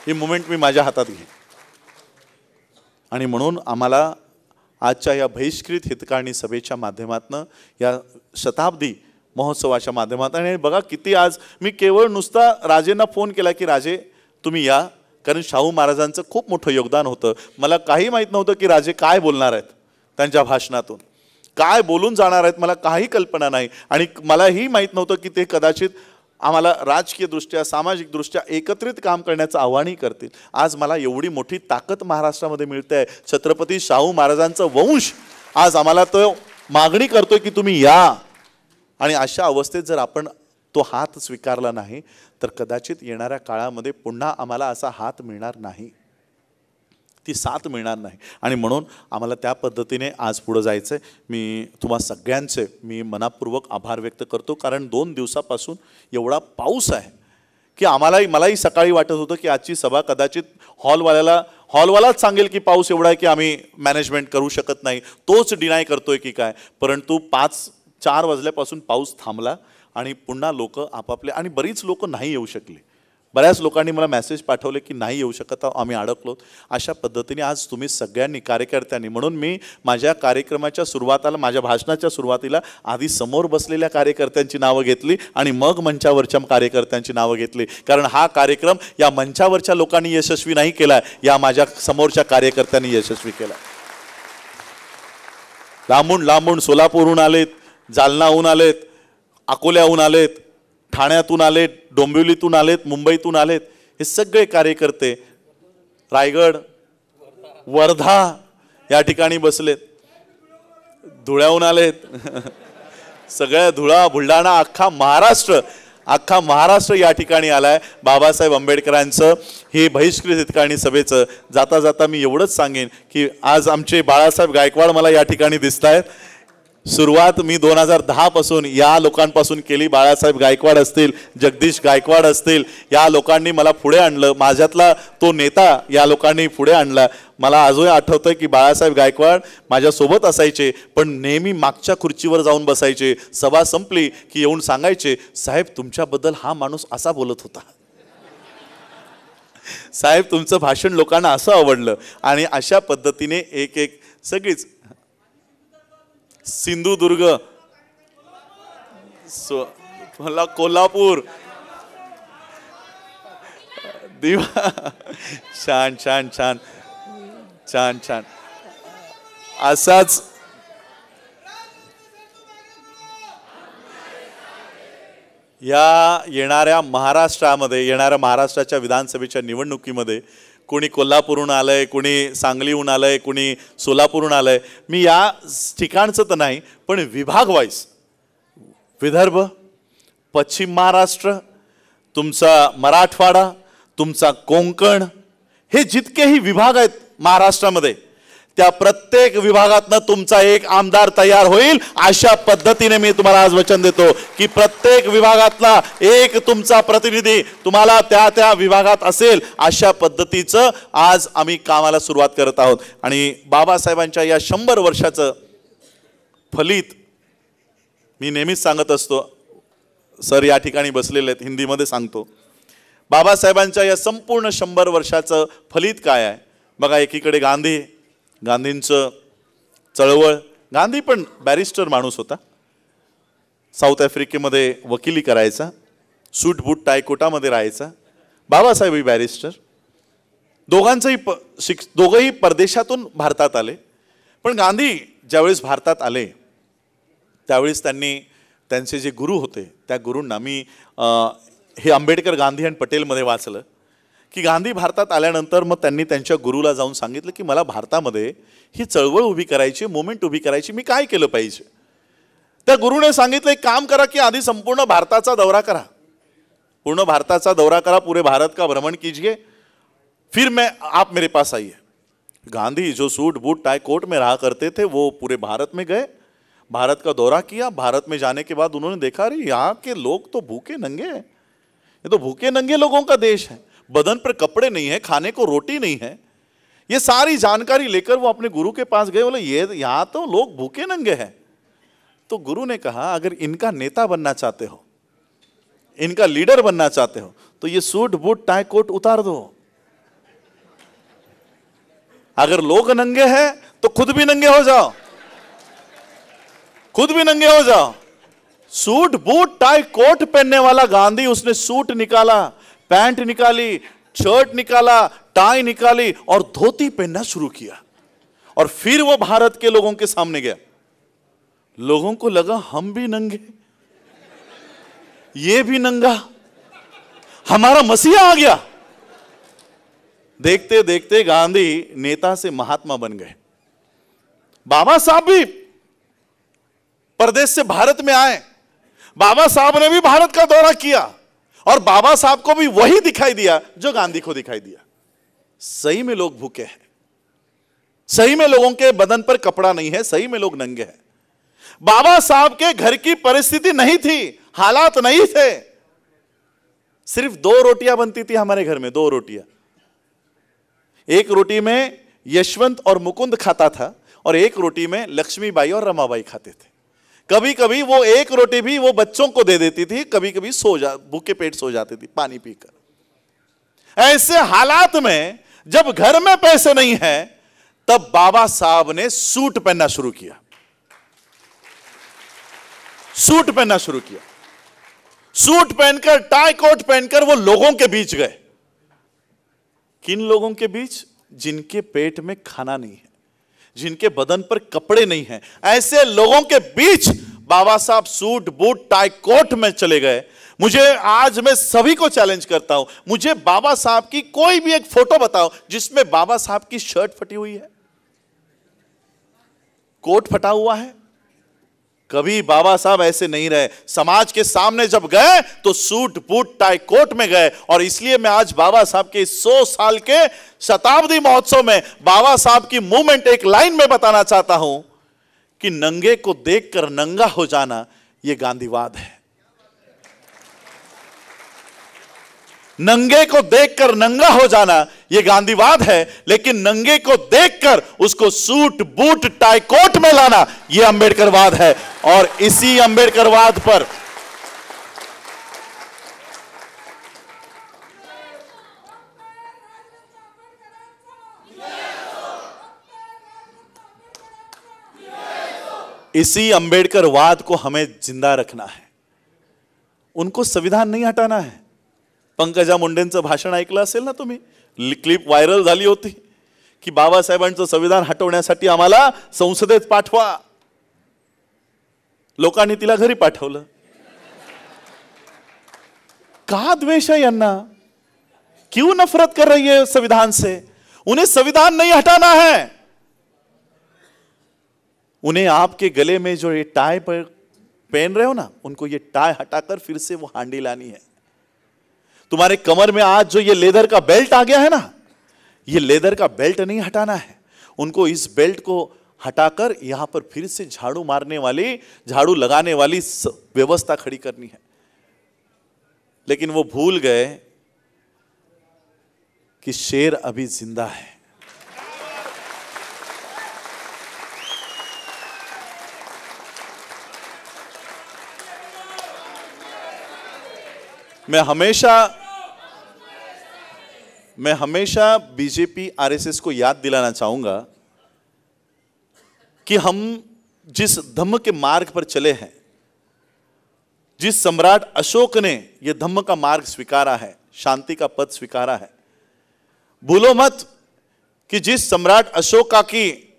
ही मुवमेंट मी माझ्या हातात घेईन. आणि म्हणून आम्हाला आजच्या या बहिष्कृत हितकाणी सभेच्या माध्यमातून, या शताब्दी महोत्सवाच्या माध्यमातून, आणि बघा किती आज मी केवळ नुसता राजेंना फोन केला की राजे तुम्ही या, कारण शाहू महाराजांचं खूप मोठं योगदान होतं. मला काही माहीत नव्हतं की राजे काय बोलणार आहेत, त्यांच्या भाषणातून काय बोलून जाणार आहेत, मला काही कल्पना नाही. आणि मलाही माहीत नव्हतं की ते कदाचित आम्हाला राजकीयदृष्ट्या, सामाजिकदृष्ट्या एकत्रित काम करण्याचं आव्हानही करतील. आज मला एवढी मोठी ताकद महाराष्ट्रामध्ये मिळते आहे. छत्रपती शाहू महाराजांचं वंश आज आम्हाला तो मागणी करतोय की तुम्ही या. आणि अशा अवस्थेत जर आपण तो हात स्वीकारला नाही तर कदाचित येणाऱ्या काळामध्ये पुन्हा आम्हाला असा हात मिळणार नाही, ती साथ मिळणार नाही. आणि म्हणून आम्हाला त्या पद्धतीने आज पुढे जायचं आहे. मी तुम्हा सगळ्यांचे मी मनापूर्वक आभार व्यक्त करतो, कारण 2 दिवसापासून एवढा पाऊस आहे की मलाही सकाळी वाटत होतं की आजची सभा कदाचित हॉलवालाच सांगेल की पाऊस एवढा आहे की आम्ही मॅनेजमेंट करू शकत नाही, तोच डिनाय करतोय की काय. परंतु 4 वाजल्यापासून पाऊस थांबला आणि पुन्हा लोक आपापले, आणि बरीच लोक नाही येऊ शकली. बऱ्याच लोकांनी मला मेसेज पाठवले की नाही येऊ शकत, आम्ही अडकलो. अशा पद्धतीने आज तुम्ही सगळ्यांनी, कार्यकर्त्यांनी, म्हणून मी माझ्या कार्यक्रमाच्या सुरुवातीला, माझ्या भाषणाच्या सुरुवातीला आधी समोर बसलेल्या कार्यकर्त्यांची नावं घेतली आणि मग मंचावरच्या कार्यकर्त्यांची नावं घेतली. कारण हा कार्यक्रम या मंचावरच्या लोकांनी यशस्वी नाही केला, या माझ्या समोरच्या कार्यकर्त्यांनी यशस्वी केला. लांबून लांबून सोलापूरहून आलेत, जालनाहून आलेत, अकोल्याहून आलेत, ठाण्यातून आलेत, डोंबिवलीतून आलेत, मुंबईतून आलेत. हे सगळे कार्यकर्ते रायगड, वर्धा या ठिकाणी बसलेत, धुळ्याहून आलेत. सगळ्या धुळा, बुलढाणा, अख्खा महाराष्ट्र या ठिकाणी आलाय बाबासाहेब आंबेडकरांचं हे बहिष्कृत हितकाणी सभेचं. जाता जाता मी एवढंच सांगेन की आज आमचे बाळासाहेब गायकवाड मला या ठिकाणी दिसत आहेत. सुरुवात मी 2010 पासून या लोकांपासून केली. बाळासाहेब गायकवाड असतील, जगदीश गायकवाड असतील, या लोकांनी मला पुढे आणलं. माझ्यातला तो नेता या लोकांनी पुढे आणला. मला अजूनही आठवतंय की बाळासाहेब गायकवाड माझ्यासोबत असायचे, पण नेहमी मागच्या खुर्चीवर जाऊन बसायचे. सभा संपली की येऊन सांगायचे, साहेब तुमच्याबद्दल हा माणूस असा बोलत होता, साहेब तुमचं भाषण लोकांना असं आवडलं. आणि अशा पद्धतीने एक सगळीच सिंधुदुर्ग, कोल्हापूर, दिवा, छान छान छान छान छान. असाच या येणाऱ्या महाराष्ट्राच्या विधानसभेच्या निवडणुकीमध्ये कोणी कोल्हापूरहून आलंय, कोणी सांगलीहून आलंय, कोणी सोलापूरहून आलंय. मी या ठिकाणचं तर नाही, पण विभाग वाईज विदर्भ, पश्चिम महाराष्ट्र, तुमचा मराठवाडा, तुमचा कोकण, हे जितकेही विभाग आहेत महाराष्ट्रामध्ये, त्या प्रत्येक विभागातनं तुमचा एक आमदार तयार होईल. अशा पद्धतीने मी तुम्हाला आज वचन देतो की प्रत्येक विभागातला एक तुमचा प्रतिनिधी तुम्हाला त्या विभागात असेल. अशा पद्धतीचं आज आम्ही कामाला सुरुवात करत आहोत. आणि बाबासाहेबांच्या या 100 वर्षाचं फलित मी नेहमीच सांगत असतो. सर या ठिकाणी बसलेले आहेत, हिंदीमध्ये सांगतो. बाबासाहेबांच्या या संपूर्ण 100 वर्षाचं फलित काय आहे बघा. एकीकडे गांधींचं चळवळ. गांधी पण बॅरिस्टर माणूस होता. साऊथ आफ्रिकेमध्ये वकिली करायचा, सूट बूट टायकोटामध्ये राहायचा. बाबासाहेबही बॅरिस्टर. दोघंही परदेशातून भारतात आले. पण गांधी ज्यावेळेस भारतात आले त्यावेळेस त्यांचे जे गुरु होते त्या गुरूंना मी हे आंबेडकर, गांधी आणि पटेलमध्ये वाचलं की गांधी भारतात आल्यानंतर मग त्यांनी त्यांच्या गुरुला जाऊन सांगितलं की मला भारतामध्ये ही चळवळ उभी करायची, मुवमेंट उभी करायची, मी काय केलं पाहिजे. त्या गुरुने सांगितलं एक काम करा की आधी संपूर्ण भारताचा दौरा करा, पूर्ण भारताचा दौरा करा, पुरे भारत का भ्रमण कीजिए, फिर मैं, आप मेरे पास आइए। गांधी जो सूट बूट टाई कोट में रहा करते थे वो पूरे भारत में गए, भारत का दौरा किया। भारत में जाने के बाद उन्होंने देखा अरे यहाँ के लोग तो भूखे नंगे हैं, ये तो भूखे नंगे लोगों का देश है, बदन पर कपड़े नहीं है, खाने को रोटी नहीं है। ये सारी जानकारी लेकर वो अपने गुरु के पास गए, बोले ये यहाँ तो लोग भूखे नंगे हैं। तो गुरु ने कहा अगर इनका नेता बनना चाहते हो, इनका लीडर बनना चाहते हो, तो ये सूट बूट टाई कोट उतार दो। अगर लोग नंगे हैं तो खुद भी नंगे हो जाओ, खुद भी नंगे हो जाओ। सूट बूट टाई कोट पहनने वाला गांधी, उसने सूट निकाला, पैंट निकाली, शर्ट निकाला, टाई निकाली और धोती पहनना शुरू किया। और फिर वो भारत के लोगों के सामने गया। लोगों को लगा हम भी नंगे, ये भी नंगा, हमारा मसीहा आ गया। देखते देखते गांधी नेता से महात्मा बन गए। बाबा साहब भी परदेश से भारत में आए, बाबा साहब ने भी भारत का दौरा किया और बाबा साहब को भी वही दिखाई दिया जो गांधी को दिखाई दिया। सही में लोग भूखे हैं, सही में लोगों के बदन पर कपड़ा नहीं है, सही में लोग नंगे हैं। बाबा साहब के घर की परिस्थिति नहीं थी, हालात नहीं थे। सिर्फ 2 रोटियां बनती थी हमारे घर में, 2 रोटियां। एक रोटी में यशवंत और मुकुंद खाता था और एक रोटी में लक्ष्मीबाई और रमाबाई खाते थे। कभी कभी वो एक रोटी भी वो बच्चों को दे देती थी, कभी कभी भूखे पेट सो जाती थी पानी पीकर। ऐसे हालात में जब घर में पैसे नहीं है, तब बाबा साहब ने सूट पहनना शुरू किया, सूट पहनना शुरू किया। सूट पहनकर, टाई कोट पहनकर वो लोगों के बीच गए। किन लोगों के बीच? जिनके पेट में खाना नहीं है, जिनके बदन पर कपड़े नहीं हैं, ऐसे लोगों के बीच बाबा साहब सूट बूट टाई कोट में चले गए। मुझे आज मैं सभी को चैलेंज करता हूं, मुझे बाबा साहब की कोई भी एक फोटो बताओ जिसमें बाबा साहब की शर्ट फटी हुई है, कोट फटा हुआ है। कभी बाबा साहब ऐसे नहीं रहे। समाज के सामने जब गए तो सूट बूट टाई कोट में गए। और इसलिए मैं आज बाबा साहब के 100 साल के शताब्दी महोत्सव में बाबा साहब की मूवमेंट एक लाइन में बताना चाहता हूं कि नंगे को देखकर नंगा हो जाना यह गांधीवाद है। नंगे को देखकर नंगा हो जाना यह गांधीवाद है, लेकिन नंगे को देखकर उसको सूट बूट टाई कोट में लाना यह अंबेडकरवाद है। और इसी अंबेडकरवाद पर इसी अंबेडकरवाद को हमें जिंदा रखना है। उनको संविधान नहीं हटाना है। पंकजा मुंडेंचं भाषण ऐकलं असेल ना तुम्ही, क्लिप व्हायरल झाली होती की बाबासाहेबांचं संविधान हटवण्यासाठी आम्हाला संसदेत पाठवा। लोकांनी तिला घरी पाठवलं। का द्वेष है यांना? क्यों नफरत कर रही है संविधान से? उन्हें संविधान नहीं हटाना है। उन्हें आपके गले में जो ये टाई पहन रहे हो ना, उनको ये टाई हटाकर फिर से वो हांडी लानी है। तुम्हारे कमर में आज जो ये लेदर का बेल्ट आ गया है ना, ये लेदर का बेल्ट नहीं हटाना है। उनको इस बेल्ट को हटाकर यहां पर फिर से झाड़ू मारने वाली, झाड़ू लगाने वाली व्यवस्था खड़ी करनी है। लेकिन वो भूल गए कि शेर अभी जिंदा है। मैं हमेशा बीजेपी आरएसएस को याद दिलाना चाहूंगा कि हम जिस धम्म के मार्ग पर चले हैं, जिस सम्राट अशोक ने यह धम्म का मार्ग स्वीकारा है, शांति का पद स्वीकारा है, भूलो मत कि जिस सम्राट अशोका की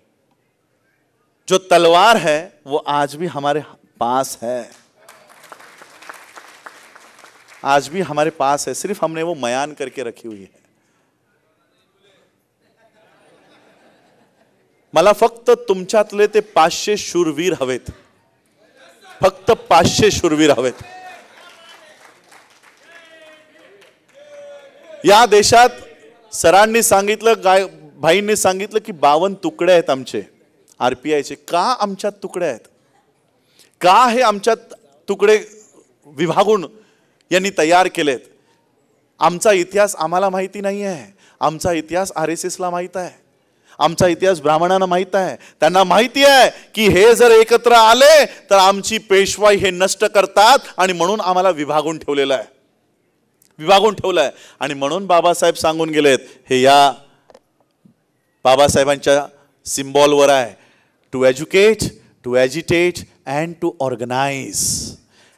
जो तलवार है वो आज भी हमारे पास है, आज भी हमारे पास है। सिर्फ हमने वो मयान करके रखी हुई है। मला फक्त तुमच्यातले ते 500 शूरवीर हवेत, फक्त 500 शूरवीर हवेत। या देशात सरांनी सांगितलं, भाईंनी सांगितलं की 52 तुकडे आहेत आमचे RPIचे. का आमच्यात तुकडे आहेत? का हे आमच्यात तुकडे विभागून यांनी तयार केलेत? आमचा इतिहास आम्हाला माहिती नाही आहे. आमचा इतिहास RSSला माहित आहे. आमचा इतिहास ब्राह्मणांना माहित आहे. त्यांना माहिती आहे की हे जर एकत्र आले तर आमची पेशवाई हे नष्ट करतात आणि म्हणून आम्हाला विभागून ठेवलेलं आहे, विभागून ठेवलं आहे. आणि म्हणून बाबासाहेब सांगून गेलेत, हे या बाबासाहेबांच्या सिम्बॉलवर आहे, to educate, to agitate and to organise.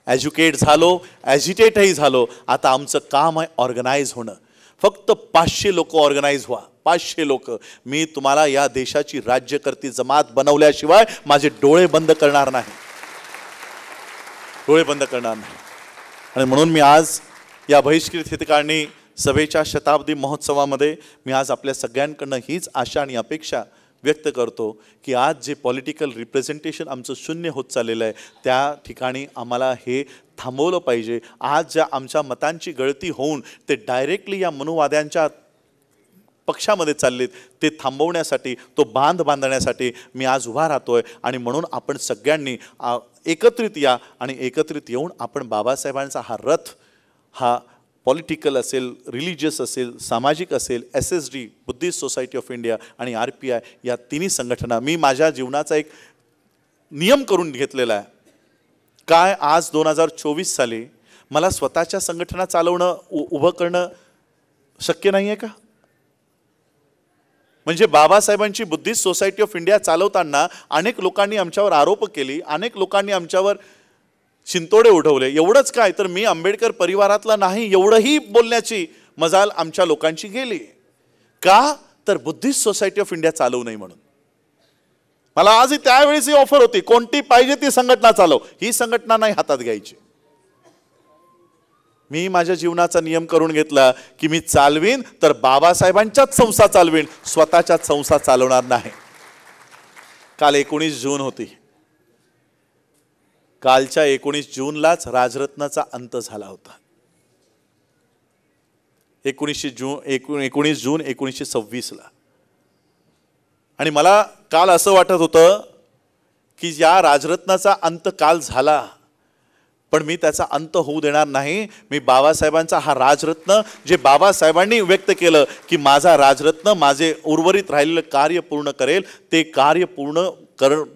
Educate झालो, ॲजिटेटही झालो, आता आमचं काम आहे ऑर्गनाइज होणं. फक्त 500 लोक ऑर्गनाइज व्हा, 500 लोक. मी तुम्हाला या देशाची राज्यकर्ती जमात बनवल्याशिवाय माझे डोळे बंद करणार नाही, डोळे बंद करणार नाही. आणि म्हणून मी आज या बहिष्कृत हितकाळणी सभेच्या शताब्दी महोत्सवामध्ये मी आज आपल्या सगळ्यांकडनं हीच आशा आणि अपेक्षा व्यक्त करतो की आज जे पॉलिटिकल रिप्रेझेंटेशन आमचं शून्य होत चाललेलं आहे, त्या ठिकाणी आम्हाला हे थांबवलं पाहिजे. आज ज्या आमच्या मतांची गळती होऊन ते डायरेक्टली या मनुवाद्यांच्या पक्षामध्ये चाललेत, ते थांबवण्यासाठी, तो बांध बांधण्यासाठी मी आज उभा राहतोय. आणि म्हणून आपण सगळ्यांनी एकत्रित या आणि एकत्रित येऊन आपण बाबासाहेबांचा हा रथ, हा पॉलिटिकल असेल, रिलिजियस असेल, सामाजिक असेल, SSD Buddhist Society of India आणि RPI या तिन्ही संघटना मी माझ्या जीवनाचा एक नियम करून घेतलेला आहे. काय आज 2024 साली मला स्वतःच्या संघटना चालवणं, उभं करणं शक्य नाही आहे का? म्हणजे बाबासाहेबांची बुद्धिस्ट सोसायटी ऑफ इंडिया चालवताना अनेक लोकांनी आमच्यावर आरोप केली, अनेक लोकांनी आमच्यावर शिंतोडे उठवले. एवढंच काय तर मी आंबेडकर परिवारातला नाही एवढंही बोलण्याची मजाल आमच्या लोकांची गेली. का तर बुद्धिस्ट सोसायटी ऑफ इंडिया चालवू नये म्हणून. मला आजही त्यावेळेस ही ऑफर होती, कोणती पाहिजे ती संघटना चालव, ही संघटना नाही हातात घ्यायची. मी माझ्या जीवनाचा नियम करून घेतला की मी चालवीन तर बाबासाहेबांच्याच संस्था चालवीन, स्वतःच्याच संस्था चालवणार नाही. काल 19 जून होती. कालच्या 19 जूनलाच राजरत्नाचा अंत झाला होता. 19 जून 1926ला. आणि मला काल असं वाटत होतं की या राजरत्नाचा अंत काल झाला, पण मी त्याचा अंत होऊ देणार नाही. मी बाबासाहेबांचा हा राजरत्न, जे बाबासाहेबांनी व्यक्त केलं की माझा राजरत्न माझे उर्वरित राहिलेलं कार्य पूर्ण करेल, ते कार्य पूर्ण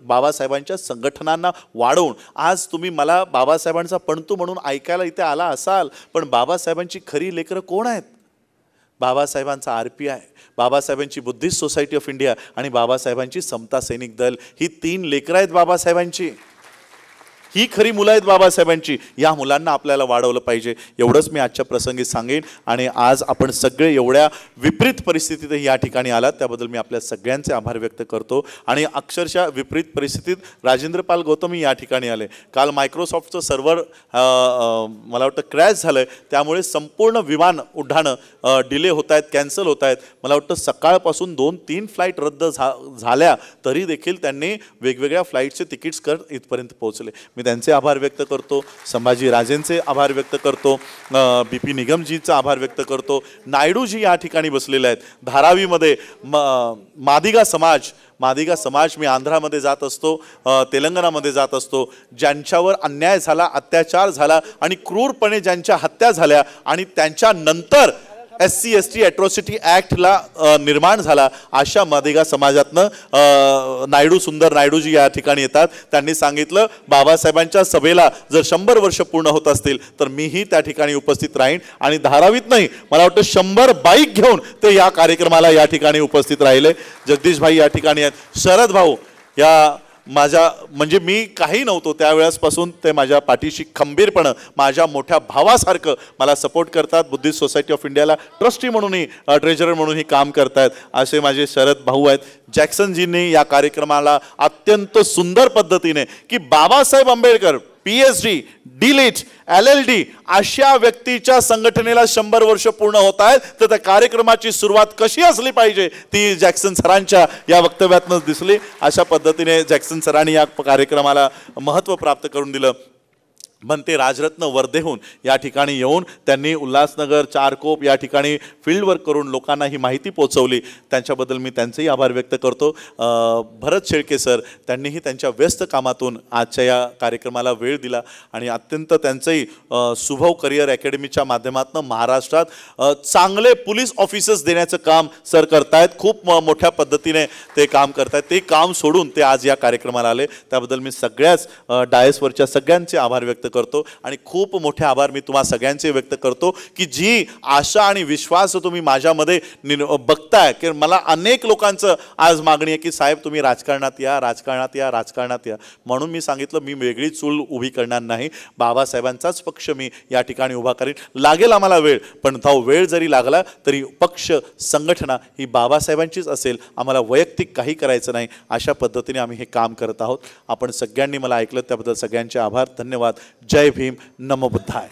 बाबासाहेबांच्या संघटनांना वाढवून. आज तुम्ही मला बाबासाहेबांचा पणतू म्हणून ऐकायला इथे आला असाल, पण बाबासाहेबांची खरी लेकरं कोण आहेत? बाबासाहेबांचा RPI, बाबासाहेबांची बुद्धिस्ट सोसायटी ऑफ इंडिया आणि बाबासाहेबांची समता सैनिक दल, ही 3 लेकरं आहेत बाबासाहेबांची. ही खरी मुलं आहेत बाबासाहेबांची. या मुलांना आपल्याला वाढवलं पाहिजे, एवढंच मी आजच्या प्रसंगी सांगेन. आणि आज आपण सगळे एवढ्या विपरीत परिस्थितीतही या ठिकाणी आलात, त्याबद्दल मी आपल्या सगळ्यांचे आभार व्यक्त करतो. आणि अक्षरशः विपरीत परिस्थितीत राजेंद्र पाल गौतमी या ठिकाणी आले. काल मायक्रोसॉफ्टचं सर्व्हर मला वाटतं क्रॅश झालं आहे, त्यामुळे संपूर्ण विमान उड्डाणं डिले होत आहेत, कॅन्सल होत आहेत. मला वाटतं सकाळपासून 2-3 फ्लाईट रद्द झाल्या, तरी देखील त्यांनी वेगवेगळ्या फ्लाईटचे तिकीट्स करत इथपर्यंत पोहोचले. मी त्यांचे आभार व्यक्त करतो, संभाजी राजेंचे आभार व्यक्त करतो, BP निगमजीचा आभार व्यक्त करतो. नायडूजी या ठिकाणी बसलेले आहेत. धारावीमध्ये मादिगा समाज मी आंध्रामध्ये जात असतो, तेलंगणामध्ये जात असतो, ज्यांच्यावर अन्याय झाला, अत्याचार झाला आणि क्रूरपणे ज्यांच्या हत्या झाल्या आणि त्यांच्यानंतर SC/ST ॲट्रॉसिटी ॲक्टला निर्माण झाला, अशा मादिगा समाजातनं सुंदर नायडूजी या ठिकाणी येतात. त्यांनी सांगितलं बाबासाहेबांच्या सभेला जर 100 वर्ष पूर्ण होत असतील तर मीही त्या ठिकाणी उपस्थित राहीन. आणि धारावीत नाही, मला वाटतं 100 बाईक घेऊन ते या कार्यक्रमाला या ठिकाणी उपस्थित राहिले. जगदीश भाई या ठिकाणी आहेत, शरद भाऊ या माझ्या, म्हणजे मी काही नव्हतो त्यावेळेसपासून ते माझ्या पाठीशी खंबीरपणं, माझ्या मोठ्या भावासारखं मला सपोर्ट करतात. बुद्धिस्ट सोसायटी ऑफ इंडियाला ट्रस्टी म्हणूनही, ट्रेजरर म्हणूनही काम करतायत, असे माझे शरद भाऊ आहेत. जॅक्सनजींनी या कार्यक्रमाला अत्यंत सुंदर पद्धतीने की Babasaheb Ambedkar PhD, D.Litt, LLD अशा व्यक्तीच्या संघटनेला 100 वर्ष पूर्ण होत आहेत, तर त्या कार्यक्रमाची सुरुवात कशी असली पाहिजे ती जॅक्सन सरांच्या या वक्तव्यातूनच दिसली. अशा पद्धतीने जॅक्सन सरांनी या कार्यक्रमाला महत्त्व प्राप्त करून दिलं. बनते राजरत्न वर्धेहून या ठिकाणी येऊन त्यांनी उल्हासनगर चारकोप या ठिकाणी फील्ड वर्क करून लोकांना ही माहिती पोहोचवली, त्यांच्याबद्दल मी त्यांचेही आभार व्यक्त करतो. भरत शेळके सर, त्यांनीही त्यांच्या व्यस्त कामातून आजच्या या कार्यक्रमाला वेळ दिला आणि अत्यंत त्यांचंही सुभव करिअर अकॅडमीच्या माध्यमातून महाराष्ट्रात चांगले पोलीस ऑफिसर्स देण्याचं काम सर करतायत. खूप मोठ्या पद्धतीने ते काम करतायत. ते काम सोडून ते आज या कार्यक्रमाला आले, त्याबद्दल मी सगळ्याच डायसवरच्या सगळ्यांचे आभार व्यक्त करतो आणि खूप मोठे आभार मी तुम्हा सगळ्यांचे व्यक्त करतो की जी आशा आणि विश्वास तुम्ही माझ्यामध्ये बघताय. की मला अनेक लोकांचं आज मागणी आहे की साहेब तुम्ही राजकारणात या, राजकारणात या, राजकारणात या. म्हणून मी सांगितलं मी वेगळी चूल उभी करणार नाही, बाबासाहेबांचाच पक्ष मी या ठिकाणी उभा करीन. लागेल आम्हाला वेळ, पण तो वेळ जरी लागला तरी पक्ष संघटना ही बाबासाहेबांचीच असेल, आम्हाला वैयक्तिक काही करायचं नाही. अशा पद्धतीने आम्ही हे काम करत आहोत. आपण सगळ्यांनी मला ऐकलं त्याबद्दल सगळ्यांचे आभार, धन्यवाद. जय भीम, नमो बुद्धाय.